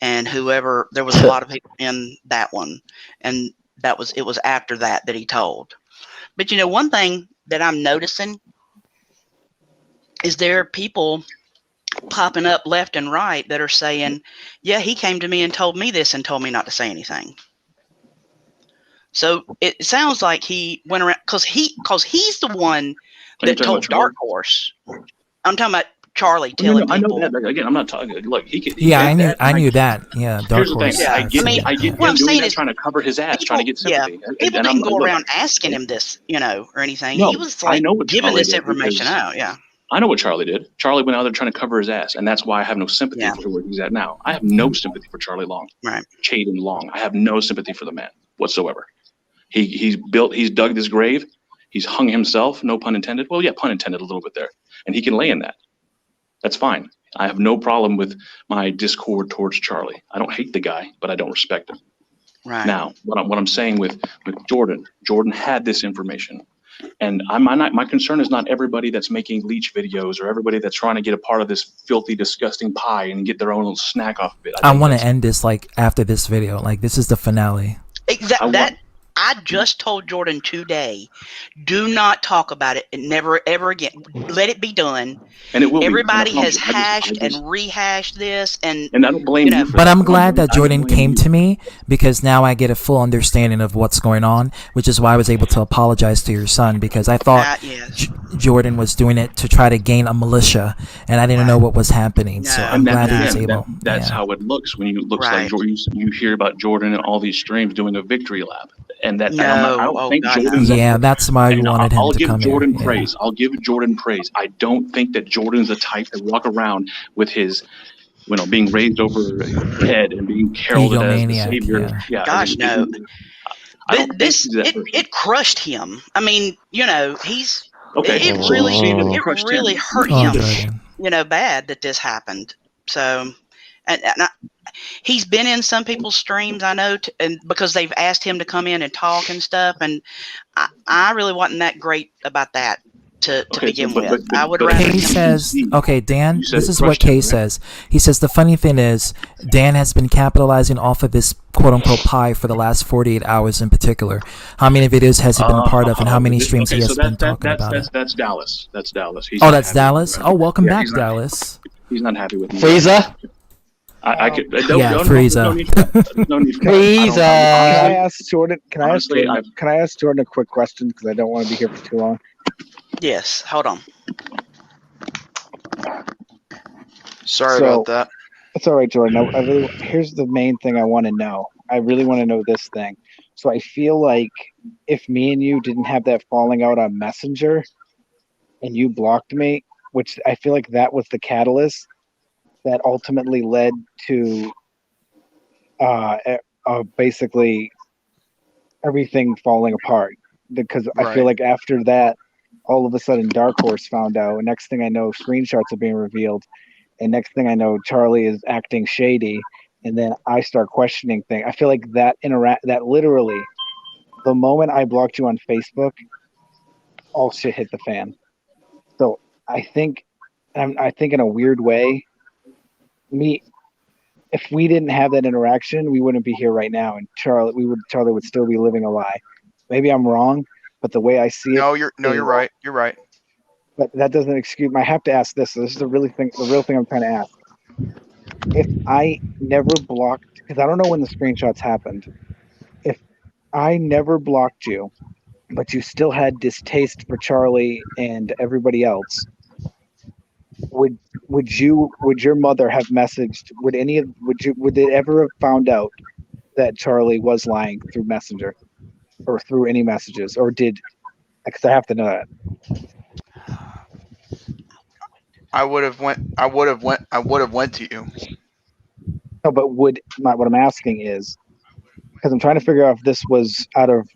And there was a lot of people in that one. And it was after that he told. But one thing that I'm noticing is there are people popping up left and right that are saying, yeah, he came to me and told me this and told me not to say anything. So it sounds like he went around because he's the one that told Dark Horse. I'm talking about Charlie telling people. I know that. Again, I'm not talking. Look, he could. Yeah, I knew that. Yeah, Dark Here's the Horse. thing. I get what I'm him doing saying that, is trying to cover his ass, trying to get sympathy. Yeah, people didn't go around asking him this, or anything. No, he was I like know what giving Charlie this did information because- out. Yeah. I know what Charlie did. Charlie went out there trying to cover his ass, and that's why I have no sympathy for where he's at now. I have no sympathy for Charlie Long, right? Caden Long. I have no sympathy for the man whatsoever. He's dug this grave. He's hung himself. No pun intended. Well, yeah, pun intended a little bit there, and he can lay in that. That's fine. I have no problem with my discord towards Charlie. I don't hate the guy, but I don't respect him. Right. Now, what I'm saying with Jordan had this information. And my concern is not everybody that's making leech videos or everybody that's trying to get a part of this filthy, disgusting pie and get their own little snack off of it. I want to end this after this video. This is the finale. I just told Jordan today, do not talk about it and never ever again. Let it be done. And it will. Everybody has hashed and rehashed this, and I don't blame you. But I'm glad that Jordan came to me because now I get a full understanding of what's going on, which is why I was able to apologize to your son because I thought Jordan was doing it to try to gain a militia, and I didn't know what was happening. So I'm glad he was able. That's how it looks when you looks like Jordan. You hear about Jordan and all these streams doing a victory lap, and that I don't think Jordan's. Yeah, that's why you wanted him to come Jordan here. praise. I'll give Jordan praise. I don't think that Jordan's the type to walk around with his, being raised over his head and being heralded as the savior. Yeah. Gosh, no. It crushed him. I mean, he's. Okay. It really hurt him. Bad that this happened. So, and he's been in some people's streams, I know, and because they've asked him to come in and talk and stuff, and I really wasn't that great about that to begin with. I would rather. Kay says, okay, Dan, this is what Kay says. He says the funny thing is, Dan has been capitalizing off of this quote-unquote pie for the last 48 hours in particular. How many videos has he been a part of, and how many streams he has been talking about it? That's Dallas. That's Dallas. That's Dallas? Oh, welcome back, Dallas. He's not happy with me. Frieza? I could. Frieza. No need for Frieza. Can I ask Jordan? Can I ask Jordan a quick question because I don't want to be here for too long? Yes. Hold on. Sorry about that. It's all right, Jordan. Here's the main thing I want to know. I really want to know this thing. So I feel like if me and you didn't have that falling out on Messenger, and you blocked me, which I feel like that was the catalyst that ultimately led to basically everything falling apart. Because I feel like after that, all of a sudden Dark Horse found out. And next thing I know, screenshots are being revealed. And next thing I know, Charlie is acting shady. And then I start questioning things. I feel like that literally, the moment I blocked you on Facebook, all shit hit the fan. So I think in a weird way, if we didn't have that interaction, we wouldn't be here right now, and Charlie would still be living a lie. Maybe I'm wrong, but the way I see it, you're right. You're right. But that doesn't excuse me. I have to ask this. So this is the real thing I'm trying to ask. If I never blocked, because I don't know when the screenshots happened. If I never blocked you, but you still had distaste for Charlie and everybody else, would your mother have messaged? Would they ever have found out that Charlie was lying through Messenger or through any messages? Or did Because I have to know that. I would have went to you. No, but what I'm asking is, because I'm trying to figure out if this was out of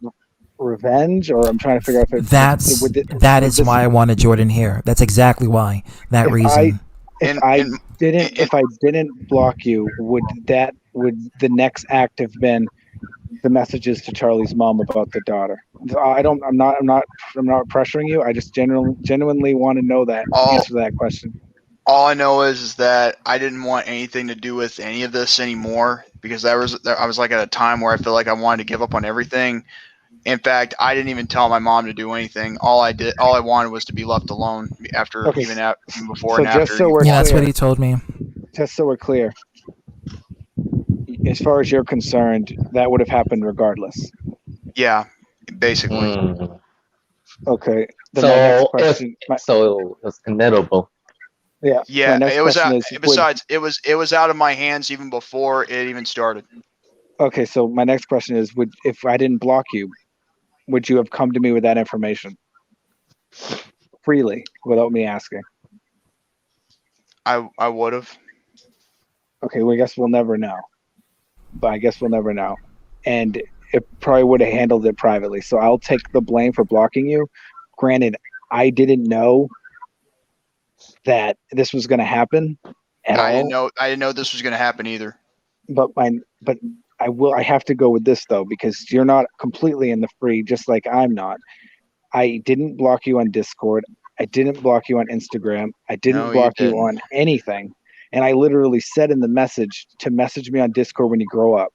revenge, or I'm trying to figure out if That is why I wanted Jordan here. That's exactly why. That reason. If I didn't block you, would the next act have been the messages to Charlie's mom about the daughter? I'm not pressuring you. I just genuinely want to know that answer to that question. All I know is that I didn't want anything to do with any of this anymore, because I was like at a time where I feel like I wanted to give up on everything. In fact, I didn't even tell my mom to do anything. All I wanted was to be left alone even before and after. That's what he told me. Just so we're clear, as far as you're concerned, that would have happened regardless. Yeah, basically. Okay. So it was inevitable. Yeah. Yeah, it was out. Besides, it was out of my hands even before it even started. Okay, so my next question is: if I didn't block you, would you have come to me with that information freely without me asking? I would have. Okay, well, I guess we'll never know. But I guess we'll never know, and it probably would have handled it privately. So I'll take the blame for blocking you. Granted, I didn't know that this was going to happen at all. I didn't know this was going to happen either. But I have to go with this though, because you're not completely in the free, just like I'm not. I didn't block you on Discord. I didn't block you on Instagram. I didn't block you on anything. And I literally said in the message to message me on Discord when you grow up.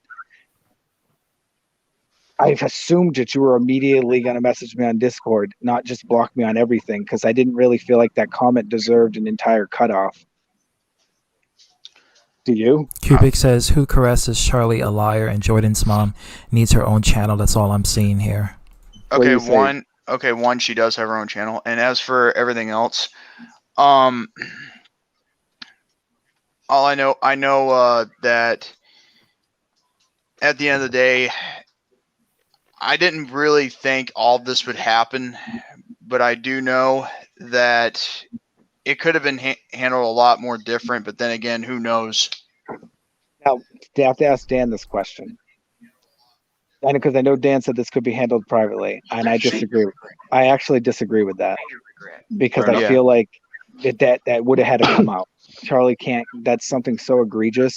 I've assumed that you were immediately going to message me on Discord, not just block me on everything, because I didn't really feel like that comment deserved an entire cutoff. Do you? Cubic says, who caresses Charlie a liar, and Jordan's mom needs her own channel. That's all I'm seeing here. Okay, one, she does have her own channel. And as for everything else, all I know that at the end of the day, I didn't really think all of this would happen, but I do know that it could have been handled a lot more different. But then again, who knows? Now, I have to ask Dan this question. And because I know Dan said this could be handled privately, and I disagree. I actually disagree with that, because I feel like that would have had to come out. Charlie can't. That's something so egregious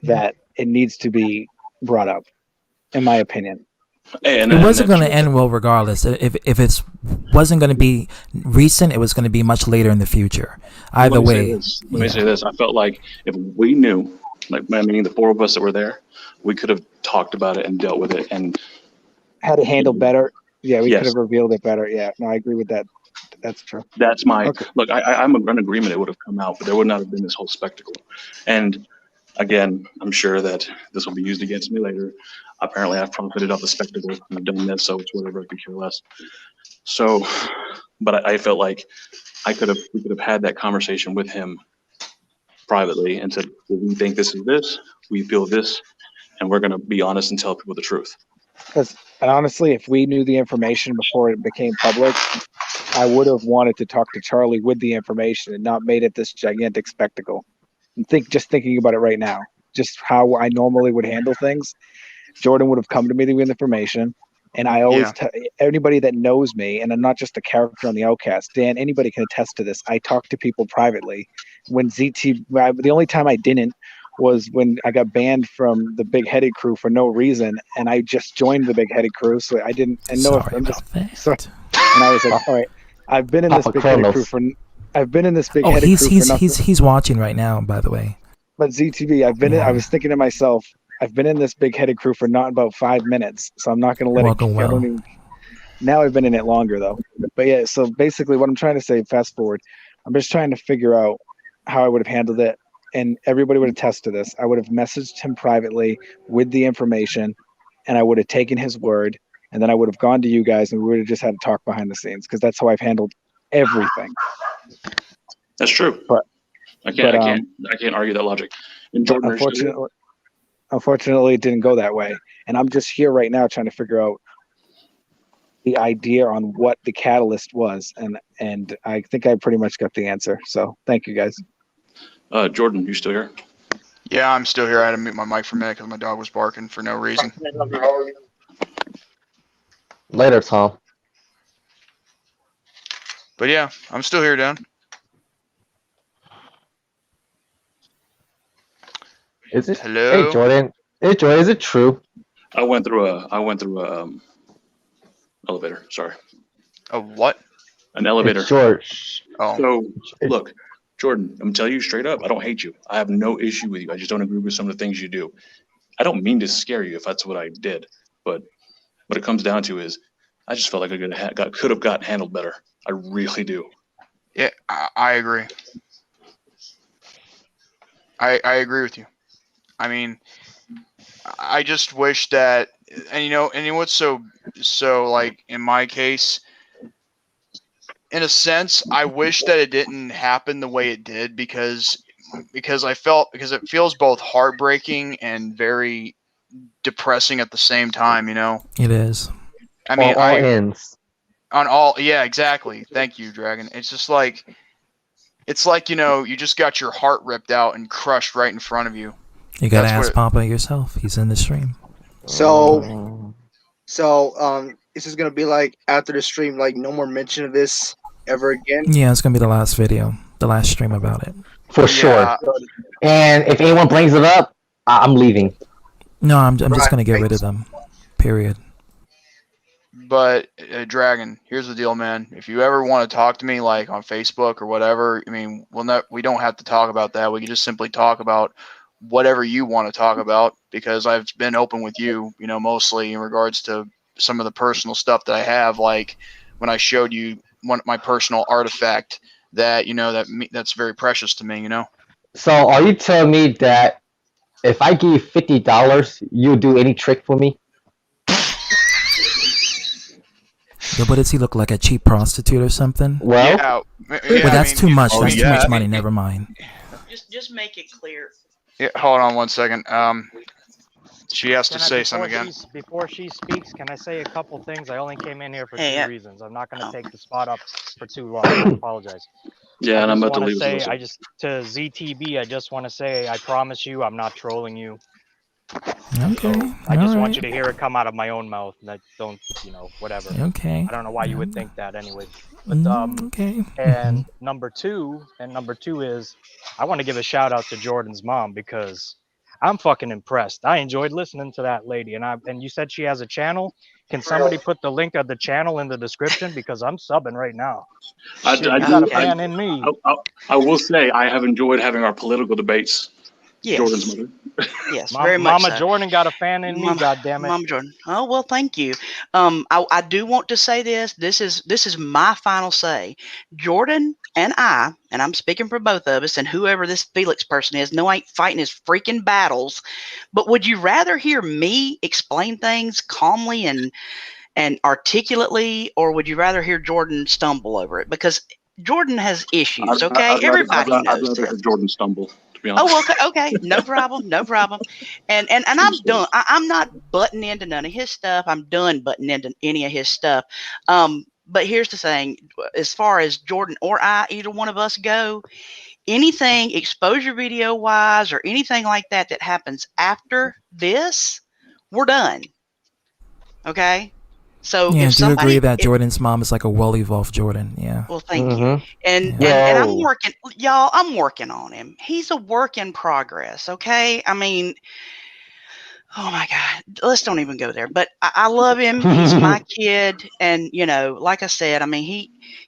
that it needs to be brought up, in my opinion. It wasn't going to end well regardless. If it wasn't going to be recent, it was going to be much later in the future. Either way. Let me say this. I felt like if we knew, meaning the four of us that were there, we could have talked about it and dealt with it and had it handled better. Yeah, we could have revealed it better. Yeah, no, I agree with that. That's true. That's my look. I'm in agreement. It would have come out, but there would not have been this whole spectacle. And again, I'm sure that this will be used against me later. Apparently, I've profited off the spectacle. I've done this, so it's whatever. I could care less. So, but I felt like we could have had that conversation with him privately and said, well, we think this is this, we feel this, and we're going to be honest and tell people the truth. And honestly, if we knew the information before it became public, I would have wanted to talk to Charlie with the information and not made it this gigantic spectacle. And thinking about it right now, just how I normally would handle things. Jordan would have come to me with information, and I always anybody that knows me, and I'm not just a character on the Outcast. Dan, anybody can attest to this. I talk to people privately. When the only time I didn't was when I got banned from the Big Headed Crew for no reason, and I just joined the Big Headed Crew, so I didn't. And no, I'm just sorry. And I was like, all right, I've been in this Big Headed Crew for nothing. He's watching right now, by the way. But ZTV, I was thinking to myself, I've been in this big-headed crew for not about 5 minutes, so I'm not going to let it. Now I've been in it longer, though. But yeah, so basically what I'm trying to say, fast forward, I'm just trying to figure out how I would have handled it, and everybody would attest to this. I would have messaged him privately with the information, and I would have taken his word, and then I would have gone to you guys, and we would have just had to talk behind the scenes, because that's how I've handled everything. That's true. But I can't argue that logic. And Jordan, unfortunately, it didn't go that way. And I'm just here right now trying to figure out the idea on what the catalyst was, and I think I pretty much got the answer. So thank you guys. Jordan, you still here? Yeah, I'm still here. I had to mute my mic for a minute because my dog was barking for no reason. Later, Tom. But yeah, I'm still here, Dan. Is it? Hello? Hey, Jordan. Hey, Jordan. Is it true? I went through a elevator. Sorry. A what? An elevator. It's George. Oh. So look, Jordan, I'm telling you straight up, I don't hate you. I have no issue with you. I just don't agree with some of the things you do. I don't mean to scare you if that's what I did, but what it comes down to is I just felt like I could have gotten handled better. I really do. Yeah, I agree. I agree with you. I mean, I just wish that, and you know what's so like in my case, in a sense, I wish that it didn't happen the way it did because it feels both heartbreaking and very depressing at the same time, you know. It is. I mean, all ends. On all, yeah, exactly. Thank you, Dragon. It's just like, you know, you just got your heart ripped out and crushed right in front of you. You gotta ask Papa yourself. He's in the stream. So this is gonna be like after the stream, like no more mention of this ever again. Yeah, it's gonna be the last video, the last stream about it. For sure. And if anyone brings it up, I'm leaving. No, I'm just gonna get rid of them. Period. But Dragon, here's the deal, man. If you ever want to talk to me, like on Facebook or whatever, I mean, we don't have to talk about that. We can just simply talk about whatever you want to talk about, because I've been open with you, you know, mostly in regards to some of the personal stuff that I have, like when I showed you my personal artifact that, you know, that's very precious to me, you know. So are you telling me that if I give you $50, you'll do any trick for me? Yeah, but does he look like a cheap prostitute or something? Well, But that's too much. That's too much money. Never mind. Just make it clear. Yeah, hold on one second. She has to Can I- say before something again. Before she speaks, can I say a couple things? I only came in here for Hey, two reasons. I'm not going to take the spot up for too long. I apologize. Yeah, and I'm about to wanna leave. say, also. to ZTB, I just want to say, I promise you, I'm not trolling you. Okay. I just want alright. you to hear it come out of my own mouth. And I don't, you know, whatever. Okay. I don't know why you would think that anyway. But okay. and number two is, I want to give a shout out to Jordan's mom because I'm fucking impressed. I enjoyed listening to that lady, and you said she has a channel. Can somebody put the link of the channel in the description, because I'm subbing right now. Shit, you got a fan in me. I will say I have enjoyed having our political debates. Yes. Jordan's mother. Yes, very much Mama so. Jordan got a fan in me. God damn it. Mama Jordan. Oh well, thank you. I do want to say this. This is my final say. Jordan and I'm speaking for both of us, and whoever this Felix person is, no, I ain't fighting his freaking battles. But would you rather hear me explain things calmly and articulately, or would you rather hear Jordan stumble over it? Because Jordan has issues. Okay, everybody knows. I'd rather have Jordan stumble. To be honest. Oh, okay, no problem, no problem. And I'm done. I'm not butting into none of his stuff. I'm done butting into any of his stuff. But here's the thing: as far as Jordan or either one of us go, anything exposure video wise or anything like that happens after this, we're done. Okay. So Yeah, if do you somebody, agree that Jordan's mom is like a well-evolved Jordan? Yeah. Well, thank you. And I'm working, y'all. I'm working on him. He's a work in progress. Okay. I mean, oh my God, let's don't even go there. But I love him. He's my kid, and you know, like I said, I mean,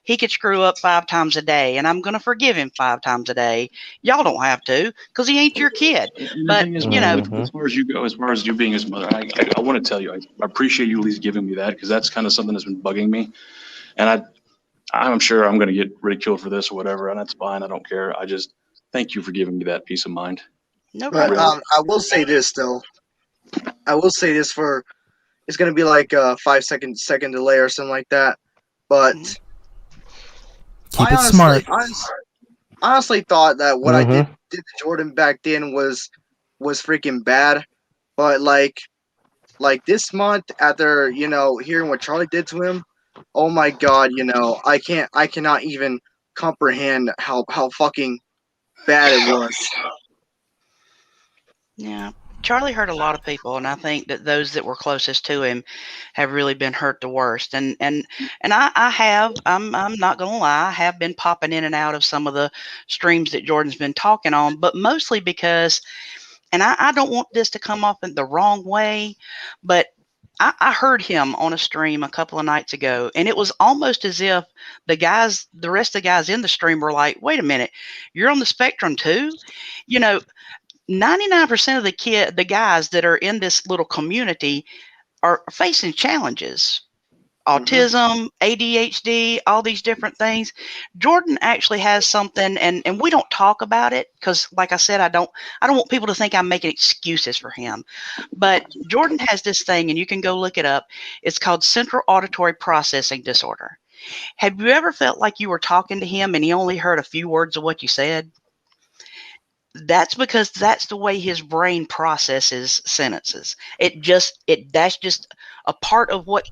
he could screw up 5 times a day, and I'm gonna forgive him 5 times a day. Y'all don't have to, because he ain't your kid. But you know, as far as you go, as far as you being his mother, I want to tell you, I appreciate you at least giving me that, because that's kind of something that's been bugging me, and I'm sure I'm gonna get ridiculed for this or whatever, and that's fine. I don't care. I just thank you for giving me that peace of mind. No But problem. I will say this though. I will say this for it's gonna be like a 5-second delay or something like that. But Keep it smart. honestly thought that what I did to Jordan back then was freaking bad. But like like this month after hearing what Charlie did to him. Oh my God, I cannot even comprehend how fucking bad it was. Yeah. Charlie hurt a lot of people, and I think that those that were closest to him have really been hurt the worst. And I'm not gonna lie, I have been popping in and out of some of the streams that Jordan's been talking on, but mostly because, and I don't want this to come off in the wrong way, but I heard him on a stream a couple of nights ago, and it was almost as if the rest of the guys in the stream were like, "Wait a minute, you're on the spectrum too?" 99% of the guys that are in this little community are facing challenges. Autism, ADHD, all these different things. Jordan actually has something, and we don't talk about it because, like I said, I don't want people to think I'm making excuses for him. But Jordan has this thing, and you can go look it up. It's called Central Auditory Processing Disorder. Have you ever felt like you were talking to him and he only heard a few words of what you said? That's because that's the way his brain processes sentences. That's just a part of what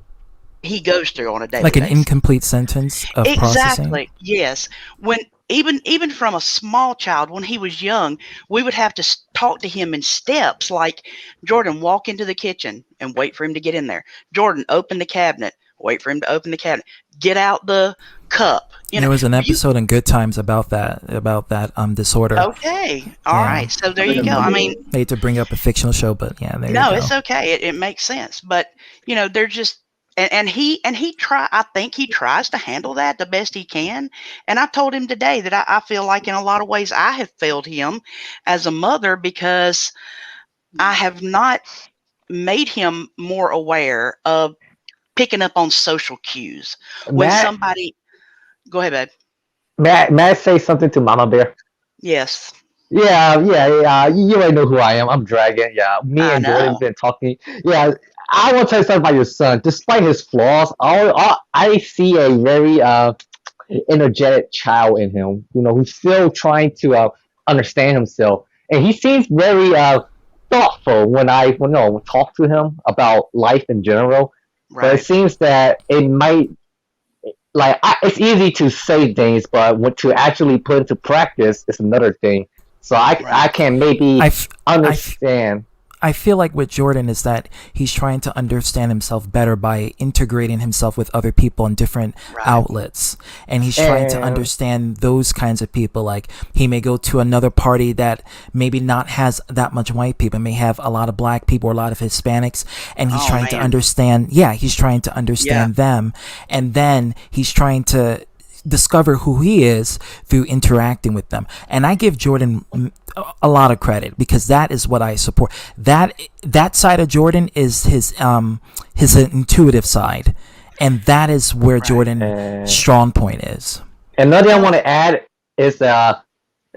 he goes through on a daily basis. Like an incomplete sentence of processing? Exactly. Yes. When even from a small child, when he was young, we would have to talk to him in steps, like, Jordan, walk into the kitchen and wait for him to get in there. Jordan, open the cabinet, wait for him to open the cabinet. Get out the cup. There was an episode in Good Times about that disorder. Okay. All right. So there you go. I mean, I hate to bring up a fictional show, but yeah, there you go. No, it's okay. It makes sense. But they're just and he I think he tries to handle that the best he can. And I told him today that I feel like in a lot of ways I have failed him as a mother because I have not made him more aware of picking up on social cues. When somebody go ahead, babe. May I say something to Mama Bear? Yes. Yeah. You already know who I am. I'm Dragon. Yeah, me and Jordan been talking. Yeah, I want to tell you something about your son. Despite his flaws, I see a very energetic child in him. Who's still trying to understand himself, and he seems very thoughtful when I talk to him about life in general. Right. But it seems that it might. It's easy to say things, but what to actually put into practice is another thing. So I can maybe understand. I feel like with Jordan is that he's trying to understand himself better by integrating himself with other people in different outlets. And he's trying to understand those kinds of people. Like he may go to another party that maybe not has that much white people, may have a lot of black people or a lot of Hispanics. And he's trying to understand, he's trying to understand them. And then he's trying to discover who he is through interacting with them. And I give Jordan a lot of credit because that is what I support. That side of Jordan is his intuitive side, and that is where Jordan's strong point is. Another thing I want to add is the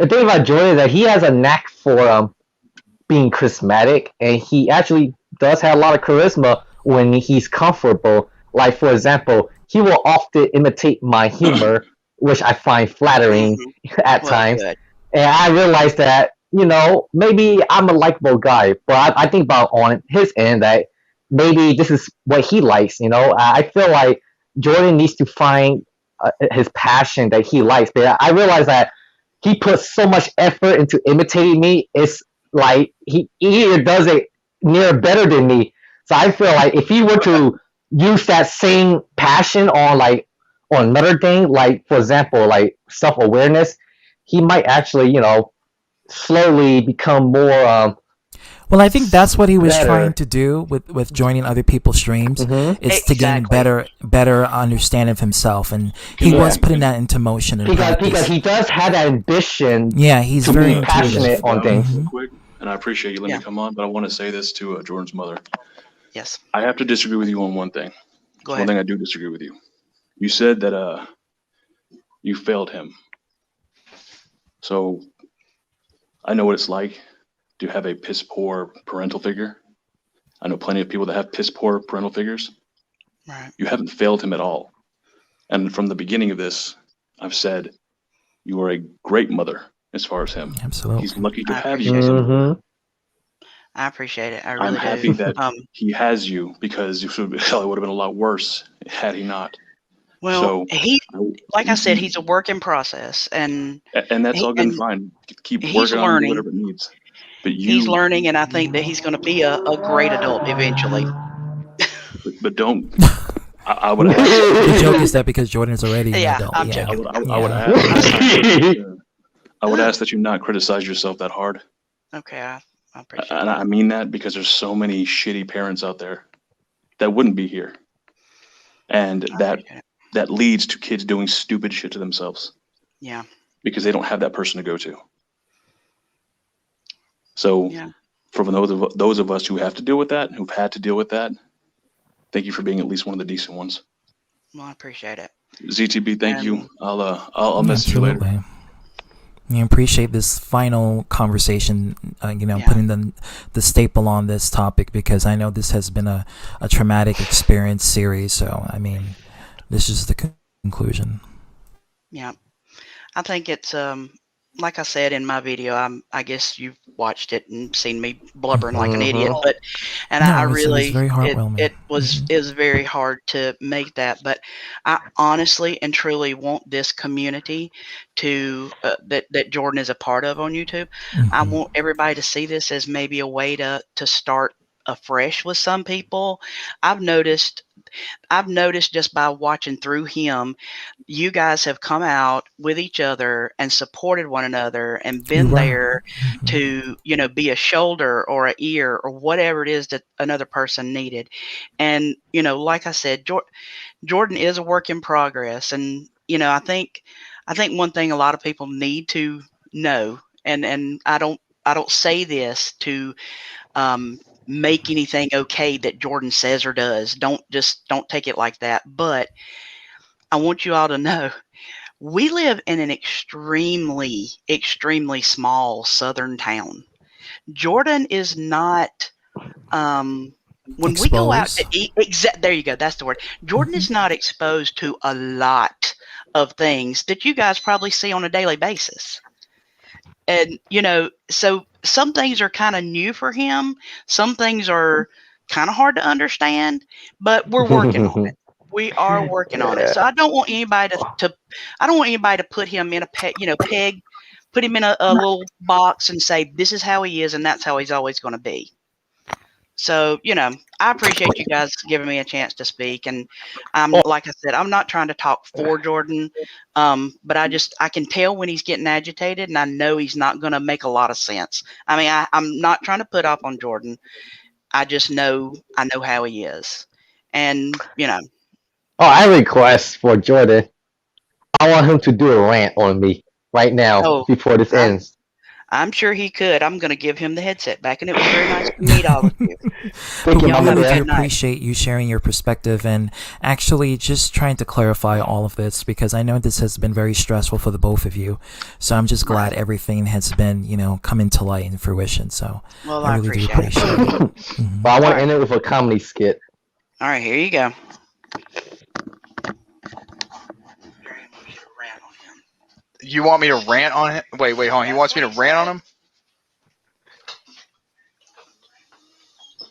thing about Jordan is that he has a knack for being charismatic, and he actually does have a lot of charisma when he's comfortable. Like, for example, he will often imitate my humor, which I find flattering at times. Good. And I realized that, maybe I'm a likable guy, but I think about on his end that maybe this is what he likes, I feel like Jordan needs to find his passion that he likes. But I realize that he puts so much effort into imitating me. It's like he either does it near better than me. So I feel like if he were to use that same passion on another thing, like for example, like self-awareness, he might actually, slowly become more well, I think that's what he was trying to do with joining other people's streams. Is to gain better understanding of himself, and he was putting that into motion. Because he does have that ambition. Yeah, he's very passionate on things. Quick, and I appreciate you letting me come on, but I want to say this to Jordan's mother. Yes. I have to disagree with you on one thing. Go ahead. One thing I do disagree with you. You said that you failed him. So I know what it's like to have a piss poor parental figure. I know plenty of people that have piss poor parental figures. Right. You haven't failed him at all. And from the beginning of this, I've said you are a great mother as far as him. Absolutely. He's lucky to have you as a mother. I appreciate it. I I'm really happy do. that he has you, because hell, it would have been a lot worse had he not. Well, So, he, like I said, he's a work in process, and and that's all good and and fine. Keep he's working on learning. whatever it needs. But He's learning, and I think that he's going to be a great adult eventually. but don't. I would ask. The joke is that because Jordan is already an Yeah, adult. I'm Yeah. joking. I would ask. I would ask that you not criticize yourself that hard. Okay, I appreciate And I mean that because there's so many shitty parents out there that wouldn't be here, and that leads to kids doing stupid shit to themselves Yeah. because they don't have that person to go to. So, for those of us who have to deal with that, who've had to deal with that, thank you for being at least one of the decent ones. Well, I appreciate it. ZTB, thank you. I'll message you later. Absolutely. I appreciate this final conversation, putting the staple on this topic, because I know this has been a traumatic experience series. So, I mean, this is the conclusion. Yeah. I think it's, like I said in my video, I guess you've watched it and seen me blubbering like an idiot, but, I really, very heartwarming. it was very hard to make that, but I honestly and truly want this community to, that Jordan is a part of on YouTube. I want everybody to see this as maybe a way to start afresh with some people. I've noticed just by watching through him, you guys have come out with each other and supported one another and been there to, be a shoulder or an ear or whatever it is that another person needed. And, like I said, Jordan is a work in progress. And, I think one thing a lot of people need to know, and I don't say this to, make anything okay that Jordan says or does. Don't take it like that. But I want you all to know, we live in an extremely, extremely small southern town. Jordan is not, when we go out to eat, there you go, that's the word. Jordan is not exposed to a lot of things that you guys probably see on a daily basis. And, so some things are kind of new for him. Some things are kind of hard to understand, but we're working on it. We are working on it. So I don't want anybody to put him in a peg, put him in a little box and say, this is how he is and that's how he's always going to be. So, I appreciate you guys giving me a chance to speak. And like I said, I'm not trying to talk for Jordan, but I can tell when he's getting agitated, and I know he's not going to make a lot of sense. I mean, I'm not trying to put up on Jordan. I just know how he is. And, Oh, I request for Jordan. I want him to do a rant on me right now before this ends. I'm sure he could. I'm going to give him the headset back, and it was very nice to meet all of you. But we really do appreciate you sharing your perspective and actually just trying to clarify all of this, because I know this has been very stressful for the both of you. So I'm just glad everything has been, come into light and fruition. So I really do appreciate it. But I want to end it with a comedy skit. All right, here you go. You want me to rant on him? Wait, hold on. He wants me to rant on him?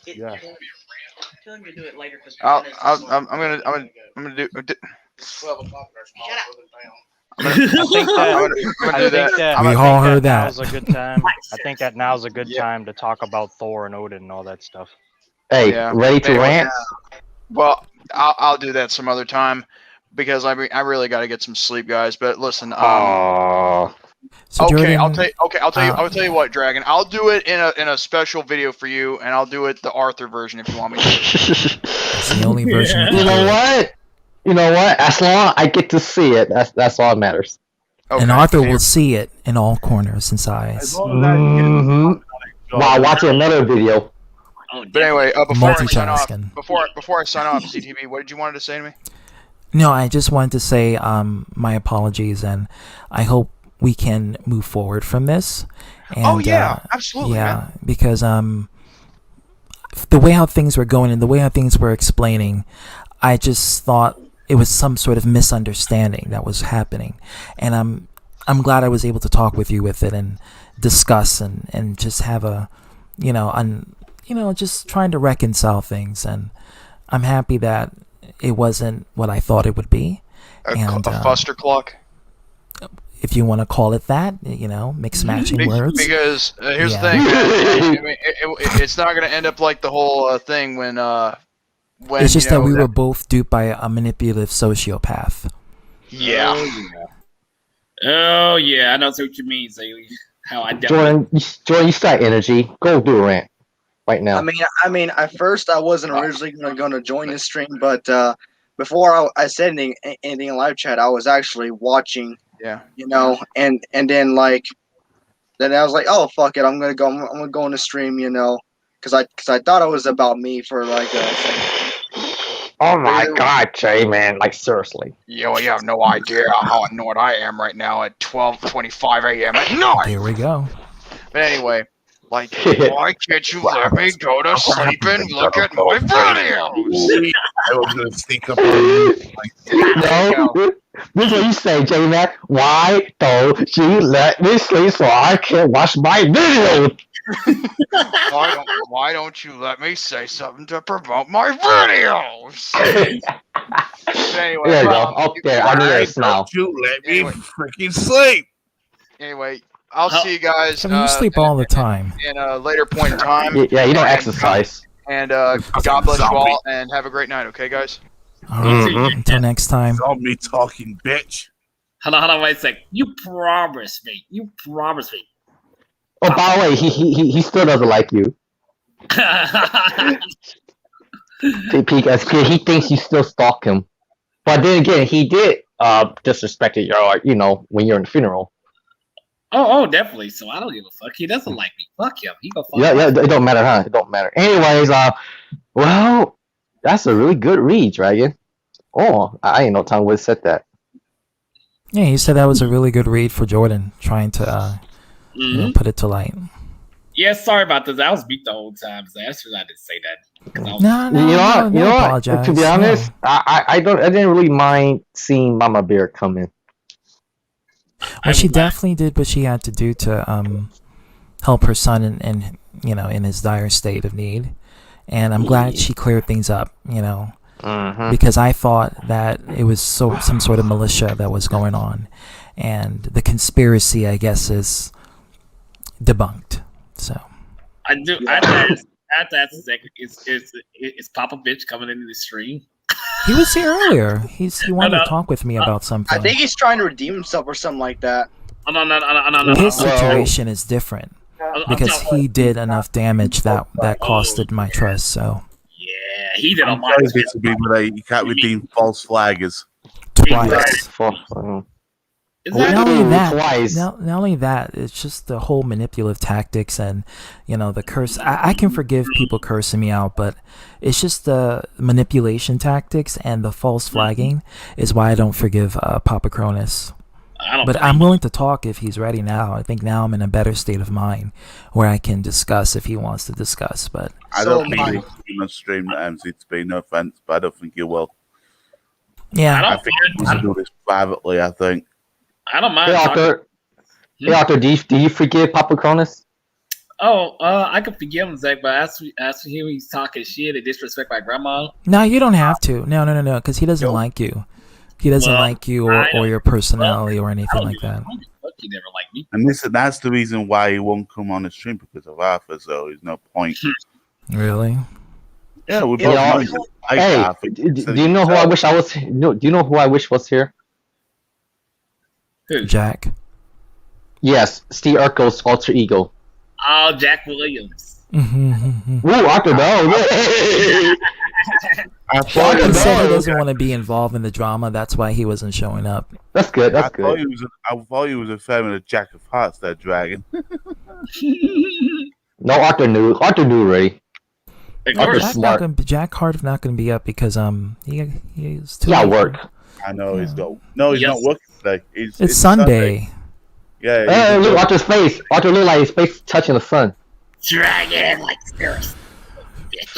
Yeah. Tell him to do it later. I'm gonna do. 12 o'clock. Shut up. I think that we all heard that. Now's a good time. I think that now's a good time to talk about Thor and Odin and all that stuff. Hey, ready to rant? Well, I'll do that some other time. Because I really got to get some sleep, guys. But listen, So okay, Jordan, I'll tell you what, Dragon. I'll do it in a special video for you, and I'll do it the Arthur version if you want me to. It's the only version. You know what? As long as I get to see it, that's all that matters. And Arthur will see it in all corners and sides. While watching another video. But anyway, before I sign off, Multitasking. CTV, what did you want to say to me? No, I just wanted to say my apologies, and I hope we can move forward from this. And, absolutely. Yeah, man. because the way how things were going and the way how things were explaining, I just thought it was some sort of misunderstanding that was happening, and I'm glad I was able to talk with you with it and discuss and just have a just trying to reconcile things, and I'm happy that it wasn't what I thought it would be. A fuster clock. If you want to call it that, mix matching words. Because here's the thing, I mean, it's not going to end up like the whole thing when it's just that we were both duped by a manipulative sociopath. Yeah. Oh yeah, I know what you mean, Zaylee. How I Jordan, you start energy. Go do a rant right now. I mean, at first I wasn't originally going to join this stream, but before I said anything in live chat, I was actually watching. Yeah. And then then I was like, oh fuck it, I'm gonna go on the stream, because I thought it was about me for like a second. Oh my god, Jay, man! Like seriously. Yo, you have no idea how annoyed I am right now at 12:25 a.m. at night. Here we go. But anyway, why can't you let me go to sleep and look at my videos? I was gonna sneak up on you. No, this is what you say, Jay, man. Why don't you let me sleep so I can watch my videos? Why don't you let me say something to promote my videos? Anyway, there you go. Oh, there. I need a smile. Don't you let me freaking sleep. Anyway, I'll see you guys. You sleep all the time. In a later point in time. Yeah, you don't exercise. And God bless you all, and have a great night. Okay, guys. All right. Until next time. Stop me talking, bitch. Hold on, wait a sec. You promised me. Oh, by the way, he still doesn't like you. Because he thinks you still stalk him. But then again, he did disrespect you, when you're in the funeral. Oh, definitely. So I don't give a fuck. He doesn't like me. Fuck him. He go fuck. Yeah, it don't matter, huh? It don't matter. Anyways, well, that's a really good read, Dragon. Oh, I ain't no time would have said that. Yeah, he said that was a really good read for Jordan, trying to put it to light. Yeah, sorry about this. I was beat the whole time. So that's why I didn't say that. No, you know what? To be honest, I didn't really mind seeing Mama Bear come in. Well, she definitely did what she had to do to help her son in his dire state of need, and I'm glad she cleared things up. Because I thought that it was some sort of militia that was going on, and the conspiracy, I guess, is debunked. So I do. I have to ask exactly, is Papa Bitch coming into the stream? He was here earlier. He wanted to talk with me about something. I think he's trying to redeem himself or something like that. No. His situation is different because he did enough damage that costed my trust. So yeah, he did a lot. You can't redeem false flaggers. Twice. Not only that, it's just the whole manipulative tactics and the curse. I can forgive people cursing me out, but it's just the manipulation tactics and the false flagging is why I don't forgive Papa Cronus. But I'm willing to talk if he's ready now. I think now I'm in a better state of mind where I can discuss if he wants to discuss. But I don't think he's going to stream the MC to be no offense, but I don't think he will. Yeah, I think he wants to do this privately. I think. I don't mind. Hey, Arthur, do you forgive Papa Cronus? Oh, I can forgive him, Zach, but as for him, he's talking shit and disrespect my grandma. No, you don't have to. No, because he doesn't like you. He doesn't like you or your personality or anything like that. He never liked me. And that's the reason why he won't come on the stream because of Arthur. So there's no point. Really? Yeah, we both know. Hey, do you know who I wish I was? Do you know who I wish was here? Who? Jack. Yes, Steve Urkel's alter ego. Oh, Jack Williams. Ooh, Arthur, no. He said he doesn't want to be involved in the drama. That's why he wasn't showing up. That's good. I thought he was a fan of the Jack of Hearts, that dragon. No, Arthur knew. Arthur knew already. Jack Hart not going to be up because he's too. He got work. I know he's got. No, he's not working today. It's Sunday. Yeah. Hey, look, Arthur's face. Arthur looked like his face touching the sun. Dragon like Spirit. Get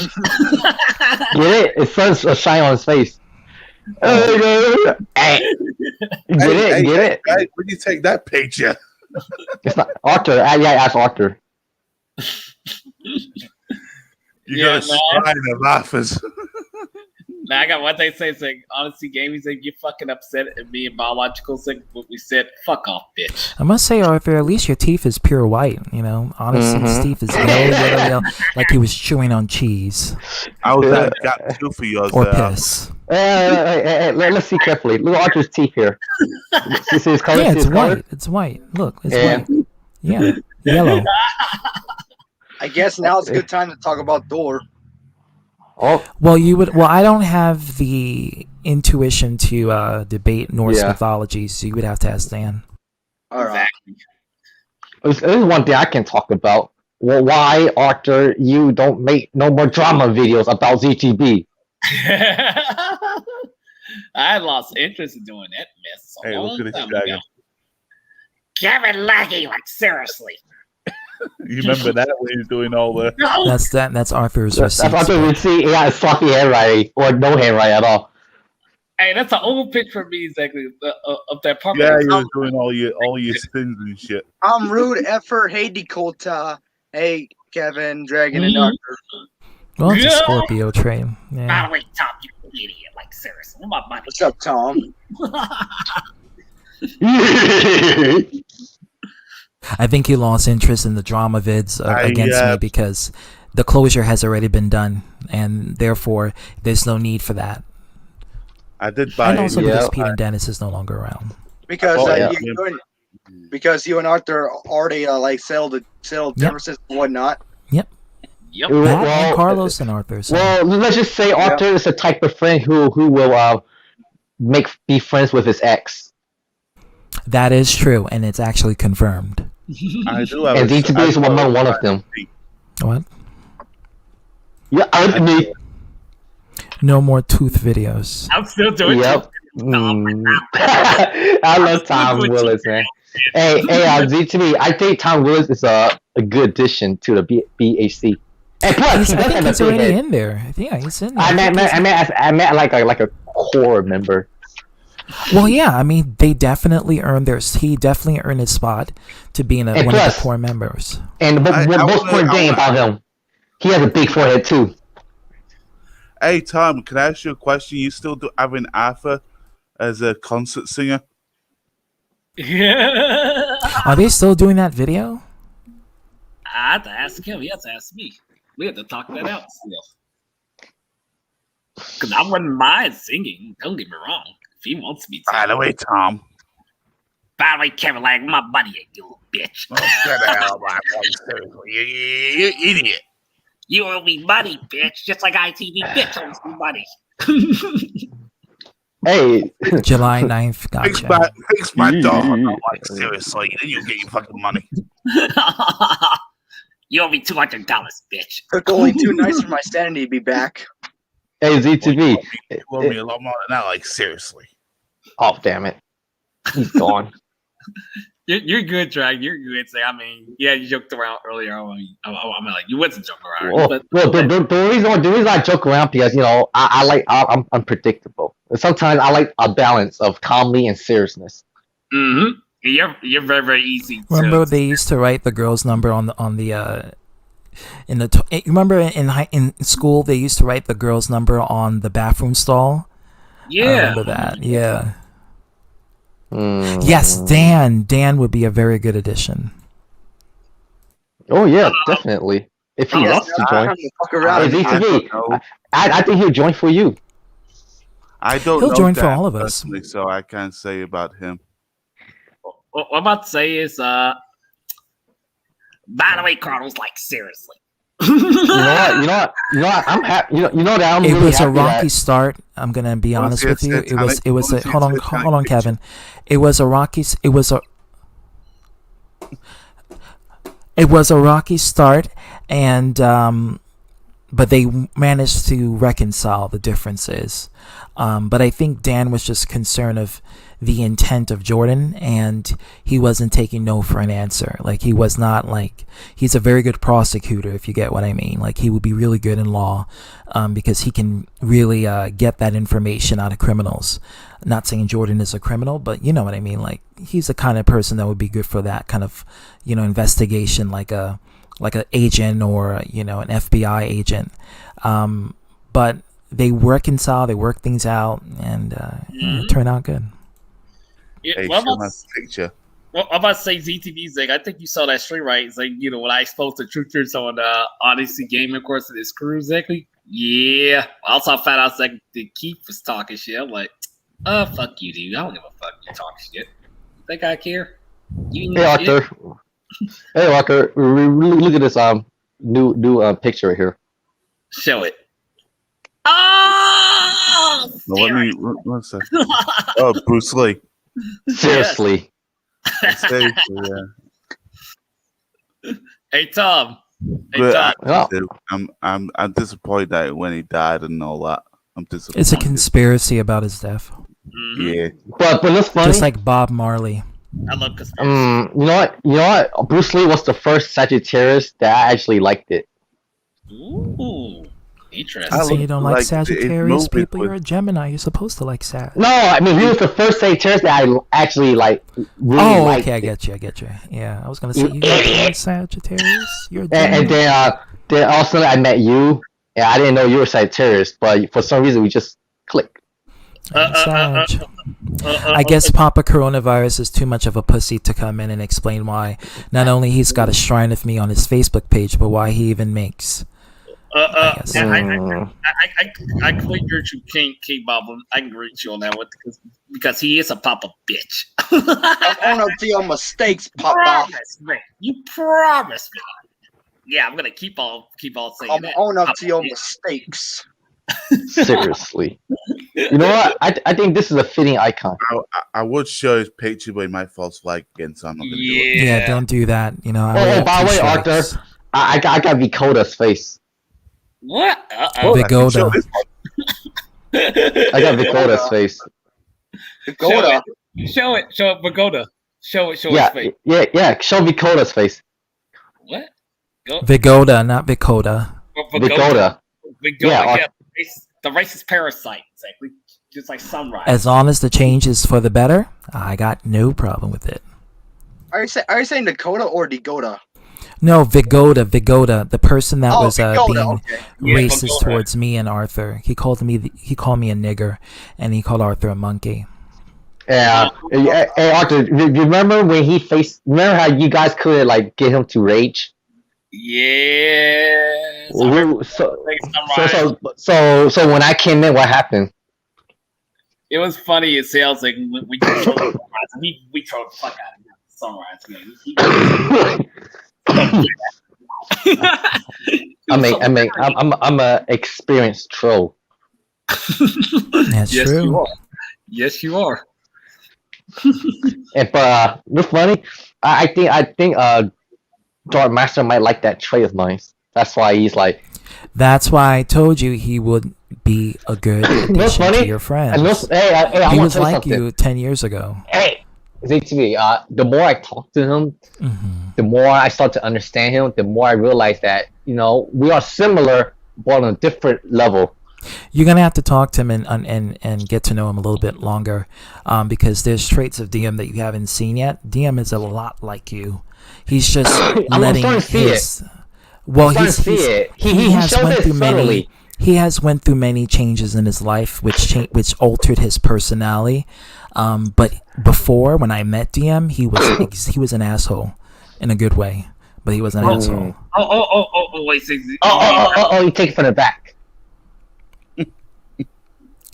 it? It's sun's shine on his face. Get it? Where'd you take that picture? It's not Arthur. Yeah, ask Arthur. You Yeah, got a man. shrine of offers. Now I got what they say. It's like, honestly, gaming said you fucking upset at me and biological sick. What we said, fuck off, bitch. I must say, Arthur, at least your teeth is pure white. You know, honestly, his teeth is yellow, like he was chewing on cheese I was got two for yours. or piss. Let's see carefully. Look at Archer's teeth here. See his color? Yeah, See it's his color? white. It's white. Look, it's Yeah. white. Yeah, yellow. I guess now's a good time to talk about Thor. Oh, Well, you would. Well, I don't have the intuition to debate Norse Yeah. mythology, so you would have to ask Dan. All right. this is one thing I can talk about. Well, why, Arthur, you don't make no more drama videos about ZTB? I had lost interest in doing that mess. Hey, look at this dragon. Kevin Laggy, like seriously. You remember that when he's doing all the. That's Arthur's That's receipt. Arthur we see. He got sloppy handwriting or no handwriting at all. Hey, that's an old picture of me exactly of that puppet. Yeah, he was doing all your things and shit. I'm rude effort. Hey, Dakota. Hey, Kevin, Dragon, and Arthur. Well, it's a Yeah. Scorpio train. Yeah. By the way, Tom, you idiot. Like seriously, where my money? What's up, Tom? I think he lost interest in the drama vids against me because the closure has already been done, and therefore there's no need for that. I did buy And also it. because Pete and Dennis is no longer around. Because Oh, yeah. because you and Arthur already like settled differences and whatnot. Yep. Yep. Matt and Carlos and Arthur. So. Well, let's just say Arthur is the type of friend who will be friends with his ex. That is true, and it's actually confirmed. I do have And ZTB is one of them. What? Yeah, Anthony. No more tooth videos. I'm still doing Yep. I love Tom Willis, man. Hey, ZTB, I think Tom Willis is a good addition to the BHC. And plus, he I does think have he's a big already head. in there. Yeah, he's in there. I meant like a core member. Well, yeah, I mean, they definitely earned he definitely earned his spot to be in one of plus- the core members. And the most important thing about him, he has a big forehead too. Hey Tom, can I ask you a question? You still do having Arthur as a concert singer? Yeah. Are they still doing that video? I have to ask him. He has to ask me. We have to talk that out still. Because I wouldn't mind singing. Don't get me wrong. If he wants me to. By the way, Tom. By the way, Kevin, like my buddy, you little bitch. Oh, get out, my boy. You idiot. You owe me money, bitch. Just like ITV bitch owes me money. Hey. July 9th, gotcha. Fix my dog. Like, seriously, then you'll get your fucking money. You owe me $200, bitch. Took only 2 nights for my sanity to be back. Hey, ZTV. You owe me a lot more than that, like, seriously. Oh, damn it. He's gone. You're good, Drag. You're good. I mean, yeah, you joked around earlier. I mean, like, you wasn't joking around. Well, But the reason I joke around because I'm unpredictable. Sometimes I like a balance of comedy and seriousness. mm-hmm. You're very, very easy. Remember they used to write the girl's number on the remember in school they used to write the girl's number on the bathroom stall? Yeah. I remember that. Yeah. Yes, Dan would be a very good addition. Oh yeah, definitely. If he wants to join. Hey, ZTV, I think he'll join for you. I don't He'll know join for Dan all of us. personally, so I can't say about him. What I'm about to say is, by the way, Carlos, like, seriously. You know what? I'm happy. You know that I'm It really was a happy rocky that- start. I'm gonna be honest see with you. it, It was a, hold on, Titanic Kevin. It was a rocky start, and but they managed to reconcile the differences. But I think Dan was just concerned of the intent of Jordan, and he wasn't taking no for an answer. Like, he was not like, he's a very good prosecutor, if you get what I mean. Like, he would be really good in law, because he can really get that information out of criminals. Not saying Jordan is a criminal, but you know what I mean. Like, he's the kind of person that would be good for that kind of, investigation, like a like an agent or an FBI agent. But they reconcile, they work things out, and it turned out good. Hey, Well, show my picture. I'm about to say ZTV's like, I think you saw that stream, right? It's like, when I exposed the truthers on Odyssey Gaming, of course, and his crew, exactly. Yeah. Also, I found out like the Keith was talking shit. I'm like, fuck you, dude. I don't give a fuck. You talk shit. You think I care? Hey, Arthur. Hey, Arthur. Look at this new picture right here. Show it. Oh! Let me one second. Oh, Bruce Lee. Seriously. Seriously, yeah. Hey, Tom. But I'm disappointed that when he died and all that. I'm disappointed. It's a conspiracy about his death. Yeah. But that's funny. Just like Bob Marley. I love conspiracy. You know what? Bruce Lee was the first Sagittarius that I actually liked it. Ooh. Interesting. So you don't like Sagittarius people? You're a Gemini. You're supposed to like Sag. No, I mean he was the first Sagittarius that I actually really liked. Okay, I get you. Yeah, I was gonna say you like Sagittarius. You're a Gemini. And then also I met you, and I didn't know you were Sagittarius, but for some reason we just clicked. Sag. I guess Papa Coronavirus is too much of a pussy to come in and explain why not only he's got a shrine of me on his Facebook page, but why he even makes. I can reach you, King Bob. I can reach you on that one because he is a papa bitch. I own up to your mistakes, Papa. Promise me. You promise me. Yeah, I'm gonna keep on saying I'm that. own up Papa to your bitch. mistakes. Seriously. You know what? I think this is a fitting icon. I would show his picture with my false flag again, so I'm not gonna do it. Yeah, don't do that. By the way, Arthur, I got Vicoda's face. What? Vigoda. I got Vicoda's face. Vigoda. Show it, Vigoda. Show his face. Yeah. Show Vicoda's face. What? Vigoda, not Vicoda. Vigoda. Yeah, the racist parasite, exactly. Just like Sunrise. As long as the change is for the better, I got no problem with it. Are you saying Dakota or Degoda? No, Vigoda, the person that was Vigoda, being racist towards me and Arthur. He called me a nigger, and he called Arthur a monkey. Yeah. Hey, Arthur, remember when remember how you guys could get him to rage? Yeah. So when I came in, what happened? It was funny as hell. Like we trolled the fuck out of him. Sunrise, man. I'm a experienced troll. That's yes, true. You are. Yes, you are. But what's funny? I think Dark Master might like that trait of mine. That's why he's like. That's why I told you he would be a good addition to your friends. He was like you 10 years ago. Hey, ZTV, the more I talk to him, the more I start to understand him, the more I realize that, we are similar, but on a different level. You're going to have to talk to him and get to know him a little bit longer because there's traits of DM that you haven't seen yet. DM is a lot like you. He's just letting his... Well, he has went through many changes in his life, which altered his personality. But before, when I met DM, he was an asshole in a good way, but he was an asshole. Wait, you take it from the back.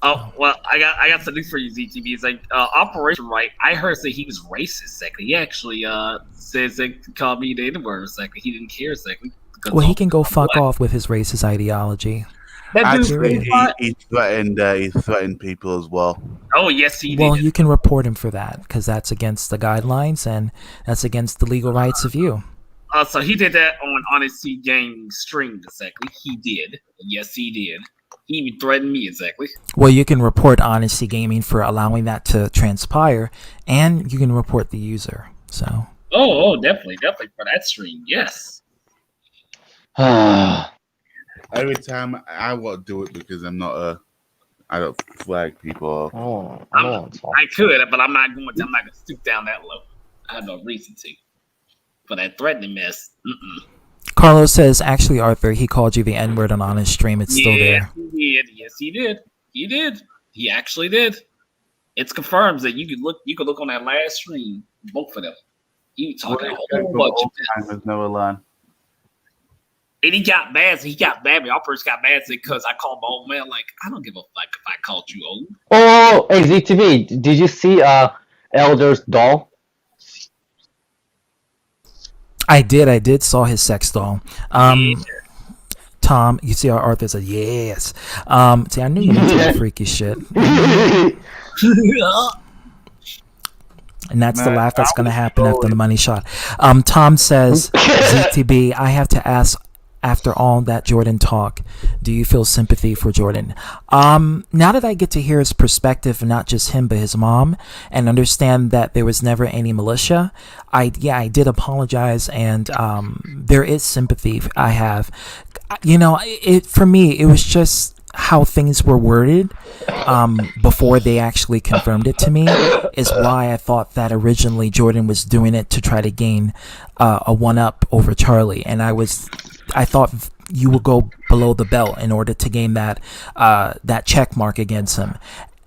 Oh well, I got some news for you, ZTV. It's like Operation Right. I heard that he was racist. Exactly. He actually says they called me the N-word. Exactly. He didn't care. Exactly. Well, he can go fuck off with his racist ideology. Actually, he threatened people as well. Oh yes, he did. Well, you can report him for that because that's against the guidelines and that's against the legal rights of you. So he did that on Honesty Gang stream. Exactly. He did. Yes, he did. He even threatened me. Exactly. Well, you can report Honesty Gaming for allowing that to transpire, and you can report the user. So. Oh, definitely for that stream. Yes. Every time I won't do it because I'm not I don't flag people off. I could, but I'm not going to. I'm not going to stoop down that low. I have no reason to. For that threatening mess. Carlos says, actually, Arthur, he called you the N-word on Honest Stream. It's still there. He did. Yes, he did. He did. He actually did. It's confirmed that you could look on that last stream, both of them. He talking a whole bunch of Timers never learn. and he got mad. He got mad. I first got mad because I called my old man. Like, I don't give a fuck if I called you old. Oh, hey, ZTV, did you see Elder's doll? I did saw his sex doll. Tom, you see how Arthur said yes. See, I knew you into that freaky shit. And that's the laugh that's going to happen after the money shot. Tom says, ZTB, I have to ask, after all that Jordan talk, do you feel sympathy for Jordan? Now that I get to hear his perspective, not just him, but his mom, and understand that there was never any militia, I did apologize, and there is sympathy I have. You know, for me, it was just how things were worded before they actually confirmed it to me is why I thought that originally Jordan was doing it to try to gain a one-up over Charlie, and I thought you would go below the belt in order to gain that check mark against him.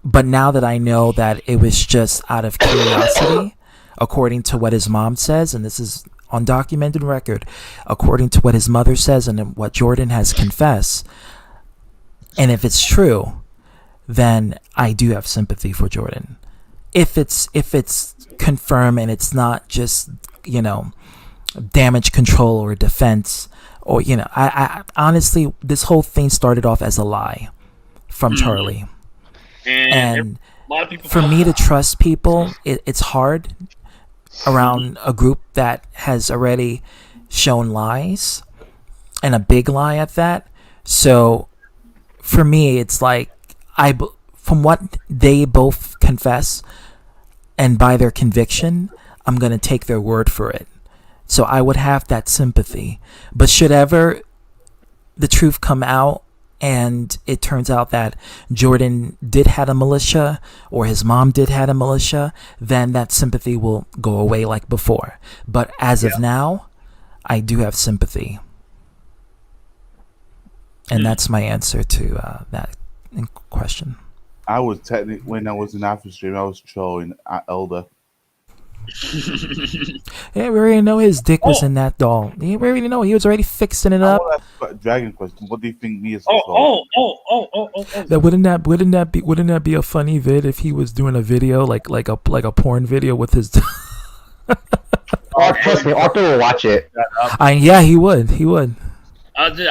But now that I know that it was just out of curiosity, according to what his mom says, and this is on documented record, according to what his mother says and what Jordan has confessed, and if it's true, then I do have sympathy for Jordan. If it's confirmed and it's not just, you know, damage control or defense, or, you know, I honestly, this whole thing started off as a lie from Charlie. And a lot of people for me to trust people, it's hard around a group that has already shown lies, and a big lie at that. So for me, it's like, from what they both confess and by their conviction, I'm going to take their word for it. So I would have that sympathy. But should ever the truth come out and it turns out that Jordan did have a militia or his mom did have a militia, then that sympathy will go away like before. But as of now, I do have sympathy. And that's my answer to that question. I was technically, when I was in Alpha Stream, I was trolling at Elder. Yeah, we already know his dick was in that doll. We already know he was already fixing it up. Dragon question. What do you think me is? That wouldn't that be a funny vid if he was doing a video like a porn video with his. Oh, trust me, Arthur will watch it. Yeah, he would. I say,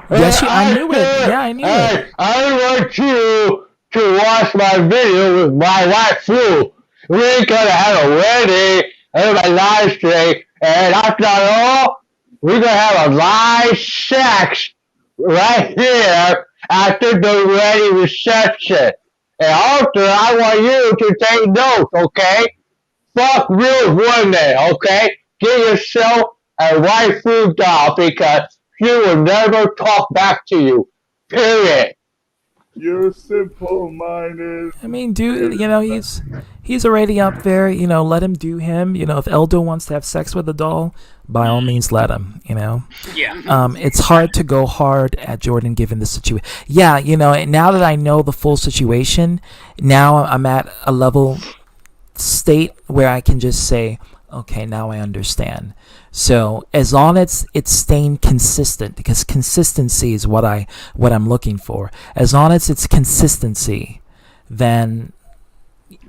I knew it. Yeah, I knew it. I want you to watch my video with my wife too. We're gonna have a wedding and a live stream, and after all, we're gonna have a live sex right here after the wedding reception. And Arthur, I want you to take notes, okay? Fuck real women, okay? Get yourself a waifu doll because she will never talk back to you. Period. You're simple-minded. I mean, dude, you know, he's already up there. You know, let him do him. You know, if Eldo wants to have sex with a doll, by all means, let him. You know. Yeah. It's hard to go hard at Jordan given the situation. Yeah, you know. Now that I know the full situation, now I'm at a level state where I can just say, okay, now I understand. So as long as it's staying consistent, because consistency is what I'm looking for. As long as it's consistency, then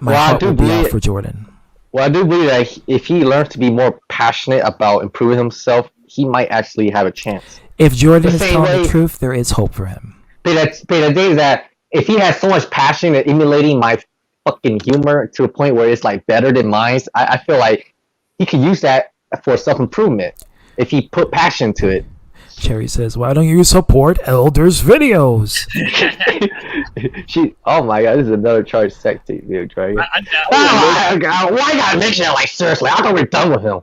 my heart will be out for Jordan. Well, I do believe that if he learns to be more passionate about improving himself, he might actually have a chance. If Jordan is telling the truth, there is hope for him. But the thing is that if he has so much passion at emulating my fucking humor to a point where it's like better than mine, I feel like he could use that for self-improvement if he put passion to it. Cherry says, why don't you support Elder's videos? Oh my god, this is another charged sex tape video, Dragon. Why gotta mention it like seriously? I thought we're done with him.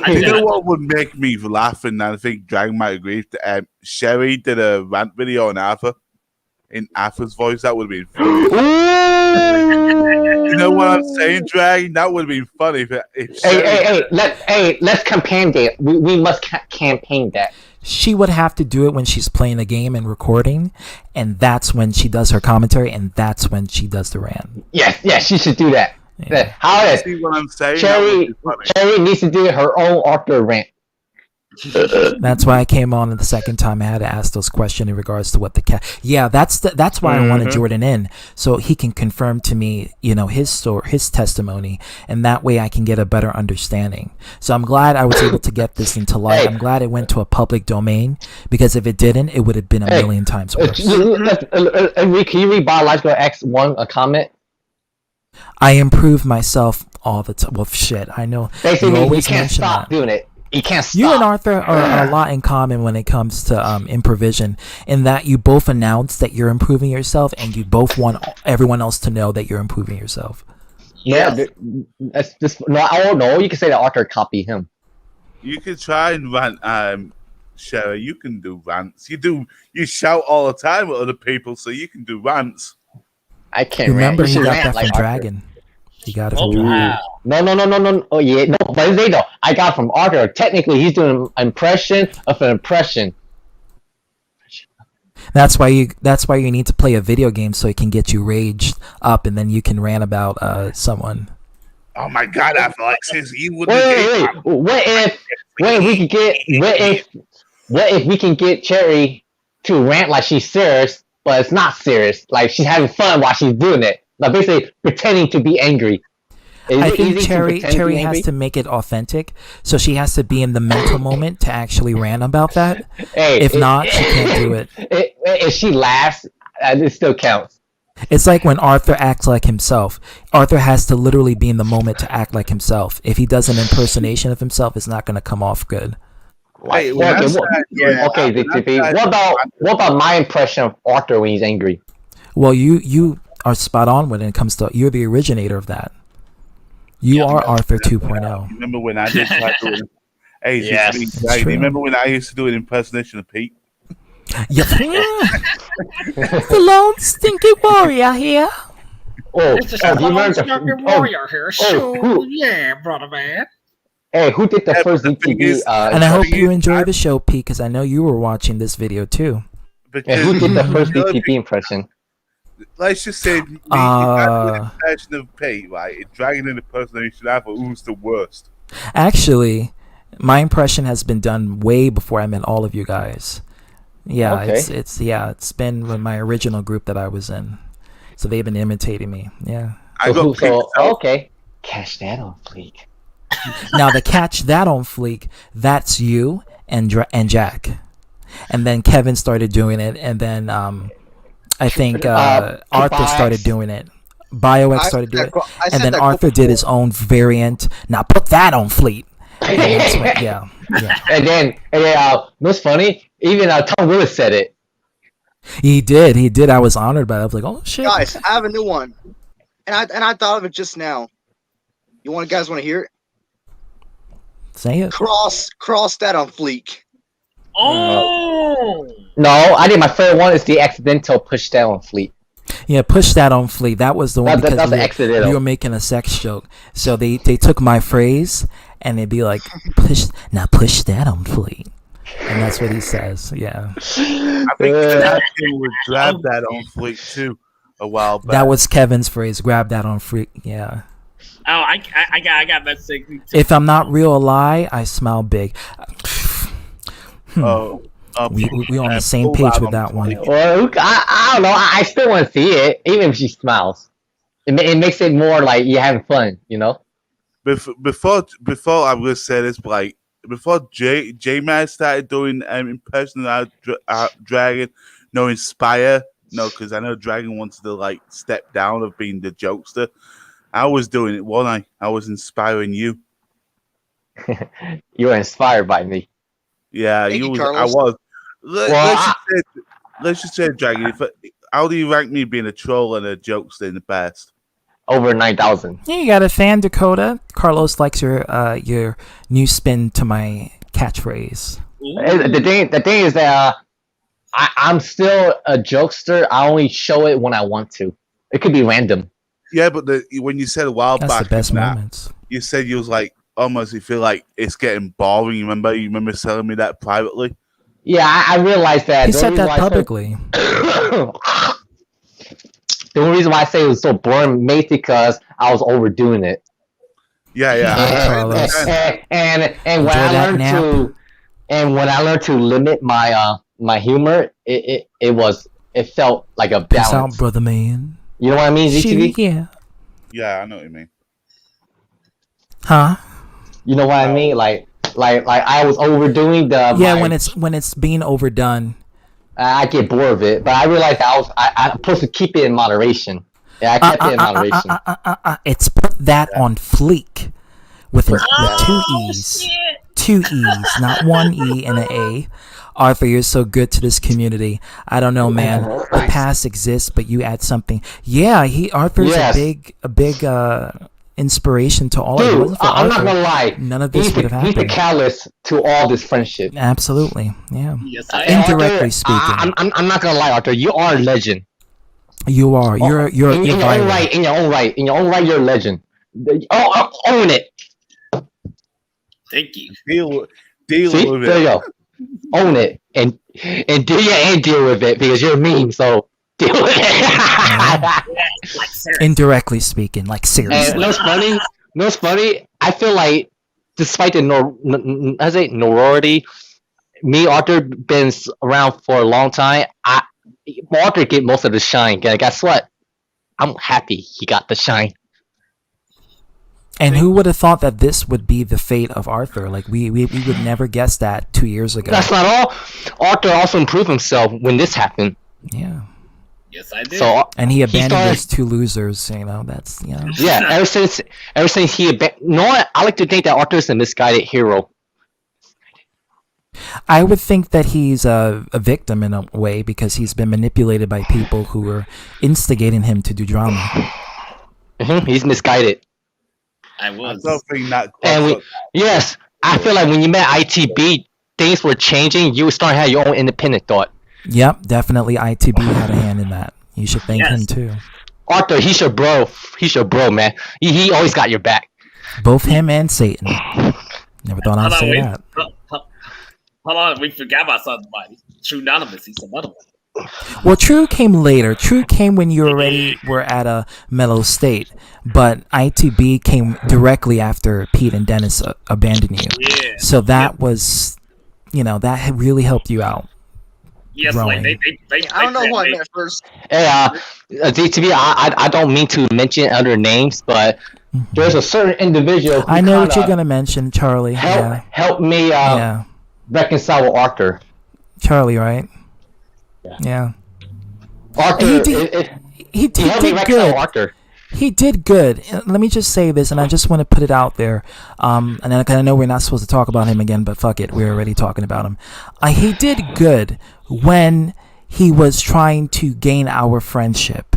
You know what would make me laugh, and I think Dragon might agree? Sherry did a rant video on Alpha. in Arthur's voice, that would have been funny. You know what I'm saying, Dragon? That would have been funny if let's campaign that. We must campaign that. She would have to do it when she's playing a game and recording, and that's when she does her commentary, and that's when she does the rant. Yes, she should do that. Yeah. How See what I'm saying? Cherry needs to do her own Arthur rant. That's why I came on the second time. I had to ask those questions in regards to what the cat. Yeah, that's why I wanted Jordan in, so he can confirm to me, his story, his testimony, and that way I can get a better understanding. So I'm glad I was able to get this into light. I'm glad it went to a public domain, because if it didn't, it would have been a million times worse. Can you read Biological X1 a comment? I improve myself all the time. Well, shit, I know. Basically, you always can't mention stop that. doing it. You can't stop. You and Arthur are a lot in common when it comes to improvision, in that you both announce that you're improving yourself, and you both want everyone else to know that you're improving yourself. Yeah, that's just I don't know. You can say that Arthur copied him. You can try and rant, Sherry. You can do rants. You shout all the time at other people, so you can do rants. I can't. Remember, he got rant that like from Arthur. Dragon. He got it from Dragon. No. Oh yeah, no. But they know. I got it from Arthur. Technically, he's doing an impression of an impression. That's why you need to play a video game, so it can get you raged up, and then you can rant about someone. Oh my God, I feel like since you would. Wait. What if we can get Cherry to rant like she's serious, but it's not serious. Like she's having fun while she's doing it. Like basically pretending to be angry. I think Cherry has to make it authentic, so she has to be in the mental moment to actually rant about that. If not, she can't do it. If she laughs, it still counts. It's like when Arthur acts like himself. Arthur has to literally be in the moment to act like himself. If he does an impersonation of himself, it's not going to come off good. Okay, what about my impression of Arthur when he's angry? Well, you are spot on when it comes to, you're the originator of that. You are Arthur 2.0. Remember when I did try to do it? Yes, remember when I used to do an impersonation of Pete? Yeah. The lone stinky warrior here. It's the lone stinky warrior here. Yeah, brother man. Hey, who did the first DTV? And I hope you enjoy the show, Pete, because I know you were watching this video too. Who did the first DTV impression? Let's just say, an impression of Pete, right? Dragon in impersonation of who's the worst? Actually, my impression has been done way before I met all of you guys. Yeah, okay. It's been with my original group that I was in, so they've been imitating me. Yeah. Okay, catch that on fleek. Now the catch that on fleek, that's you and Jack, and then Kevin started doing it, and then I think Arthur started doing it. BioX started doing it, and then Arthur did his own variant. Now put that on fleet. Yeah. And then, what's funny? Even Tom Willis said it. He did. I was honored by it. I was like, oh shit. Guys, I have a new one, and I thought of it just now. Guys want to hear it? Say it. Cross that on fleek. Oh. No, I think my favorite one is the accidental push that on fleet. Yeah, push that on fleet. That was the one because you were making a sex joke. So they took my phrase and they'd be like, push that on fleet. And that's what he says. Yeah. I think that would grab that on fleet too a while back. That was Kevin's phrase, grab that on fleet. Yeah. Oh, I got that segment too. If I'm not real lie, I smile big. We on the same page with that one. Well, I don't know. I still want to see it, even if she smiles. It makes it more like you're having fun, you know. Before I'm gonna say this, but like before J-Man started doing impression of Dragon, Inspire, because I know Dragon wanted to like step down of being the jokester. I was doing it, wasn't I? I was inspiring you. You were inspired by me. Yeah, Thank you, was. Carlos. I was. Let's just say, Dragon. How do you rank me being a troll and a jokester in the past? Over 9,000. Yeah, you got a fan, Dakota. Carlos likes your new spin to my catchphrase. The thing is that I'm still a jokester. I only show it when I want to. It could be random. Yeah, but when you said a while That's back, the best in that, moments. you said you was like almost you feel like it's getting boring. You remember telling me that privately? Yeah, I realized that. He The said only that reason why I publicly. The only reason why I say it was so boring, mainly because I was overdoing it. Yeah. Carlos. And when Enjoy I that learned nap. to limit my my humor, it felt like a Peace balance. out, brother man. You know what I mean, ZTV? Yeah. Yeah, I know what you mean. Huh? You know what I mean? Like I was overdoing the. Yeah, my- when it's being overdone. I get bored of it, but I realized I'm supposed to keep it in moderation. Yeah, I kept it in moderation. It's put that on fleek with two E's. Two E's, not one E and an A. Arthur, you're so good to this community. I don't know, man. The past exists, but you add something. Yeah, Arthur's Yes. a big inspiration to all of Dude, it. Wasn't for I'm Arthur, not gonna lie. none of this would have He's the happened. catalyst to all this friendship. Absolutely, yeah. Yes, I And Indirectly Arthur, speaking, I'm not gonna lie, Arthur. You are a legend. you are. You're in your own viral. right. In your own right. In your own right, you're a legend. Own it. Thank you. Deal See, with there it. you go. Own it and deal with it because you're mean. So deal with it. Indirectly speaking, like seriously. And what's funny? I feel like, despite the notoriety, me Arthur been around for a long time. Arthur get most of the shine. And guess what? I'm happy he got the shine. And who would have thought that this would be the fate of Arthur? Like we would never guess that 2 years ago. That's not all. Arthur also improved himself when this happened. Yeah. Yes, I did. So And he abandoned started- those two losers. That's yeah. Ever since he no, I like to think that Arthur is a misguided hero. I would think that he's a victim in a way because he's been manipulated by people who are instigating him to do drama. He's misguided. I was. I don't think that. And yes, I feel like when you met ITB, things were changing. You were starting to have your own independent thought. Yep, definitely ITB had a hand in that. You should thank him too. Arthur, he's your bro. He's your bro, man. He always got your back. Both him and Satan. Never thought I'd say that. Hold on, we forgot about somebody. True Anonymous, he's another one. Well, True came later. True came when you already were at a mellow state, but ITB came directly after Pete and Dennis abandoned you. Yeah. So that was, that had really helped you out. Yes, growing. like they I don't know who I met first. Hey, DTV, I don't mean to mention other names, but there's a certain individual who I know what kinda you're gonna mention, Charlie. help me reconcile with Arthur. Charlie, right? Yeah. Arthur, He did he helped me good. reconcile with Arthur. He did good. Let me just say this, and I just want to put it out there. And I know we're not supposed to talk about him again, but fuck it, we're already talking about him. He did good when he was trying to gain our friendship,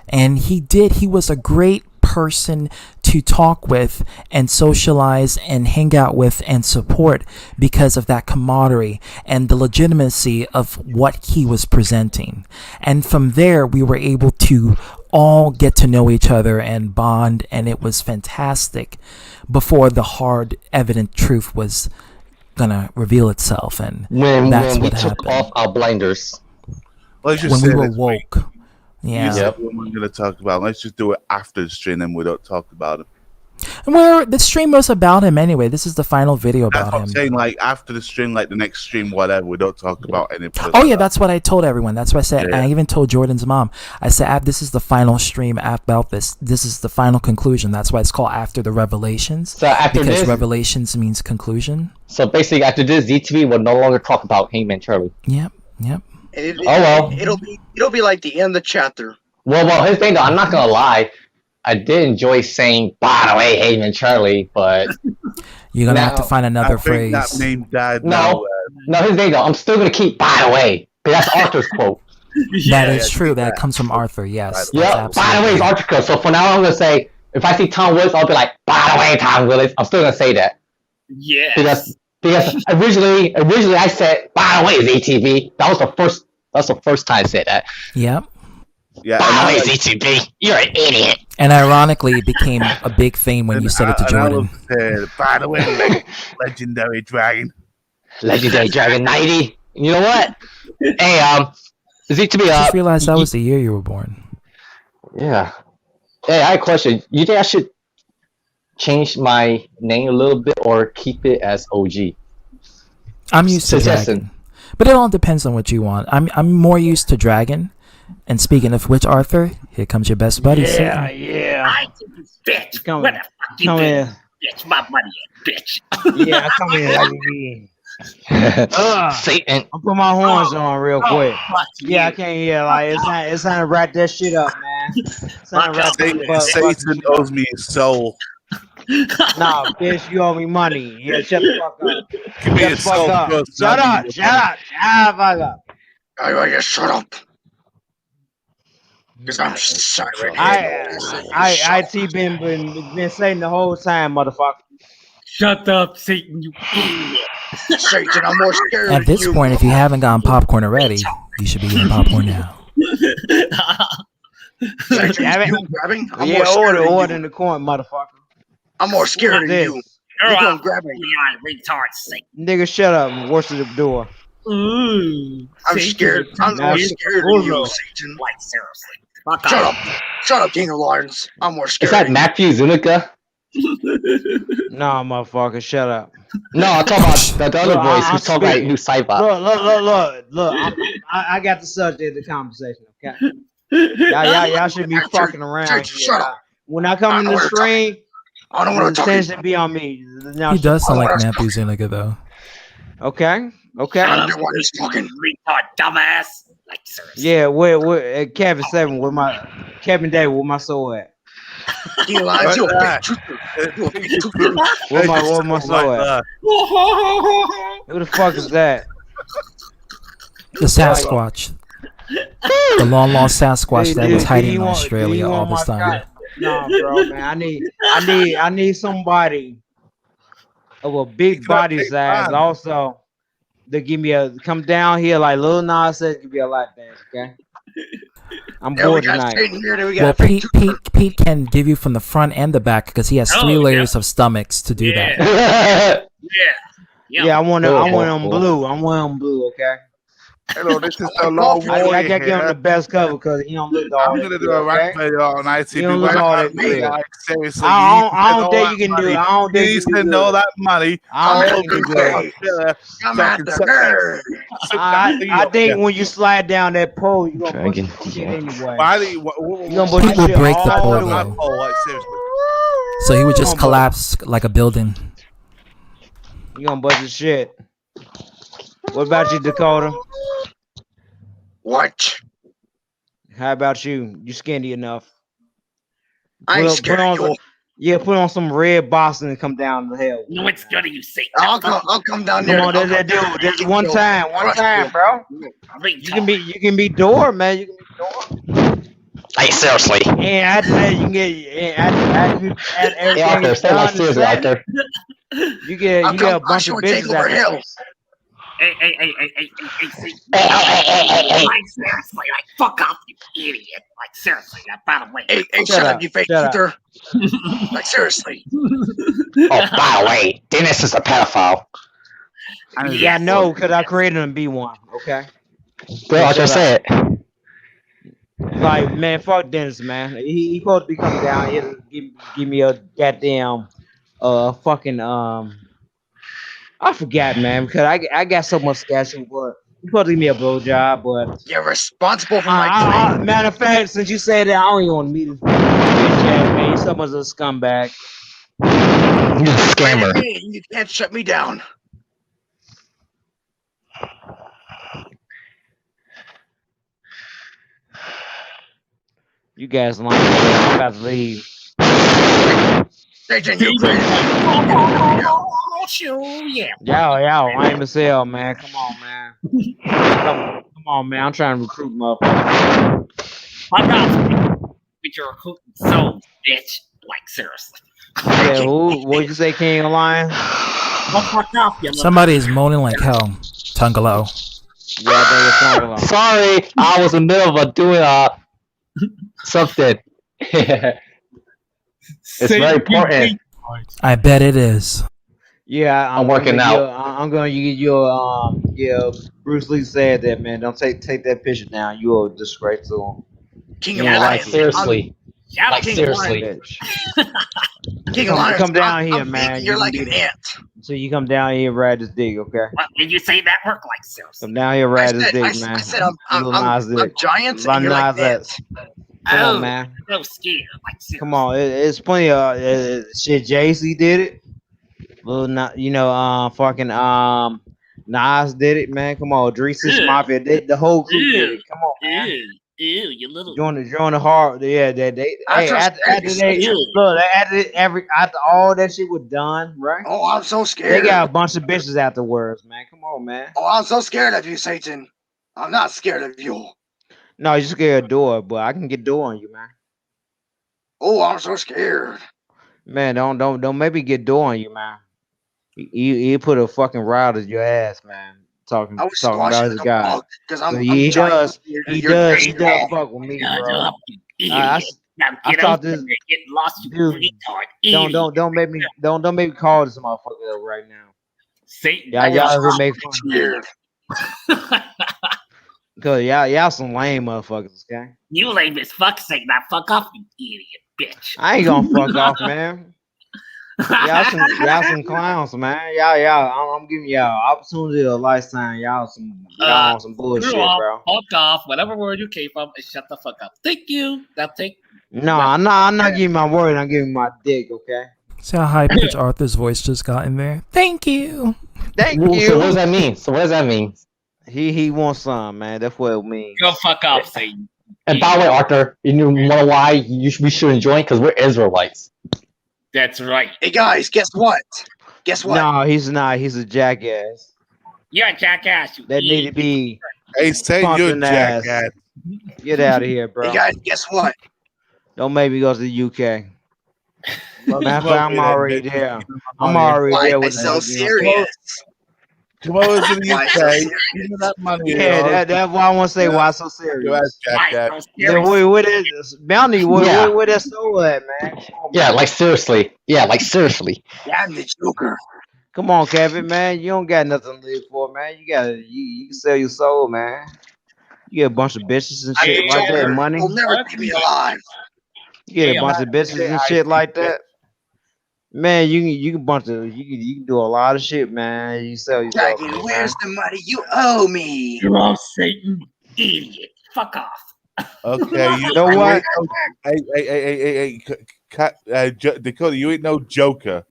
and he was a great person to talk with and socialize and hang out with and support because of that camaraderie and the legitimacy of what he was presenting. And from there, we were able to all get to know each other and bond, and it was fantastic before the hard, evident truth was gonna reveal itself. And When that's we what took happened. off our blinders. Let's just When say we were this, woke. Yeah. You said what we're going to talk about. Let's just do it after the stream, and we don't talk about it. Where the stream was about him anyway. This is the final video That's about what him. I'm saying. Like after the stream, like the next stream, whatever, we don't talk about anything. Oh yeah, that's what I told everyone. That's what I said. Yeah. I even told Jordan's mom. I said, "This is the final stream about this. This is the final conclusion." That's why it's called After the Revelations. So after because this- Revelations means conclusion. So basically, after this, ZTV will no longer talk about Hangman Charlie. Yep. It'll be like the end of the chapter. Well, here's the thing though. I'm not gonna lie. I did enjoy saying, "By the way, Hangman Charlie," but You're gonna have to Now, find another I phrase. think that name died now. no. Here's the thing though. I'm still gonna keep "By the way," because that's Arthur's quote. That is true. That comes from Arthur. Yes. Yeah. that's By the way, absolutely- it's Arthur quote. So for now, I'm gonna say, if I see Tom Willis, I'll be like, "By the way, Tom Willis." I'm still gonna say that. Yeah. Because originally I said, "By the way, it's ATV." That was the That's the first time I said that. Yep. Yeah. By the way, ZTB, you're an idiot. And ironically, it became a big theme when you said it to Jordan. By the way, legendary dragon. Legendary Dragon 90. You know what? Hey, ZTB. I just realized that was the year you were born. Yeah. Hey, I have a question. You think I should change my name a little bit or keep it as OG? I'm used to Dragon, but it all depends on what you want. I'm more used to Dragon. And speaking of which, Arthur, here comes your best buddy. Yeah, Satan. yeah. I think you bitch. Come Where the fuck you come been? here. Bitch, my money, bitch. Yeah, come here. Satan. I'll put my horns on real quick. fuck Yeah, I can't hear. Like it's time to wrap that shit up, man. It's time to wrap this Satan owes me his soul. Nah, bitch, you owe me money. Yeah, shut the fuck up. Give me Shut the his fuck soul. up. first, Shut son. up. Shut up. Shut the fuck up. I just shut up. Because I'm silent. IT been saying the whole time, motherfucker. Shut up, Satan, you idiot. Satan, I'm more scared At of this you. point, if you haven't gotten popcorn already, you should be getting popcorn now. Satan, Damn it. you grabbing? I'm Yeah, more scared of order you. in the corner, motherfucker. I'm more scared of This. you. You're You a gonna grab me? retard, Satan. Nigga, shut up and watch the door. Ooh, I'm scared. I'm more scared of you, Satan. Like, seriously. Fuck Shut off. up. Shut up, King of Lions. I'm more Is scared. that Matthew Zuniga? Nah, motherfucker, shut up. No, I'm talking about the other Look, voice I'm who's talking about speaking. new Cybot. Look. I got the subject of the conversation, okay? Y'all should be fucking around. Church, shut Yeah. up. When I come I in know the what you're stream, I don't the want to talk. attention be on me. Now, He does sound like Oh, Matthew Zuniga, though. Okay. I'm the one who's talking. Retard, dumbass. Like, seriously. Yeah, where Kevin 7 with my Kevin Day with my soul at? King of Lions, you're a big trooper. You're a big trooper. Where my soul at? Who the fuck is that? The Sasquatch. The long lost Sasquatch that was hiding in Australia all this time. No, bro, man. I need somebody of a big body size also to give me a come down here like Lil Nas said, give me a lap dance, okay? I'm Yeah, we bored got tonight. Satan here. Then we Well, got fake Pete can give you from the front and the back because he has Oh, 3 yeah. layers of stomachs to do that. Yeah. Yeah, I want Oh, them blue. I want them blue, okay? Hello, this is the Lord I Warrior gotta give him the here. best cover because he don't look all I'm that gonna do good, a okay? rap video on ITV. You don't look all that good. Like, seriously, I don't you think spend you can all do it. that I don't money. think You you can spend do all it. that money. I don't I'm think you hoping can do it. I'm at the nerd. I think when you slide down that pole, you're gonna Dragon bust shit anyway. Why You gonna bust Pete will shit break the all pole, the way. though. Oh, like, seriously. So he would just collapse like a building. You gonna bust the shit. What about you, Dakota? What? How about you? You skinny enough? I ain't Put scared on of you. some, yeah, put on some red Boston and come down the hill. No, it's good of you, Satan. I'll come down Come there. on, there's one time, bro. You can be door, man. You can be door. Hey, seriously. And after that, you can get after Hey, everything Arthur, is say like done. seriously, Arthur. You get a bunch of bitches over that hill. Hey, Satan. Hey. Like, seriously, like, fuck off, you idiot. Like, seriously, like, by the way. Hey, shut up, you fake truther. Like, seriously. Oh, by the way, Dennis is a pedophile. Yeah, I know, because I created him to be one. Okay. Bro, I just said it. Like, man, fuck Dennis, man. He supposed to be coming down here to give me a goddamn fucking I forgot, man, because I got so much schedule, but he supposed to give me a blowjob, but You're responsible for my claim. matter of fact, since you say that, I don't even want to meet him. Man, he's so much of a scumbag. He's a scammer. Hey, you can't shut me down. You guys lying. I'm about to leave. Satan, you crazy. Yeah. Y'all, lame as hell, man. Come on, man. Come on, man. I'm trying to recruit motherfuckers. Fuck off, with your recruiting soul, bitch. Like, seriously. Yeah, who? What'd you say, King of Lion? Fuck off, you Somebody is moaning like hell. Tungalo. Yeah, I think it's Sorry, I was in the middle of doing something. It's very important. I bet it is. Yeah, I'm working out. I'm gonna give you yeah. Bruce Lee said that, man. Don't take that picture down. You a disgrace to him. King You of don't Lions. like it. Seriously. Shout out Like King seriously. King of Lions. Come down here, I'm man. thinking You're You like can an do that. ant. So you come down here, and ride this dick, okay? What did you say that worked like, seriously? Come down here, I ride this said, dick, I, man. I said I'm Little Nas dick. giant Little and you're like Nas an ant. ass. Come on, man. So scared, like seriously. Come on, it's plenty of shit. Jay-Z did it. Fucking Nas did it, man. Come on, Dreesus Ew. Mafia, the whole crew did Ew. it. Come on, man. Ew, you little. Join the hard, yeah. They After after all that shit was done, right? Oh, I'm so They scared. got a bunch of bitches afterwards, man. Come on, man. Oh, I'm so scared of you, Satan. I'm not scared of you. No, you scared of door, but I can get door on you, man. Oh, I'm so scared. Man, don't maybe get door on you, man. He put a fucking rod in your ass, man. Talking I was about squashing his the guy. bug because So I'm he giant. does. You're- He you're does. He big. does fuck with me, Shut bro. up, you I idiot. Now I get thought over this there, get lost, you dude. retard. Don't make me call this motherfucker up right now. Satan. Y'all ever make fun of me? Scared. Cause y'all some lame motherfuckers, okay? You lame as fuck, Satan. Now fuck off, you idiot, bitch. I ain't gonna fuck off, man. Y'all some clowns, man. Y'all, I'm giving y'all opportunity of a lifetime. Y'all on some bullshit, Screw off, bro. fuck off, whatever word you came from, and shut the fuck up. Thank you. Now take. No, I'm not giving my word. I'm giving my dick, okay? See how high pitched Arthur's voice just got in there? Thank you. Thank So you. what does that mean? So what does that mean? He wants some, man. That's what it means. Go fuck off, Satan. And by the way, Arthur, you know why we shouldn't join? Because we're Israelites. That's right. Hey guys, guess what? Guess what? No, he's not. He's a jackass. You're a jackass. You That need to be Hey, Satan, you're a pumping ass. jackass. Get out of here, bro. Hey guys, guess what? Don't make me go to the UK. Matter of fact, I'm already there. I'm Why already Why there am I with so the serious? Come over to the Why so UK. serious? Give me that money. Yeah, that's why I want to say why so You're serious. a jackass. Yeah, what is Bounty? Where that soul at, man? Come on, Yeah, man. like seriously. Yeah, like seriously. Yeah, I'm the Joker. Come on, Kevin, man. You don't got nothing to live for, man. You can sell your soul, man. You get a bunch of bitches and shit like that, money. Will never keep me alive. You get a bunch of bitches and shit like that. Man, you can do a lot of shit, man. You sell yourself. Dragon, man. where's the money you owe me? You're all Satan, idiot. Fuck off. Okay, You know what? Hey, Dakota, you ain't no joker.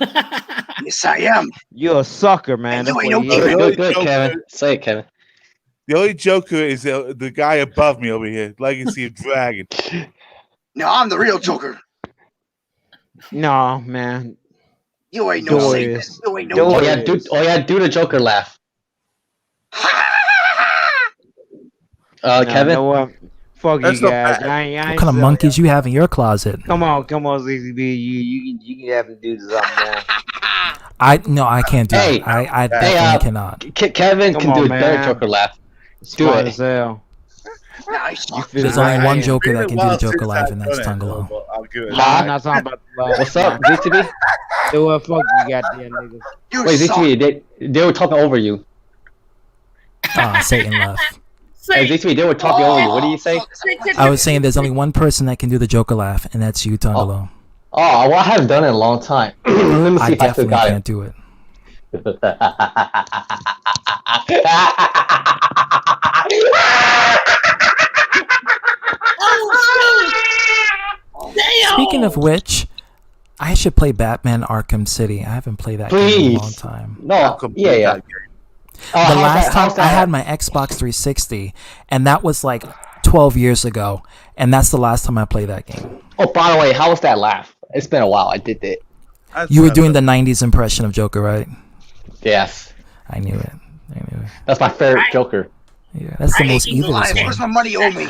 Yes, I am. You're a sucker, man. And That's you what ain't he no is. Good, Kevin. Say it, Kevin. The only joker is the guy above me over here, Legacy of Dragon. No, I'm the real Joker. No, man. You ain't no Satan. Doris. You ain't no Doris. Joker. Do the Joker laugh. Nah, Kevin. You know what? Fuck That's you not guys. bad. I ain't What kind of monkeys you have in your closet? Come on, ZZB. You can have to do something, man. I can't do Hey, it. I hey, definitely cannot. Kevin Come can on, do a man. better Joker laugh. Do Smart it. as hell. Nice. You feel There's right only one in. Joker that can do the Joker Since laugh, I've and that's done it, Tungalo. but I'll give it. Nah, I'm not talking about the laugh. What's up, ZTV? Do what fuck you got there, nigga. You Wait, suck. ZTV, they were talking over you. Ah, Satan left. Hey, ZTV, they were talking over you. What do you say? I was saying there's only one person that can do the Joker laugh, and that's you, Tungalo. Oh, well, I haven't done it in a long time. Let me see I if I still definitely got can't do it. Speaking of which, I should play Batman Arkham City. I haven't played that game in a Please. long time. No, yeah. The last time I had my Xbox 360, and that was like 12 years ago, and that's the last time I played that game. Oh, by the way, how was that laugh? It's been a while. I did it. You were doing the 90s impression of Joker, right? Yes. I knew it. That's my favorite Joker. Yeah, that's the most evilest Lies. one. Where's my money owe me?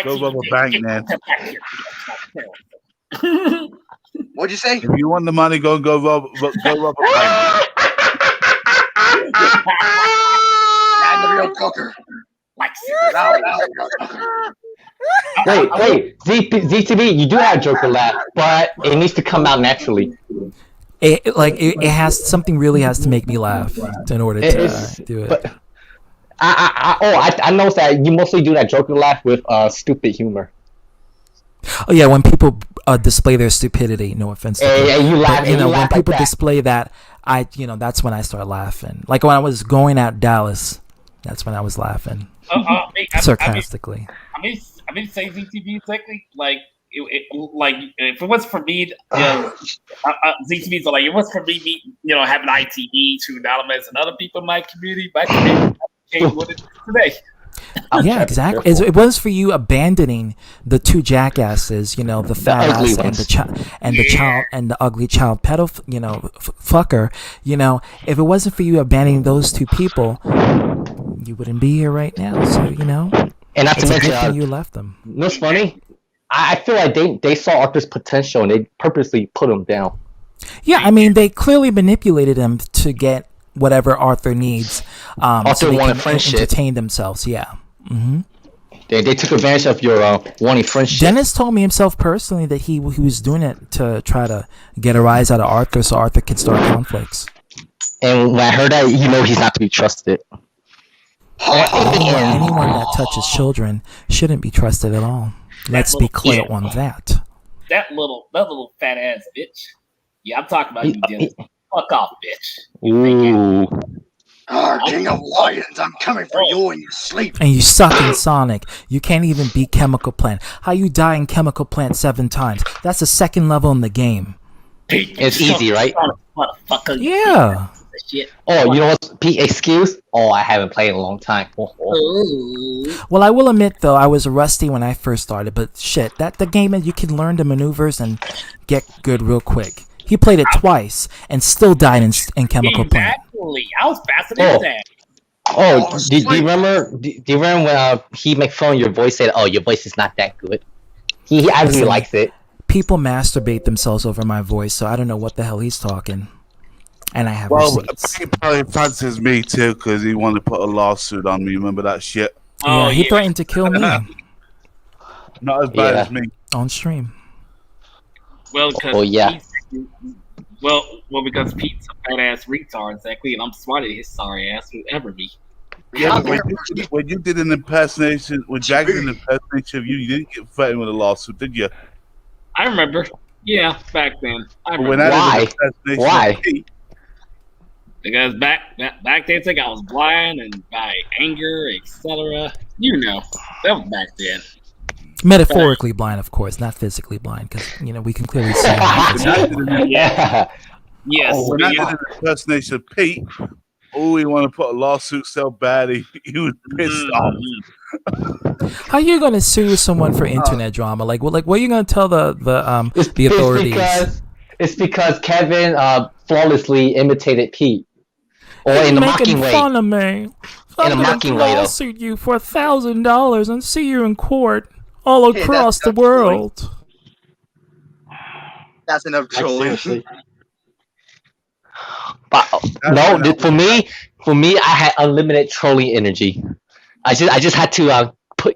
Go rubber bank, man. What'd you say? If you want the money, go rob a bank. I'm the real Joker. Like, Wait, ZTV, you do have Joker laugh, but it needs to come out naturally. It has something really has to make me laugh in order to do it. But I noticed that you mostly do that Joker laugh with stupid humor. Oh yeah, when people display their stupidity. No offense. Yeah, you laugh. But, when people display that, that's when I start laughing. Like when I was going at Dallas, that's when I was laughing sarcastically. I mean, say ZTV exactly. Like, if it was for me, ZTV's like, it was for me, having ITE to Anonymous and other people in my community came with it today. Yeah, exactly. It was for you abandoning the two jackasses, the fat ass and the child and the ugly child fucker. If it wasn't for you abandoning those two people, you wouldn't be here right now. So and not to mention, you left them. What's funny? I feel like they saw Arthur's potential and they purposely put him down. Yeah, I mean they clearly manipulated him to get whatever Arthur needs. Arthur so they wanted can friendship. entertain themselves. Yeah. Mm-hmm. They took advantage of your wanting friendship. Dennis told me himself personally that he was doing it to try to get a rise out of Arthur so Arthur could start conflicts. And when I heard that, he's not to be trusted. Anyone that touches children shouldn't be trusted at all. Let's be clear on that. That little fat ass bitch. Yeah, I'm talking about you, Dennis. Fuck off, bitch. Ooh. King of Lions, I'm coming for you in your sleep. And you suck in Sonic. You can't even beat Chemical Plant. How you die in Chemical Plant 7 times? That's the second level in the game. It's easy, right? Motherfucker. Yeah. Shit. Oh, you know what? Pete, excuse? Oh, I haven't played in a long time. Well, I will admit though, I was rusty when I first started, but shit, the game you can learn the maneuvers and get good real quick. He played it twice and still died in Chemical Plant. Exactly. I was faster than that. Oh, do you remember? Do you remember when he make fun of your voice? Said, "Oh, your voice is not that good." He actually likes it. People masturbate themselves over my voice, so I don't know what the hell he's talking. And I have receipts. He probably fancies me too because he wanted to put a lawsuit on me. Remember that shit? Yeah, he threatened to kill me. Not as bad as me. On stream. Well, because because Pete's a fat ass retard, exactly, and I'm smarter than his sorry ass would ever be. Yeah, but when you did an impersonation, when Jack did an impersonation of you didn't get threatened with a lawsuit, did you? I remember. Yeah, back then. Why? Because back then, I think I was blind and by anger, etc. That was back then. Metaphorically blind, of course, not physically blind, because we can clearly see. Yeah. Yes. When I did an impersonation of Pete, he wanted to put a lawsuit so bad he was pissed off. How are you gonna sue someone for internet drama? Like what are you gonna tell the authorities? It's because Kevin flawlessly imitated Pete. Or in a mocking way. Fun of me. In a mocking way, though. Lawsuit you for $1,000 and see you in court all across the world. That's enough trolling. For me, I had unlimited trolling energy. I just had to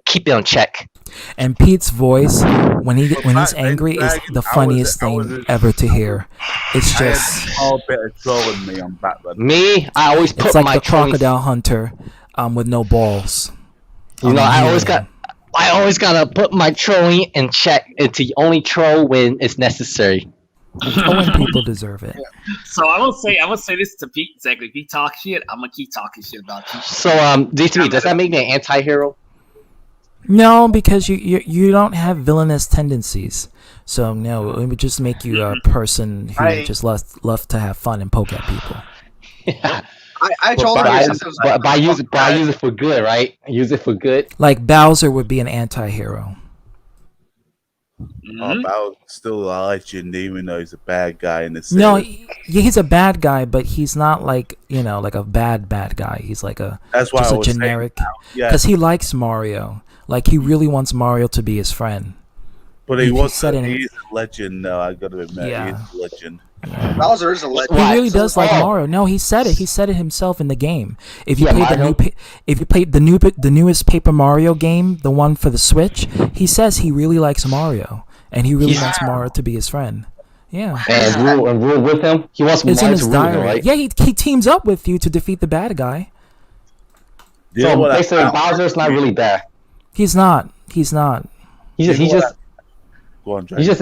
keep it on check. And Pete's voice, when he's angry, is the funniest thing ever to hear. It's just all bit of trolling me on Batman. Me, I always put it's like my the crocodile hunter, with no balls. I always gotta put my trolling in check. It's only troll when it's necessary. When people deserve it. So I will say this to Pete exactly. If he talks shit, I'm gonna keep talking shit about you. So D3, does that make me an anti-hero? No, because you don't have villainous tendencies. So no, it would just make you a person who just love to have fun and poke at people. Yeah. I told but I use it for good, right? Use it for good. Like Bowser would be an anti-hero. Bowser's still a legend, even though he's a bad guy in the series. No, he's a bad guy, but he's not like like a bad guy. He's like That's why just I a was generic. Because he likes Mario. Like he really wants Mario to be his friend. But he's a legend, though. I gotta admit, Yeah. he's a legend. Bowser is a legend. He really does like Mario. No, he said it. He said it himself in the game. If you play if you played the newest Paper Mario game, the one for the Switch, he says he really likes Mario and he really wants Mario to be his friend. Yeah. And rule with him. He wants it's in Mario his to rule diary. him, right? Yeah, he teams up with you to defeat the bad guy. So basically, Bowser's not really bad. He's not. He's not. He's just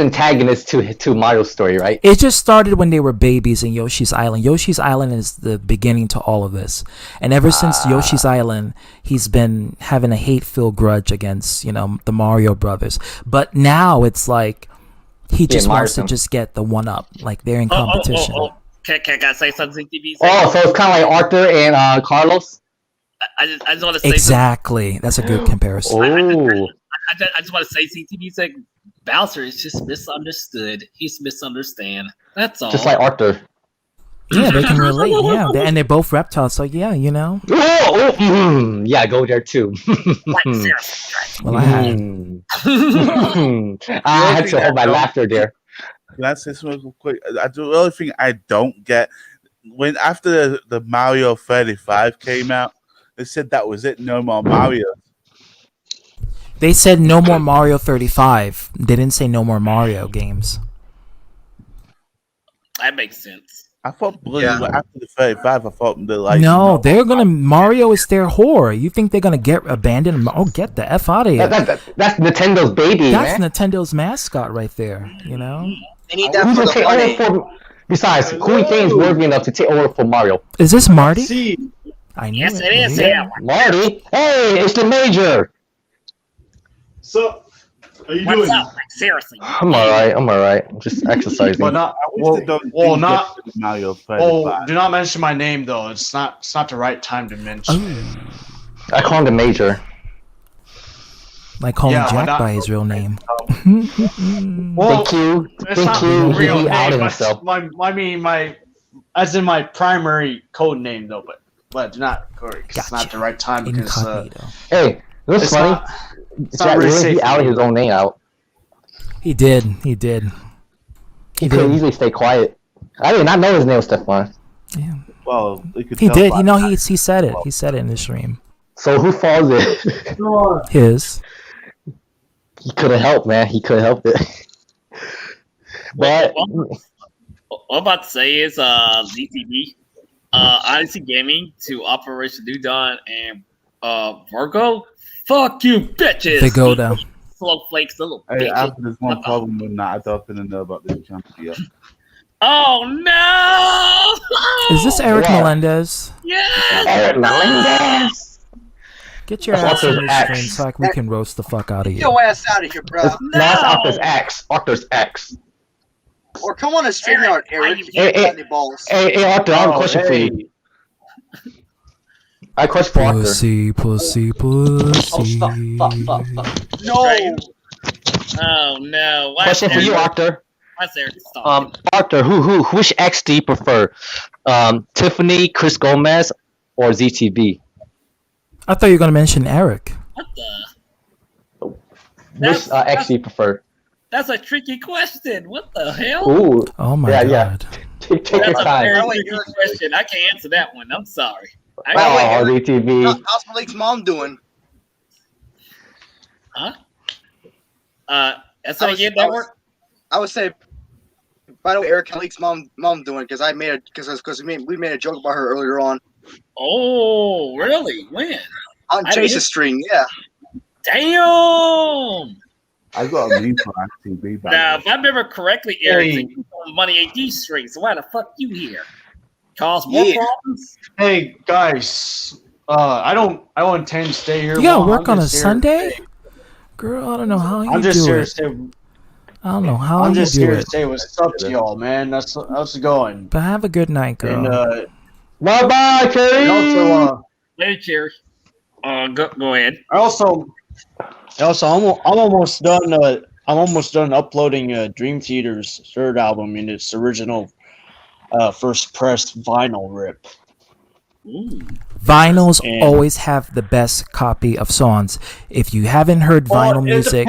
antagonist to Mario's story, right? It just started when they were babies in Yoshi's Island. Yoshi's Island is the beginning to all of this. And ever since Yoshi's Island, he's been having a hate-filled grudge against, the Mario brothers. But now it's like he just wants to just get the one-up. Like, they're in competition. Can I say something, TV? Oh, so it's kind of like Arthur and Carlos? I just want to say exactly. That's a good comparison. I just want to say, CTV said Bowser is just misunderstood. He's misunderstand. That's all. Just like Arthur. Yeah, they can relate. Yeah, and they're both reptiles, so yeah, yeah, go there too. Well, I had. I had to hold my laughter there. Can I say something real quick? The only thing I don't get, when after the Mario 35 came out, they said that was it, no more Mario. They said no more Mario 35. They didn't say no more Mario games. That makes sense. I thought after the 35, I thought they're no, they're gonna. Mario is their whore. You think they're gonna get abandoned? Oh, get the F out of here. That's Nintendo's baby. That's man. Nintendo's mascot right there. They need that for the money. Besides, who do you think is worthy enough to take over for Mario? Is this Marty? I knew it is him. Marty? Hey, it's the Major. So, are you What's doing? up? Like, seriously. I'm alright. I'm just exercising. But not. Not. Mario 35. Oh, do not mention my name though. It's not the right time to mention. I call him the Major. Like calling Jack by his real name. Well, thank you. It's not my real He name. outed himself. As in my primary code name though, but do not. It's not the right time because. Hey, what's funny? Jack really outed his own name out. He did. He could easily stay quiet. I did not know his name was Stefan. Yeah. Well, he did. He said it. He said it in the stream. So who falls it? His. He couldn't help, man. He couldn't help it. But what I'm about to say is ZTV, Odyssey Gaming to Operation New Dawn and Virgo. Fuck you, bitches. They go down. Slow flakes, little Hey, bitches. after there's one problem with that, I don't think know about this champion. Oh no! Is this Eric Melendez? Yes! Eric Melendez. Get your ass in the stream so we can roast the fuck out of you. Get your ass out of here, bro. That's Arthur's ex. Arthur's ex. Or come on a stream yard, Eric. Hey, Arthur, I have a question for you. I have a question for Arthur. Pussy. Oh, stop. No. Oh no! Question for you, Arthur. What's there? Stop. Arthur, which ex do you prefer? Tiffany, Chris Gomez, or ZTV? I thought you were gonna mention Eric. What the? Which ex do you prefer? That's a tricky question. What the hell? Ooh. Oh my god. Yeah. Take your That's a time. very tricky question. I can't answer that one. I'm sorry. ZTV. How's Malik's mom doing? Huh? That's how you get that work. I would say. By the way, Eric Malik's mom doing because we made a joke about her earlier on. Oh, really? When? On Chase's stream, yeah. Damn. I got a meme for TV. Now, if I remember correctly, Eric, you on Money AD stream, so why the fuck you here? Cause more problems? Hey guys, I don't intend to stay here. You gotta long. work I'm on a just here Sunday? Girl, I don't know how you I'm just do here it. to say. I don't know how I'm you just do here to it. say what's up to y'all, man. How's it going? But have a good night, girl. And bye, Cherry. and also, Hey, Cherry. Go ahead. Also, I'm almost done. I'm almost done uploading Dream Theater's third album in its original first pressed vinyl rip. Ooh. Vinyls And- always have the best copy of songs. If you haven't heard vinyl music,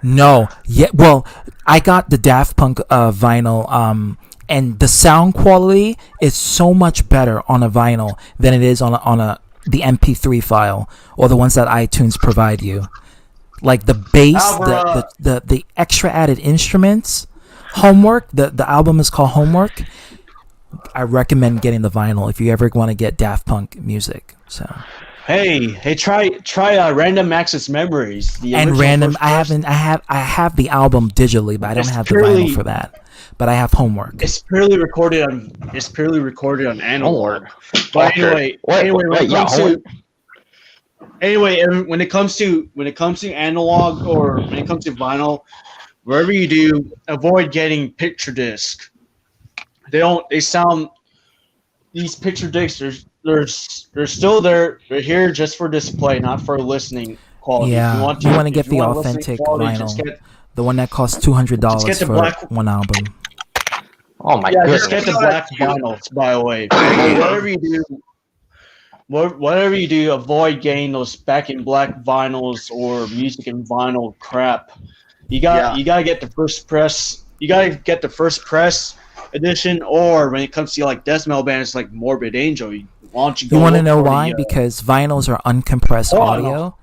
No, yeah. Well, I got the Daft Punk vinyl, and the sound quality is so much better on a vinyl than it is on the MP3 file or the ones that iTunes provide you. Like the bass, the extra added instruments. Homework. The album is called Homework. I recommend getting the vinyl if you ever want to get Daft Punk music. So. Hey, try Random Access Memories. And random. I have the album digitally, but I don't have the vinyl for that. But I have Homework. It's purely recorded on analog. But anyway, when it comes to analog or when it comes to vinyl, wherever you do, avoid getting picture disc. These picture discs, they're still there. They're here just for display, not for listening quality. Yeah, you want to get the authentic vinyl, the one that costs $200 for one album. Oh my goodness! Just get the black vinyls, by the way. Whatever you do, avoid getting those back in black vinyls or music in vinyl crap. You gotta get the first press. You gotta get the first press edition, or when it comes to like death metal bands like Morbid Angel, you want to know why? Because vinyls are uncompressed audio.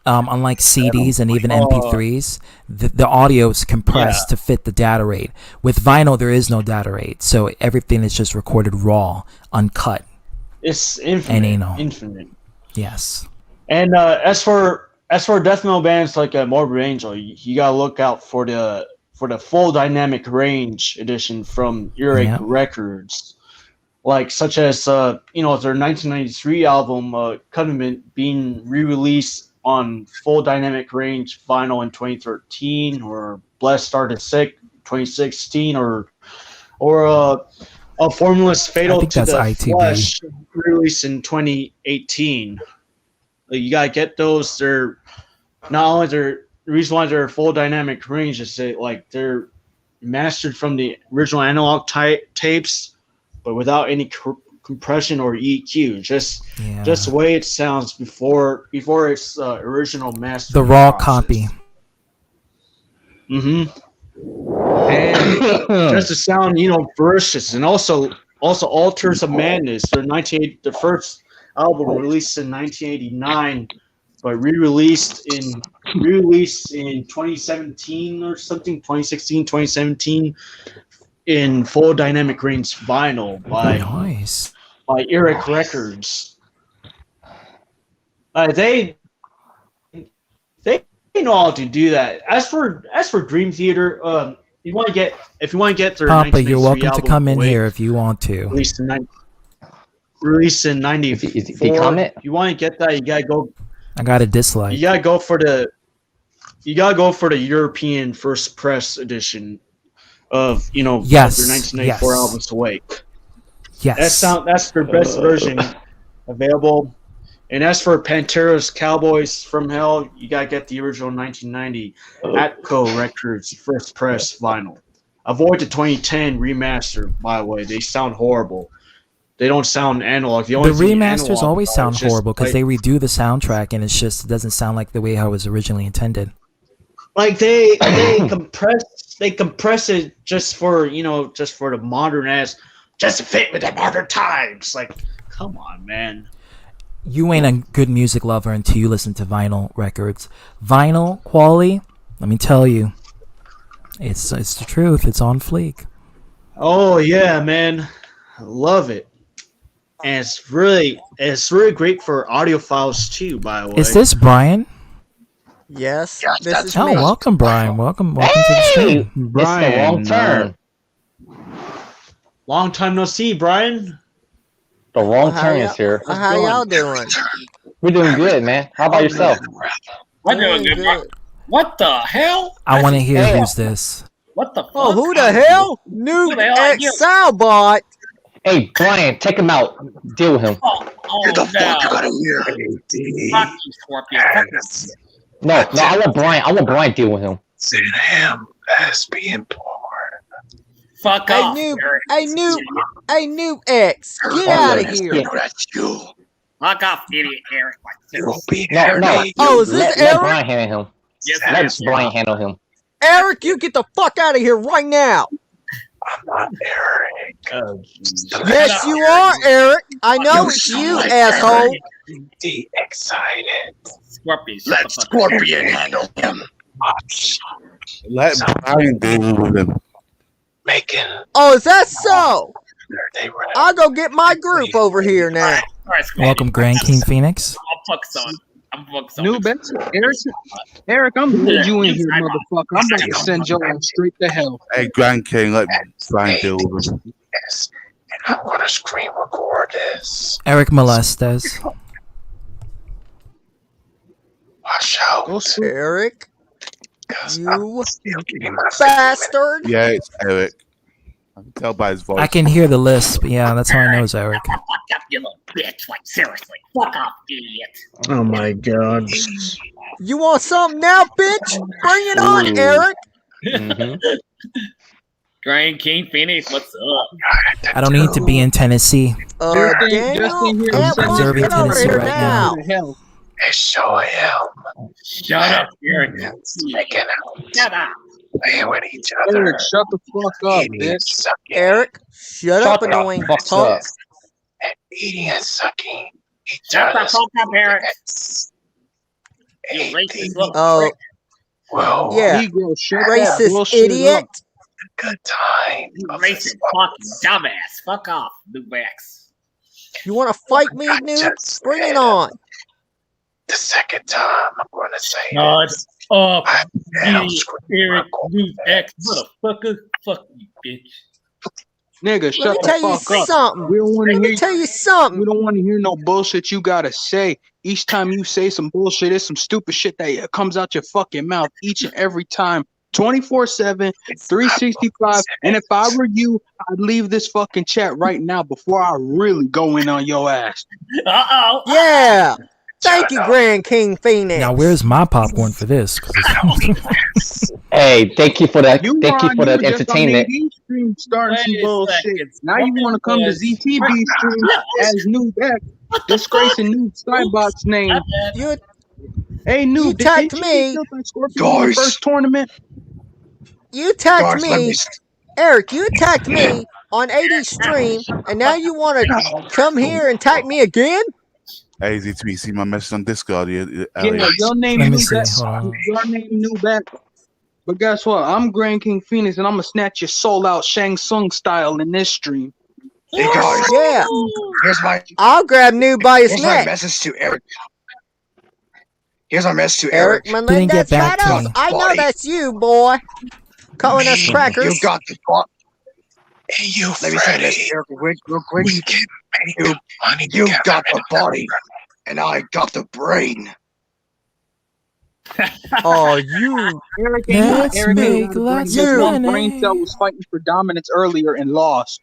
Unlike CDs and even MP3s, the audio is compressed to fit the data rate. With vinyl, there is no data rate, so everything is just recorded raw, uncut. It's infinite. Yes. And as for death metal bands like Morbid Angel, you gotta look out for the full dynamic range edition from Earache Records, like such as their 1993 album Covenant being re-released on full dynamic range vinyl in 2013, or Blessed Are the Sick 2016, or a Formless Fatal to the ITV. Flesh released in 2018. You gotta get those. They're not only the reason why they're full dynamic range is they're mastered from the original analog tapes, but without any compression or EQ, just the way it sounds before its original master. The raw copy. And just the sound, versus, and also Altars of Madness. The first album released in 1989, but re-released in 2017 or something, 2016, 2017. In full dynamic range vinyl by Earache Records. They know how to do that. As for Dream Theater, if you want to get their Papa, you're welcome to come in here if you want to. Released in 94. If you want to get that, you gotta go. I got a dislike. You gotta go for the European first press edition of their 1994 albums Awake. Yes. That's their best version available. And as for Pantera's Cowboys from Hell, you gotta get the original 1990 Atco Records first press vinyl. Avoid the 2010 remaster, by the way. They sound horrible. They don't sound analog. The remasters always sound horrible because they redo the soundtrack and it doesn't sound like the way how it was originally intended. Like they compress it just for the modern ass, just to fit with the modern times. Like, come on, man. You ain't a good music lover until you listen to vinyl records. Vinyl quality, let me tell you, it's the truth. It's on fleek. Oh yeah, man, I love it, and it's really great for audiophiles too. By the way, is this Brian? Yes, this is me. Welcome, Brian. Welcome to the stream. Brian, it's the wrong turn. Long time no see, Brian. The wrong turn is here. How y'all doing? We're doing good, man. How about yourself? I'm doing good. What the hell? I want to hear who's this. What the fuck? Oh, who the hell? New X Soundbot. Hey, Brian, take him out. Deal with him. Get the fuck out of here. Fuck you, Scorpion. No, I want Brian to deal with him. Sit him lesbian porn. Fuck off. Hey, new X. Get out of here. Fuck off, idiot Eric. No. Oh, is this let Eric? Brian handle him. Yes, Let Brian handle him. Eric, you get the fuck out of here right now. I'm not Eric. Oh, Yes, you are, Eric. I know it's you, asshole. De-excited. Scorpion. Let Scorpion handle him. Let Brian deal with him. Making. Oh, is that so? I'll go get my group over here now. Welcome, Grand King Phoenix. I'll fuck son. I'm fuck son. New Benson, Eric, I'm glad you in here, motherfucker. I'm about to send your ass straight to hell. Hey, Grand King, let Brian deal with him. Yes. And I'm gonna screen record this. Eric Molestes. Watch out. Eric. You bastard. Yeah, it's Eric. I can tell by his voice. I can hear the lisp. Yeah, that's how I know it's Eric. Fuck up, you little bitch. Like, seriously. Fuck off, idiot. Oh my god. You want something now, bitch? Bring it on, Eric. Grand King Phoenix, what's up? I don't need to be in Tennessee. Daniel, I'm observing Tennessee right now. Hey, show him. Shut up, Eric. Making out. Shut up. Playing with each other. Eric, shut the fuck up, bitch. Eric, shut up, annoying punk. And eating and sucking each Shut the other's fuck up, Eric. You racist little Oh, Whoa. yeah. Negro, shut that Racist bullshit idiot. up. Good time. You racist fucking dumbass. Fuck off, New X. You want to fight me, Noob? Bring it on. The second time I'm gonna say Shut up, now Eric New X motherfucker. Fuck you, bitch. Nigga, Let shut me the tell you fuck up. something. We don't want Let to me hear. tell you something. We don't want to hear no bullshit you gotta say. Each time you say some bullshit, it's some stupid shit that comes out your fucking mouth each and every time. 24/7, 365. And if I were you, I'd leave this fucking chat right now before I really go in on your ass. Uh-oh. Yeah. Thank you, Grand King Phoenix. Now, where's my popcorn for this? 'Cause it's- Hey, thank you for that. You Thank you for that just on entertainment. the stream starting some Wait a bullshit. second. Now you want to come to ZTV stream as Noob X, disgracing Noob Skybot's name. You, Hey Noob, you didn't tagged you me. get killed by Scorpion in the Guys. first tournament? You attacked Guys, let me. me- Eric, you attacked me on 80 stream, and now you want to come here and attack me again? Hey, ZTV, see my message on Discord Yeah, earlier. your name Let me Noob see. X. Hold on. Your name Noob X. But guess what? I'm Grand King Phoenix, and I'm gonna snatch your soul out Shang Tsung style in this stream. Hey guys, Yeah. here's my I'll grab Noob by his here's my neck. message to Eric. Here's our message to Eric Eric. Didn't Melendez get back to Shadows. me. I know Buddy. that's you, boy. Calling us crackers. You got the thought. Hey, you, Let me say this, Freddy. Eric, real quick. We can make You, money you together got the and body, and I got the brain. Oh, you. Eric, Let's Eric, make lots of your money. brain cell was fighting for dominance earlier and lost.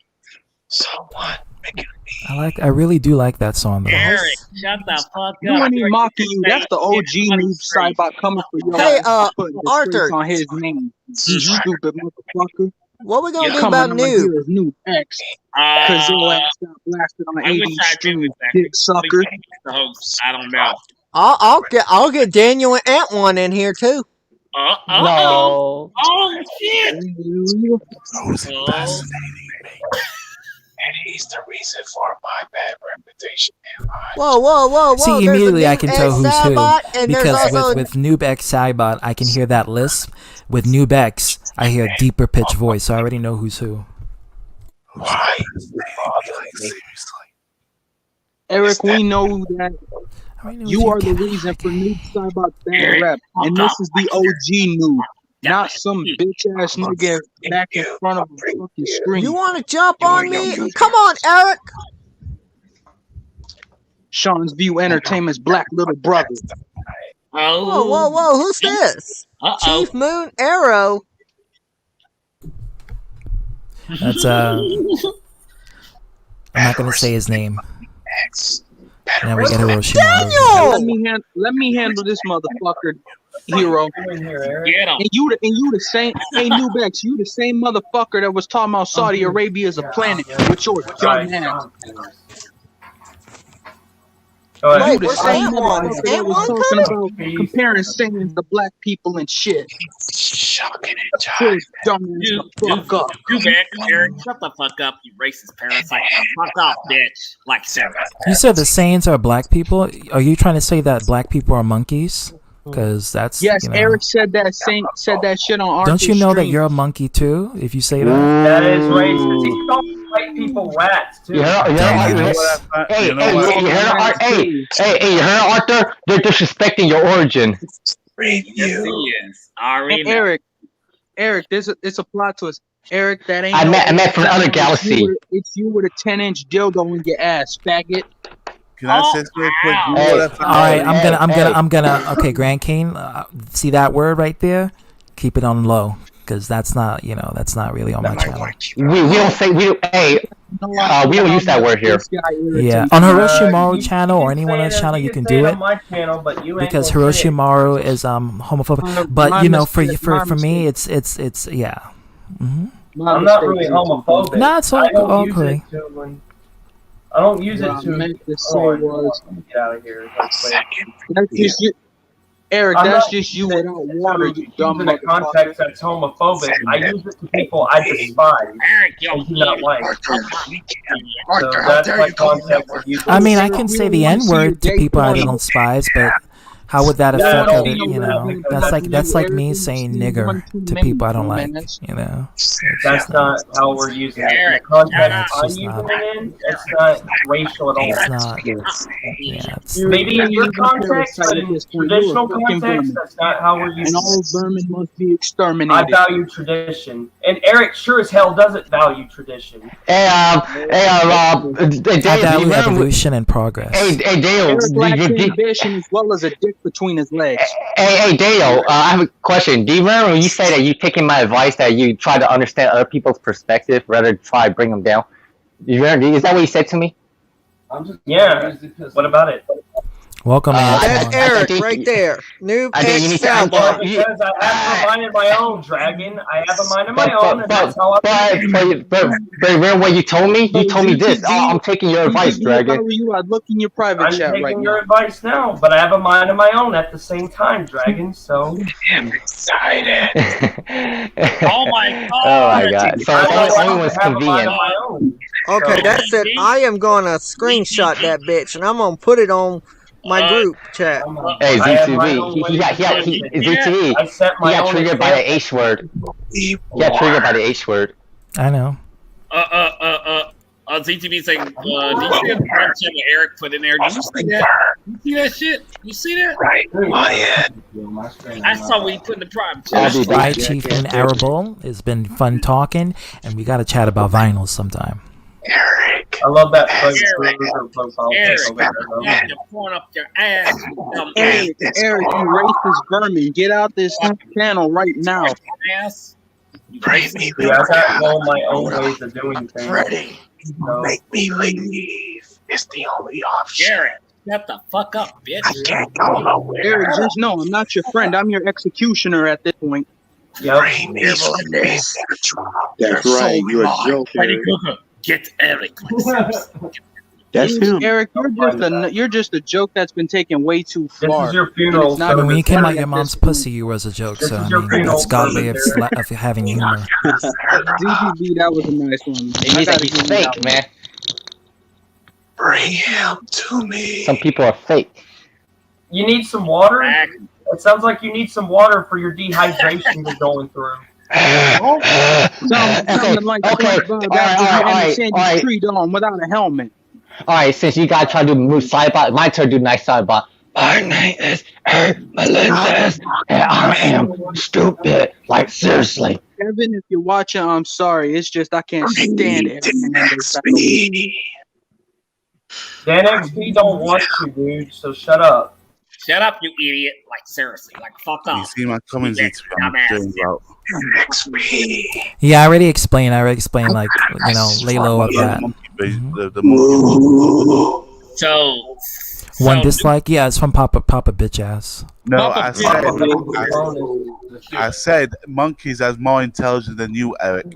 So what? Make it I really do like that song though. Eric, shut the fuck You up. ain't even mocking you. That's the OG Noob Skybot coming for your Hey, ass, putting disgrace Arthur. on his name. You stupid motherfucker. What we gonna do Coming about on Noob? here as Noob X. Because your ass got blasted on I wish 80 I did stream, with that. dick sucker. The host, I don't know. I'll get Daniel and Ant one in here too. No. Oh shit! Who's fascinating me? And he's the reason for my bad reputation. Whoa. See, There's a immediately I Noob can tell X who's who Sabot, and there's because also with Noob X Cybot, I can hear that lisp. With Noob X, I hear a deeper pitch voice, so I already know who's who. Why? Seriously. Eric, we know that I know you are the reason for Noob Skybot's bad rep. And this is the OG Noob. Not some bitch ass nigga back in front of a fucking screen. you want to jump on me? Come on, Eric. Sean's View Entertainment's black little brother. Whoa. Who's this? Chief Moon Arrow. That's I'm not gonna say his name. Now we get Hiroshima. Let me handle this motherfucker, hero. Get him. And you the same. Hey, Nubex, you the same motherfucker that was talking about Saudi Arabia as a planet with your dumb ass. Go ahead. Wait, You the where's same Ant One? Is motherfucker that Ant was One talking coming? about comparing Saiyans to black people and shit. Shocking it, Shit, dumbass You, the you, fuck up. you man, Eric, shut the fuck up, you racist parasite. Fuck off, bitch. Like Sarah. You said the Saiyans are black people. Are you trying to say that black people are monkeys? Because that's Yes, you know. Eric said that shit on Don't you know that stream. you're a monkey too? If you say that. That is racist. He called white people rats too. You heard Arthur? They're disrespecting your origin. Yes, he is. Already. And Eric, it's a plot twist. Eric, that ain't. I met from another galaxy. It's you with a 10-inch dildo in your ass, faggot. Can I say something quick? All right, I'm gonna. Okay, Grand King. See that word right there? Keep it on low, because that's not really on my channel. We don't say we don't use that word here. Yeah, on Hiroshimaru channel or anyone else's channel you can do it. On my channel, but you ain't Because gonna say it. Hiroshimaru is homophobic, but you know for me it's yeah. Mm-hmm. I'm not really homophobic. No, it's I don't use okay. it to, I don't use it What I to. meant to say was, Get out of here. that's just you, Eric. I'm That's not just you without water, you dumb in a motherfucker. context that's homophobic. I use it to people I despise. Eric, yo, I do not like. So Arthur, how that's dare my you call me context of using I mean, it. I can say the N word to people I don't despise, but how would that Yeah, affect I other? don't You know, that's like me saying nigger to people I don't like. You know, That's not how we're using it. Eric, The context that's I'm just using not. it in, it's not racial at all. It's not. Yeah, it's, Maybe in your context, but in traditional context, that's not how we're And using all it. vermin must be I exterminated. value tradition, and Eric sure as hell doesn't value tradition. I value evolution and progress. Hey, Dale. Eric lacks ambition as well as a dick between his legs. Hey, Dale. I have a question. Do you remember when you say that you taking my advice that you try to understand other people's perspective rather than try to bring them down? You remember? Is that what you said to me? Yeah. What about it? Welcome, That's Antoine. Eric right there. Noob I think you X need to soundbar. Because I have a mind of my own, Dragon. I have a mind of my own, and that's how I. But remember what you told me? You told me this. Oh, I'm taking your advice, If I Dragon. were you, I'd look in your private I'm chat taking right your now. advice now, but I have a mind of my own at the same time, Dragon. So. I'm excited. Oh my god! Oh my god. So it's only when it's have a mind convenient. of my own. Okay, So- that's it. I am gonna screenshot that bitch and I'm gonna put it on my group chat. Hey, I have my Z2B. own He got Z2B. I set He my got own triggered by the example. H word. He got triggered by the H word. I know. ZTV saying, did you see the front chat that Eric put in there? Did you see that? You see that shit? You see that? Right, I saw what he put in the private All chat. right, Chieftain Arable. It's been fun talking, and we got to chat about vinyls sometime. I love that profile. Eric, you're pouring up your ass. You dumb Eric, Eric, you racist vermin, get out this channel right now. ass. Break me, Yeah, I got all my own ways of doing things. Freddie. So, Make me leave. It's the only option. Jared, shut the fuck up, bitch. I can't go nowhere. Eric, just know I'm not your friend. I'm your executioner at this point. Bring me from this. That's right. You a joker. Freddy Krueger, get Eric. That's him. Eric, you're just a joke that's been taken way too this far. is your funeral. It's not When you came out funny your at mom's this point. pussy, you was a joke. This So is I your mean, funeral that's God's way service, of having humor. ZGB, that was a nice one. It means that he's fake, man. Bring him to me. Some people are fake. You need some water? It sounds like you need some water for your dehydration you're going through. Sounding like Okay. SpongeBob All right, Sandy all right. Tree on without a helmet. Alright, since you guys try to do move sidebot, my turn to do nice sidebot. My name is Eric Melendez, and I am stupid. Like, seriously. Kevin, if you're watching, I'm sorry. It's just I can't stand it. Dan XP don't want you, dude, so shut up. Shut up, you idiot. Like, seriously. Like, fuck You off. see my comments, You I'm dumbass. doing out. Yeah, I already explained. Like, you know, lay low of that. So, One dislike? Yeah, it's from Papa bitch ass. No, I said monkeys are more intelligent than you, Eric.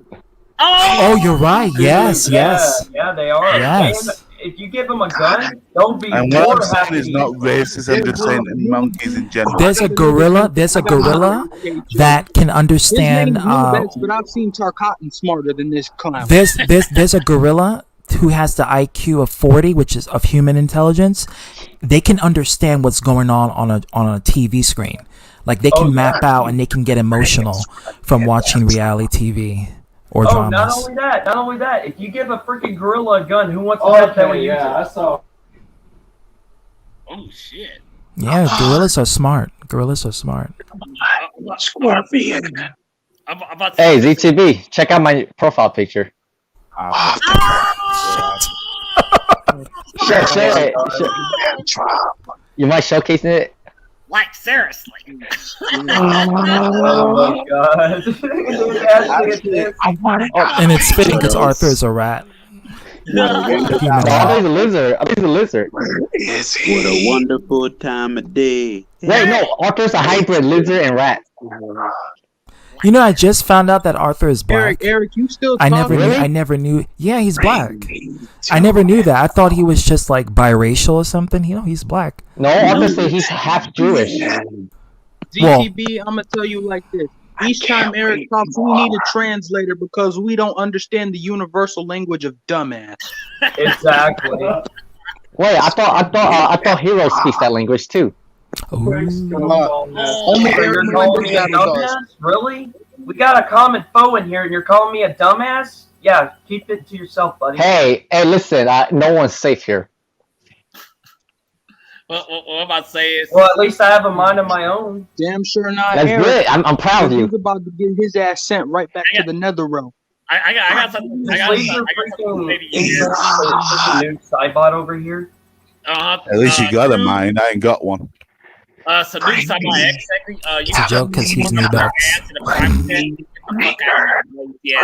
Oh, you're right. Yes, yes. Yeah, they are. Yes. if you give him a gun, don't be And what more I'm saying happy. is not racist. I'm just saying monkeys in general. There's a gorilla that can understand. His name's Blue Bets, but I've seen Tarkatan smarter than this clown. There's a gorilla who has the IQ of 40, which is of human intelligence. They can understand what's going on a TV screen. Like they can map out and they can get emotional from watching reality TV or dramas. Not only that. If you give a freaking gorilla a gun, who wants to have that use it? I saw. Oh shit. Yeah, gorillas are smart. Scorpion. Hey, ZTB, check out my profile picture. Share it. You mind showcasing it? Like seriously. Oh my god. And it's fitting because Arthur is a rat. Arthur's a lizard. What a wonderful time of day. Wait, no, Arthur's a hybrid lizard and rat. You know, I just found out that Arthur is black. Eric, you still I talking? never knew. Yeah, he's black. I never knew that. I thought he was just like biracial or something. You know, he's black. No, obviously he's half Jewish. ZTB, I'm gonna tell you like this. Each time Eric talks, we need a translator because we don't understand the universal language of dumbass. Exactly. Wait, I thought Hero speaks that language too. Only You're calling me a dumbass? Really? We got a common foe in here, and you're calling me a dumbass? Yeah, keep it to yourself, buddy. Hey, listen, no one's safe here. What I'm about to say is. Well, at least I have a mind of my own. Damn sure not. That's Eric, good. I'm proud of you. He's about to get his ass sent right back to the nether realm. I got something. I got something to say to you. New Cybot over here. At least you got a mind. I ain't got one. So new side by X, It's a joke because he's new belts. You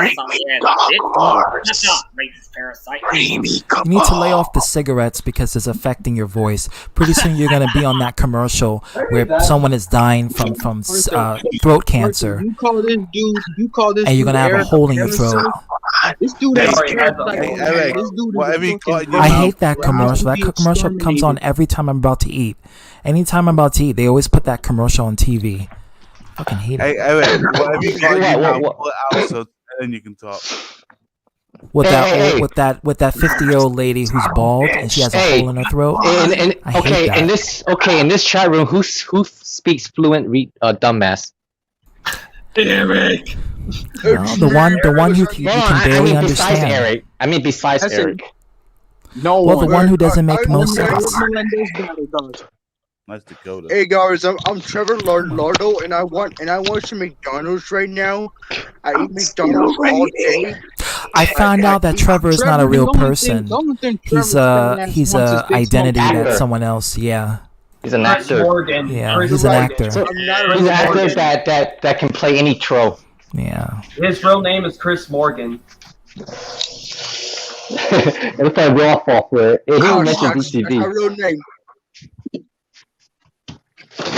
need to lay off the cigarettes because it's affecting your voice. Pretty soon you're gonna be on that commercial where someone is dying from throat cancer, You call this dude, and you're gonna have a hole in your throat. This dude ain't Eric, whatever you got in your I mouth. hate that commercial. That commercial comes on every time I'm about to eat. Anytime I'm about to eat, they always put that commercial on TV. Fucking hate it. Hey, Eric, whatever you got in your mouth, pull it out so then you can talk. With that 50-year-old lady who's bald and she has a hole in her throat. I hate that. In this chat room, who speaks fluent dumbass? Eric. No, the one who you can barely understand. Besides Eric. No. Well, the one who doesn't make no sense. Nice Dakota. Hey guys, I'm Trevor Lardo, and I want some McDonald's right now. I eat McDonald's all day. I found out that Trevor is not a real person. He's a identity that's someone else. Yeah. He's an actor. Yeah, he's an actor. He's an actor that can play any troll. Yeah. His real name is Chris Morgan. It looks like we're all fault for it. He mentioned DCB. My real name.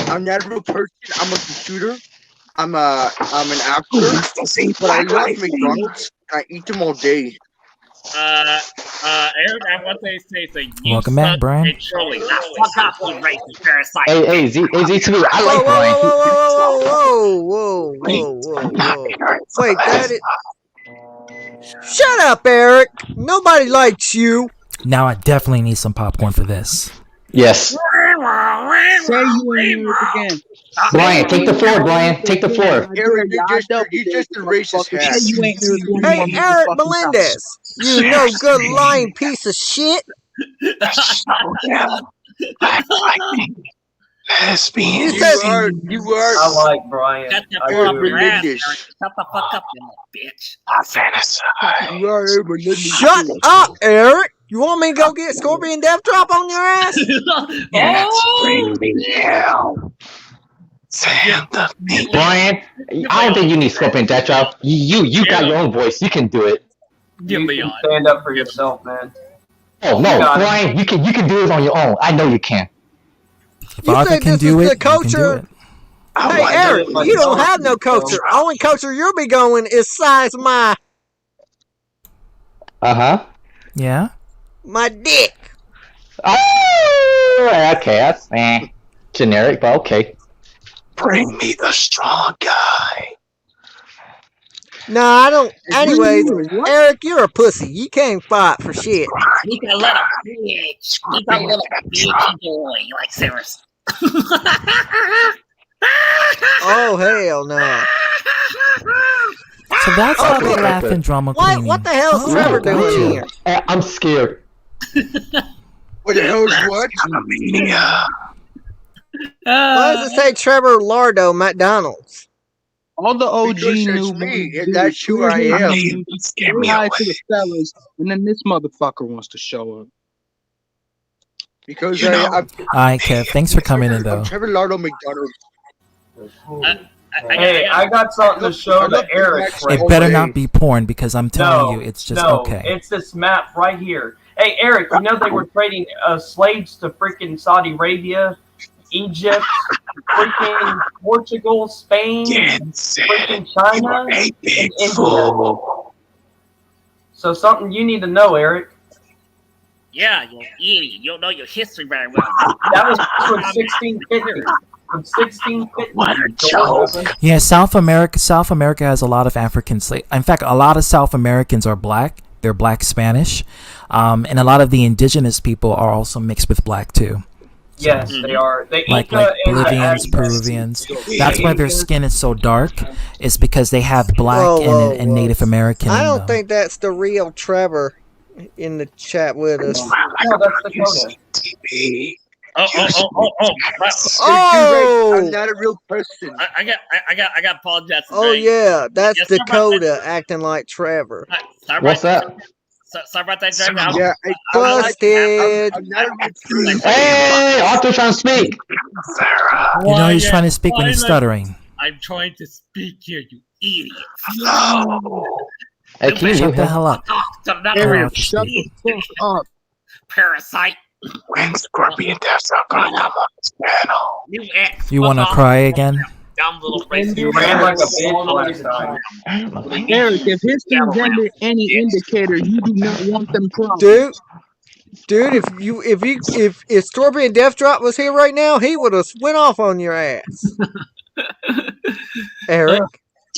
I'm not a real person. I'm a computer. I'm an actor. But I love McDonald's. I eat them all day. Eric, I want to say so you Welcome back, Brian. a trolley. Now, fuck off, you racist parasite. Hey, ZTV, I like Brian. Whoa. Wait, that is... Shut up, Eric. Nobody likes you. Now I definitely need some popcorn for this. Yes. Say you ain't Eric again. Brian, take the floor, Brian. Take the floor. Eric, you're just a racist ass. Hey, Eric Melendez. You no good lying piece of shit. Lesbian. You are. I like Brian. Shut the I fuck up, do. your ass, Eric. Shut the fuck up, you little bitch. I fantasize. You are Melendez. Shut up, Eric. You want me to go get Scorpion Death Drop on your ass? Screaming hell. Brian, I don't think you need Scorpion Death Drop. You got your own voice. You can do it. Give me on. Stand up for yourself, man. Oh no, Brian, you can do it on your own. I know you can. If Arthur can do it, you can do it. Hey, Eric, you don't have no culture. Only culture you'll be going is size my. Uh-huh. Yeah? My dick. Oh, okay, that's generic, but okay. Bring me the strong guy. No, I don't. Anyways, Eric, you're a pussy. You can't fight for shit. He's a little bitch. He's a little bitchy boy, like Sarah's. Oh hell no! So that's how they laugh in drama queen. What the hell is Trevor doing here? I'm scared. What the hell is what? Why does it say Trevor Lardo McDonald's? All the OG Because new it's me, and that's who I am. Say hi to the fellas, and then this motherfucker wants to show up. Because All right, Kev. Thanks for coming in, though. I'm Trevor Lardo McDonald. Hey, I got something to show to Eric. It better not be porn because I'm telling you, it's just okay. It's this map right here. Hey, Eric, you know they were trading slaves to freaking Saudi Arabia, Egypt, freaking Portugal, Spain, freaking China, and India. So something you need to know, Eric. Yeah, you idiot. You don't know your history very well. That was from 1650. From 1650. Yeah, South America has a lot of African slaves. In fact, a lot of South Americans are black. They're black Spanish, and a lot of the indigenous people are also mixed with black too. Yes, they are. The Like Inca and the Bolivians, Aztecs. Peruvians. That's why their skin is so dark. It's because they have black and Native American. I in don't them. think that's the real Trevor in the chat with us. No, that's Dakota. Oh! I'm not a real person. I got apologize. Oh yeah, that's Yes, sorry about Dakota acting like Trevor. Sorry What's about that? Sorry about that, Dragon. Yeah, Busted. I'm not a real person. Hey, Arthur trying to speak. You know he's trying to speak when he's stuttering. I'm trying to speak here, you idiot. Hey, can you Shut mute the him? hell up. Eric, shut the fuck up. Parasite. When Scorpion Death's not gonna come on this panel. You ex. You want to cry again? Dumb little racist. You ran like a bitch last time. Eric, if history's any indicator, you do not want them problems. Dude, if Scorpion Death Drop was here right now, he would have went off on your ass. Eric.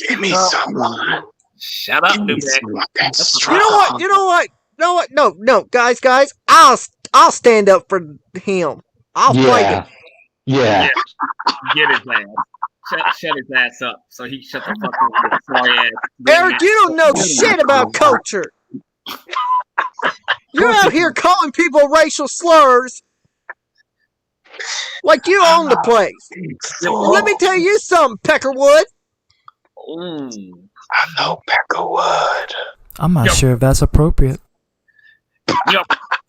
Give me someone. Shut up, dude. You know what? No, guys, I'll stand up for him. I'll fight him. Yeah. Get his ass. Shut his ass up so he shut the fuck up. Sorry ass. Eric, you don't know shit about culture. You're out here calling people racial slurs like you own the place. Let me tell you something, Peckerwood. I know Peckerwood. I'm not sure if that's appropriate.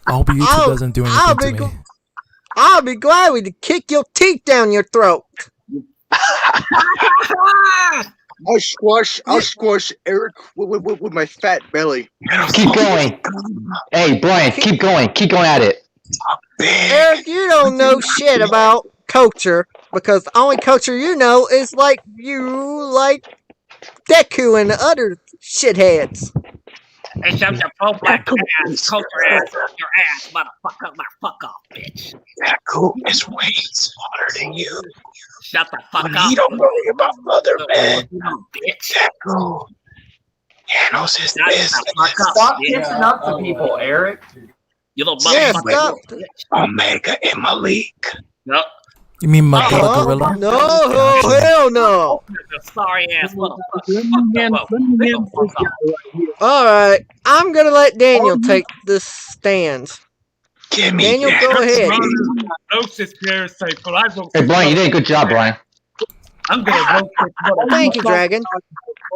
I hope YouTube doesn't do anything to me. I'll be glad to kick your teeth down your throat. I'll squash Eric with my fat belly. Keep going. Hey, Brian, keep going. Keep going at it. Eric, you don't know shit about culture because the only culture you know is like Deku and the other shitheads. Hey, shut your pro black ass, culture ass, your ass, motherfucker, fuck off, bitch. Deku is way smarter than you. Shut the fuck But up. he don't worry about other men. Bitch. Deku handles his business. Stop kissing up to people, Eric. You little Yeah, motherfucker. stop. Omega and Malik. Nope. You mean Magilla Gorilla? No, hell no. Sorry ass motherfucker. All right, I'm gonna let Daniel take the stands. Daniel, go ahead. Oaks is parasite, but I vote. Hey, Brian, you did a good job, Brian. I'm gonna vote for Thank you, Dragon.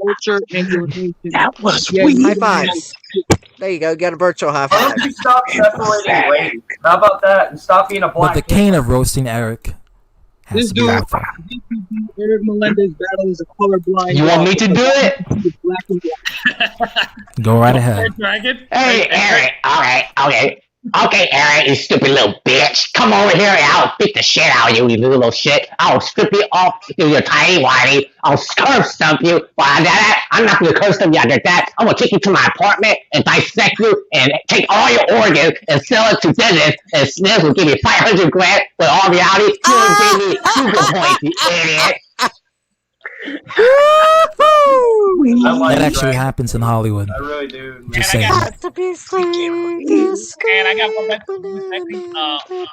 Culture and your That was High weird. fives. There you go. Got a virtual high Why five. don't you stop separating race? How about that? And stop being a But black the cane of roasting Eric has This to be dude, out there. Eric Melendez battle is a colorblind. You want me to do it? Go right ahead. Dragon. Hey, Eric. Okay. Okay, Eric, you stupid little bitch. Come over here and I'll beat the shit out of you, you little shit. I'll strip you off to your tiny whitey. I'll curb stump you. But after that, I'm not going to curb stump you after that. I'm going to take you to my apartment and dissect you and take all your organs and sell it to Dennis. And Smith will give you 500 grand. But all reality, you will give me 2 good points, you idiot. That actually happens in Hollywood. I really do. Just saying. And I got one back to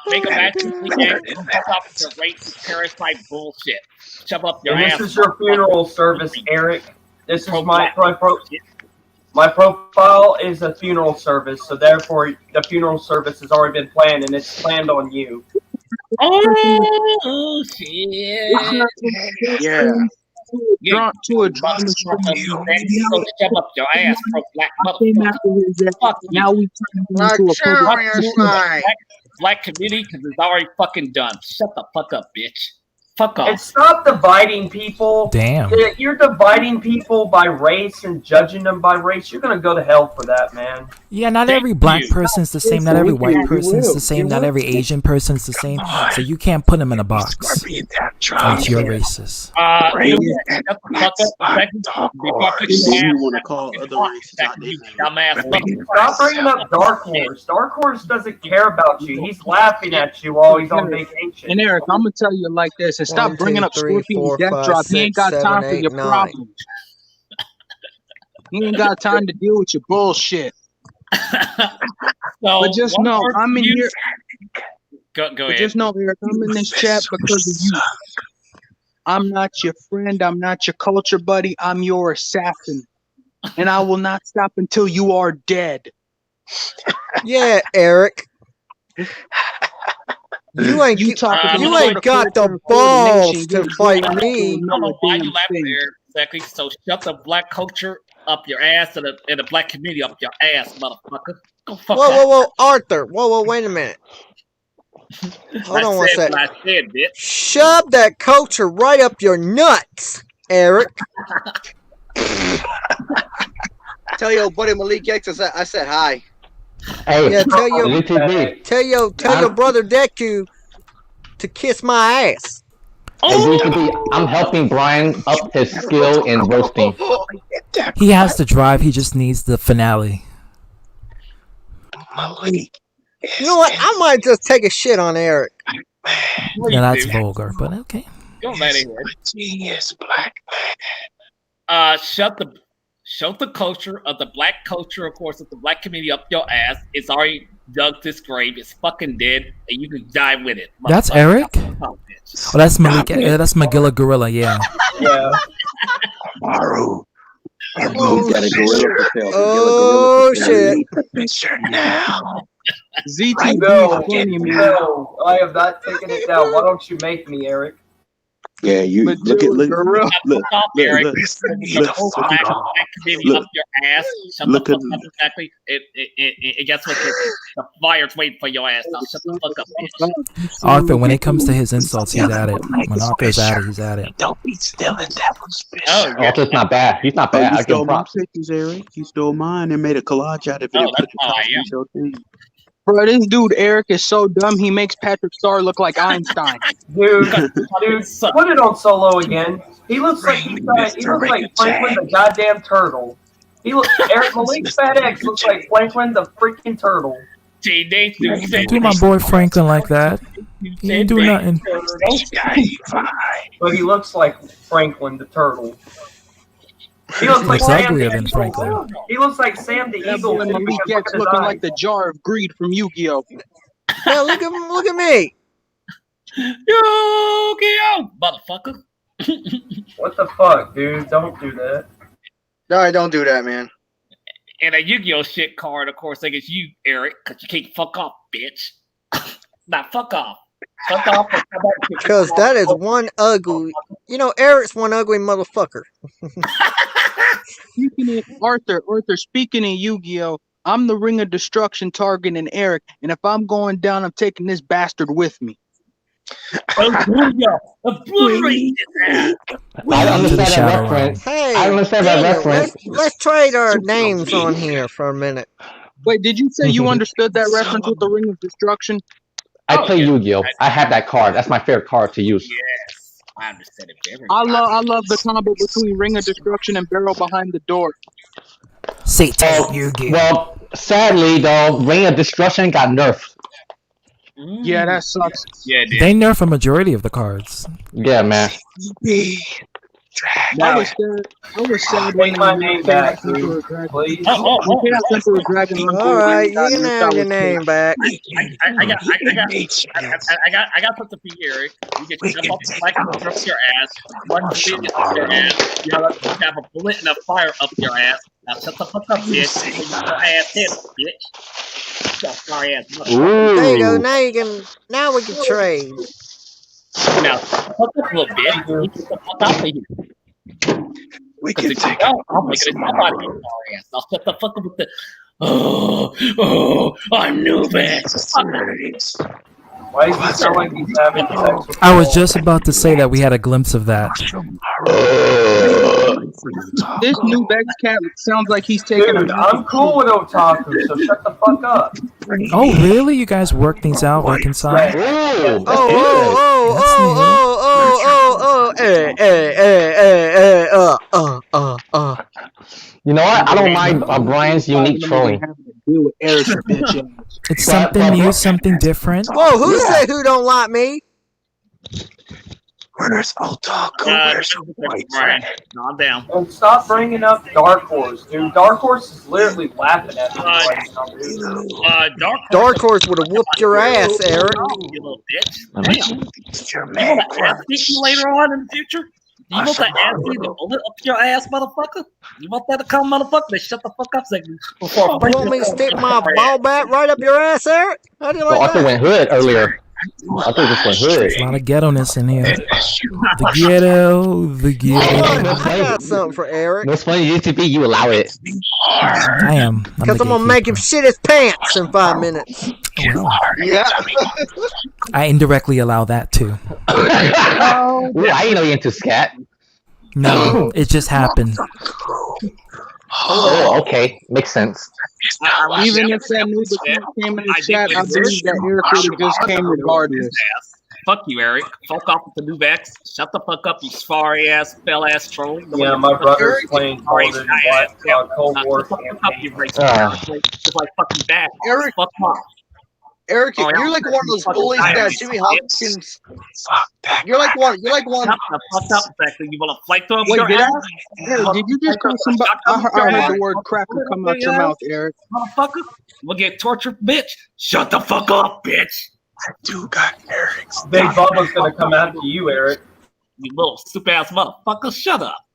make a match this weekend. Fuck off with your racist parasite bullshit. Shove up your And ass. this is your funeral service, Eric. This is my profile is a funeral service, so therefore the funeral service has already been planned, and it's planned on you. Oh shit! Yeah. Drunk to a drama So shove up your ass, pro black motherfucker. Fuck you. Now we turn into a black community because it's already fucking done. Shut the fuck up, bitch. Fuck off. And stop dividing people. Damn. You're dividing people by race and judging them by race. You're gonna go to hell for that, man. Yeah, not every black person's the same. Not every white person's the same. Not every Asian person's the same. So you can't put them in a box. Unless you're racist. You want to call other races out there. Stop bringing up Dark Horse. Dark Horse doesn't care about you. He's laughing at you while he's on vacation. And Eric, I'm gonna tell you like this, and stop 1, bringing 2, up 3, Scorpion's 4, death 5, drop. He ain't 6, got 7, time for 8, your 9. problems. He ain't got time to deal with your bullshit. But just know, I'm in here. Go But ahead. just know, Eric, I'm in this chat because of you. I'm not your friend. I'm not your culture buddy. I'm your assassin. And I will not stop until you are dead. Yeah, Eric. You ain't got the balls to fight me. I don't know why you laughing there exactly. So shut the black culture up your ass and the black community up your ass, motherfucker. Go fuck off. Whoa, Arthur. Whoa, wait a minute. Hold on one second. I said, bitch. Shove that culture right up your nuts, Eric. Tell your buddy Malik X I said hi. Hey, Yeah, tell your brother Deku to kiss my ass. Hey, BTB, I'm helping Brian up his skill in roasting. He has the drive. He just needs the finale. You know what? I might just take a shit on Eric. Now that's vulgar, but okay. Go let it in. Genius black Shut the culture of the black culture, of course, of the black community up your ass. It's already dug this grave. It's fucking dead, and you can die with it. That's Eric? Oh, that's Malik. That's Magilla Gorilla. Yeah. Yeah. Maru. Oh shit! Picture now. ZTV No, I have not taken it down. Why don't you make me, Eric? Yeah, you look at look Up your ass. Shut Look the at- fuck up. Exactly. It guess what? The fire's waiting for your ass. Now shut the fuck up, bitch. Arthur, when it comes to his insults, he's at it. When Arthur's at it, he's at it. Don't be stealing devil's fish. Arthur's not bad. He's not bad. You I give stole him my props. pictures, Eric. You stole mine and made a collage out of it. Oh, and put that's how I am. your thing. Bro, this dude Eric is so dumb. He makes Patrick Star look like Einstein. Dude, put it on Solo again. He looks like he looks like Franklin the goddamn turtle. Eric Malik's fat X looks like Franklin the freaking turtle. Don't do my boy Franklin like that. He ain't do nothing. But he looks like Franklin the turtle. He looks like Looks Sam uglier the than Eagle. Franklin. He looks like Sam the That Eagle. boy Malik X looking like the jar of greed from Yu-Gi-Oh. Yeah, look at me. Yu-Gi-Oh, motherfucker. What the fuck, dude? Don't do that. No, don't do that, man. And a Yu-Gi-Oh shit card, of course, like it's you, Eric, because you can't fuck off, bitch. Nah, fuck off. Fuck off. Because that is one ugly. You know, Eric's one ugly motherfucker. Speaking of Arthur, speaking of Yu-Gi-Oh, I'm the Ring of Destruction targeting Eric, and if I'm going down, I'm taking this bastard with me. Obliterate his ass. I understand that reference. Hey, I understand that Daniel, reference. let's trade our names on here for a minute. Wait, did you say you understood that reference with the Ring of Destruction? I play Yu-Gi-Oh. I have that card. That's my favorite card to use. Yes, I understand it very I love the combo between Ring of Destruction and Barrel Behind the Door. Satan Yu-Gi-Oh. Well, sadly though, Ring of Destruction got nerfed. Yeah, that sucks. Yeah, They nerf a majority of the cards. Yeah, man. I was sad when Take my name back, dude. Please. Alright, you can have your name back. I got something for you, Eric. You can jump off the bike and throw your ass, one shit up your ass. You have a bullet and a fire up your ass. Now shut the fuck up, bitch. You your ass hit, bitch. You sorry ass motherfucker. There you go. Now we can trade. Now, fuck up, little bitch. You get the fuck out of here. We can take I'll make it out of your sorry ass. I'll shut the fuck up with the. I'm Nubix. Why does he sound like he's having sex with I was just about to say that we had a glimpse of that. This new Vex cat sounds like he's taking Dude, I'm cool with otaku, so shut the fuck up. Oh, really? You guys work things out, reconcile? You know what? I don't mind Brian's unique trolling. It's something new, something different. Whoa, who said who don't like me? Where's Otaku? Where's Brian? Calm down. And stop bringing up Dark Horse, dude. Dark Horse is literally laughing at me right now, dude. Dark Horse would have whooped your ass, Eric. You little bitch. Damn. You want to ass beat you later on in the future? You want that ass beat the bullet up your ass, motherfucker? You want that to come, motherfucker? Then shut the fuck up, second. Before You want me to stick my ball bat right up your ass, Eric? How do you like Arthur that? went hood earlier. I think this went hood. There's a lot of ghetto-ness in here. The ghetto. I got something for Eric. What's funny used to be you allow it. I am. Because I'm gonna make him shit his pants in 5 minutes. Yeah. I indirectly allow that too. Ooh, I didn't know you into scat. No, it just happened. Oh, okay. Makes sense. Even if that new came in the chat, I believe that Eric would have just came regardless. Fuck you, Eric. Fuck off with the new Vex. Shut the fuck up, you sorry ass, fell ass troll. Yeah, my brother's playing Cold War campaign. It's like fucking bad. Eric, fuck off. Eric, you're like one of those bullies that Jimmy Hopkins. You're like one. Shut the fuck up, exactly. You want to fight to him? Wait, your ass? did you just call somebody? I heard the word cracker come out your mouth, Eric. Motherfucker, we'll get tortured, bitch. Shut the fuck up, bitch. I do got Eric's. Big Bubba's gonna come after you, Eric. You little stupid ass motherfucker. Shut up.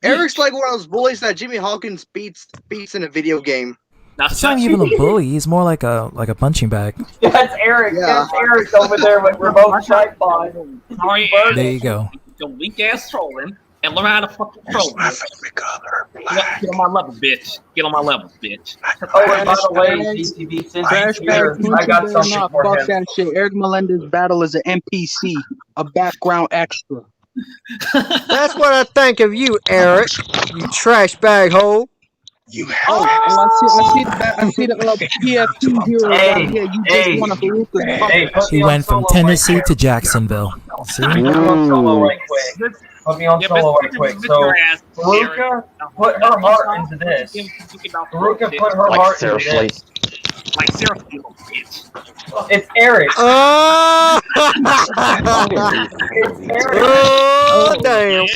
Eric's like one of those bullies that Jimmy Hawkins beats in a video game. It's not even a bully. He's more like a punching bag. That's Eric. Yeah. That's Eric over there with remote strike pod. Sorry, There you go. Your weak ass trolling and learn how to fucking troll. Get on my level, bitch. Get on my level, bitch. Oh, and by the way, DTV, since he's here, I got something for Fuck him. that shit. Eric Melendez's battle is an NPC, a background extra. That's what I think of you, Eric. You trash bag hole. I see the PF2 hero right here. You just want to Haruka. He went from Tennessee to Jacksonville. See? Put me on solo right quick. Put me on solo right quick. So, Haruka put her heart into this. Haruka put her heart into this. Like seriously, little bitch. It's Eric. Oh, oh damn.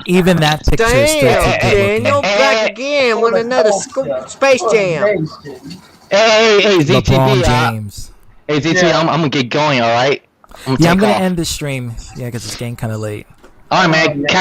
Even that picture is still Damn, too good looking. Daniel, back again with another Space Jam. Hey, ZTV. LeBron James. Hey, ZTV, I'm gonna get going, alright? Yeah, I'm gonna end the stream. Yeah, because it's getting kind of late. Alright, man.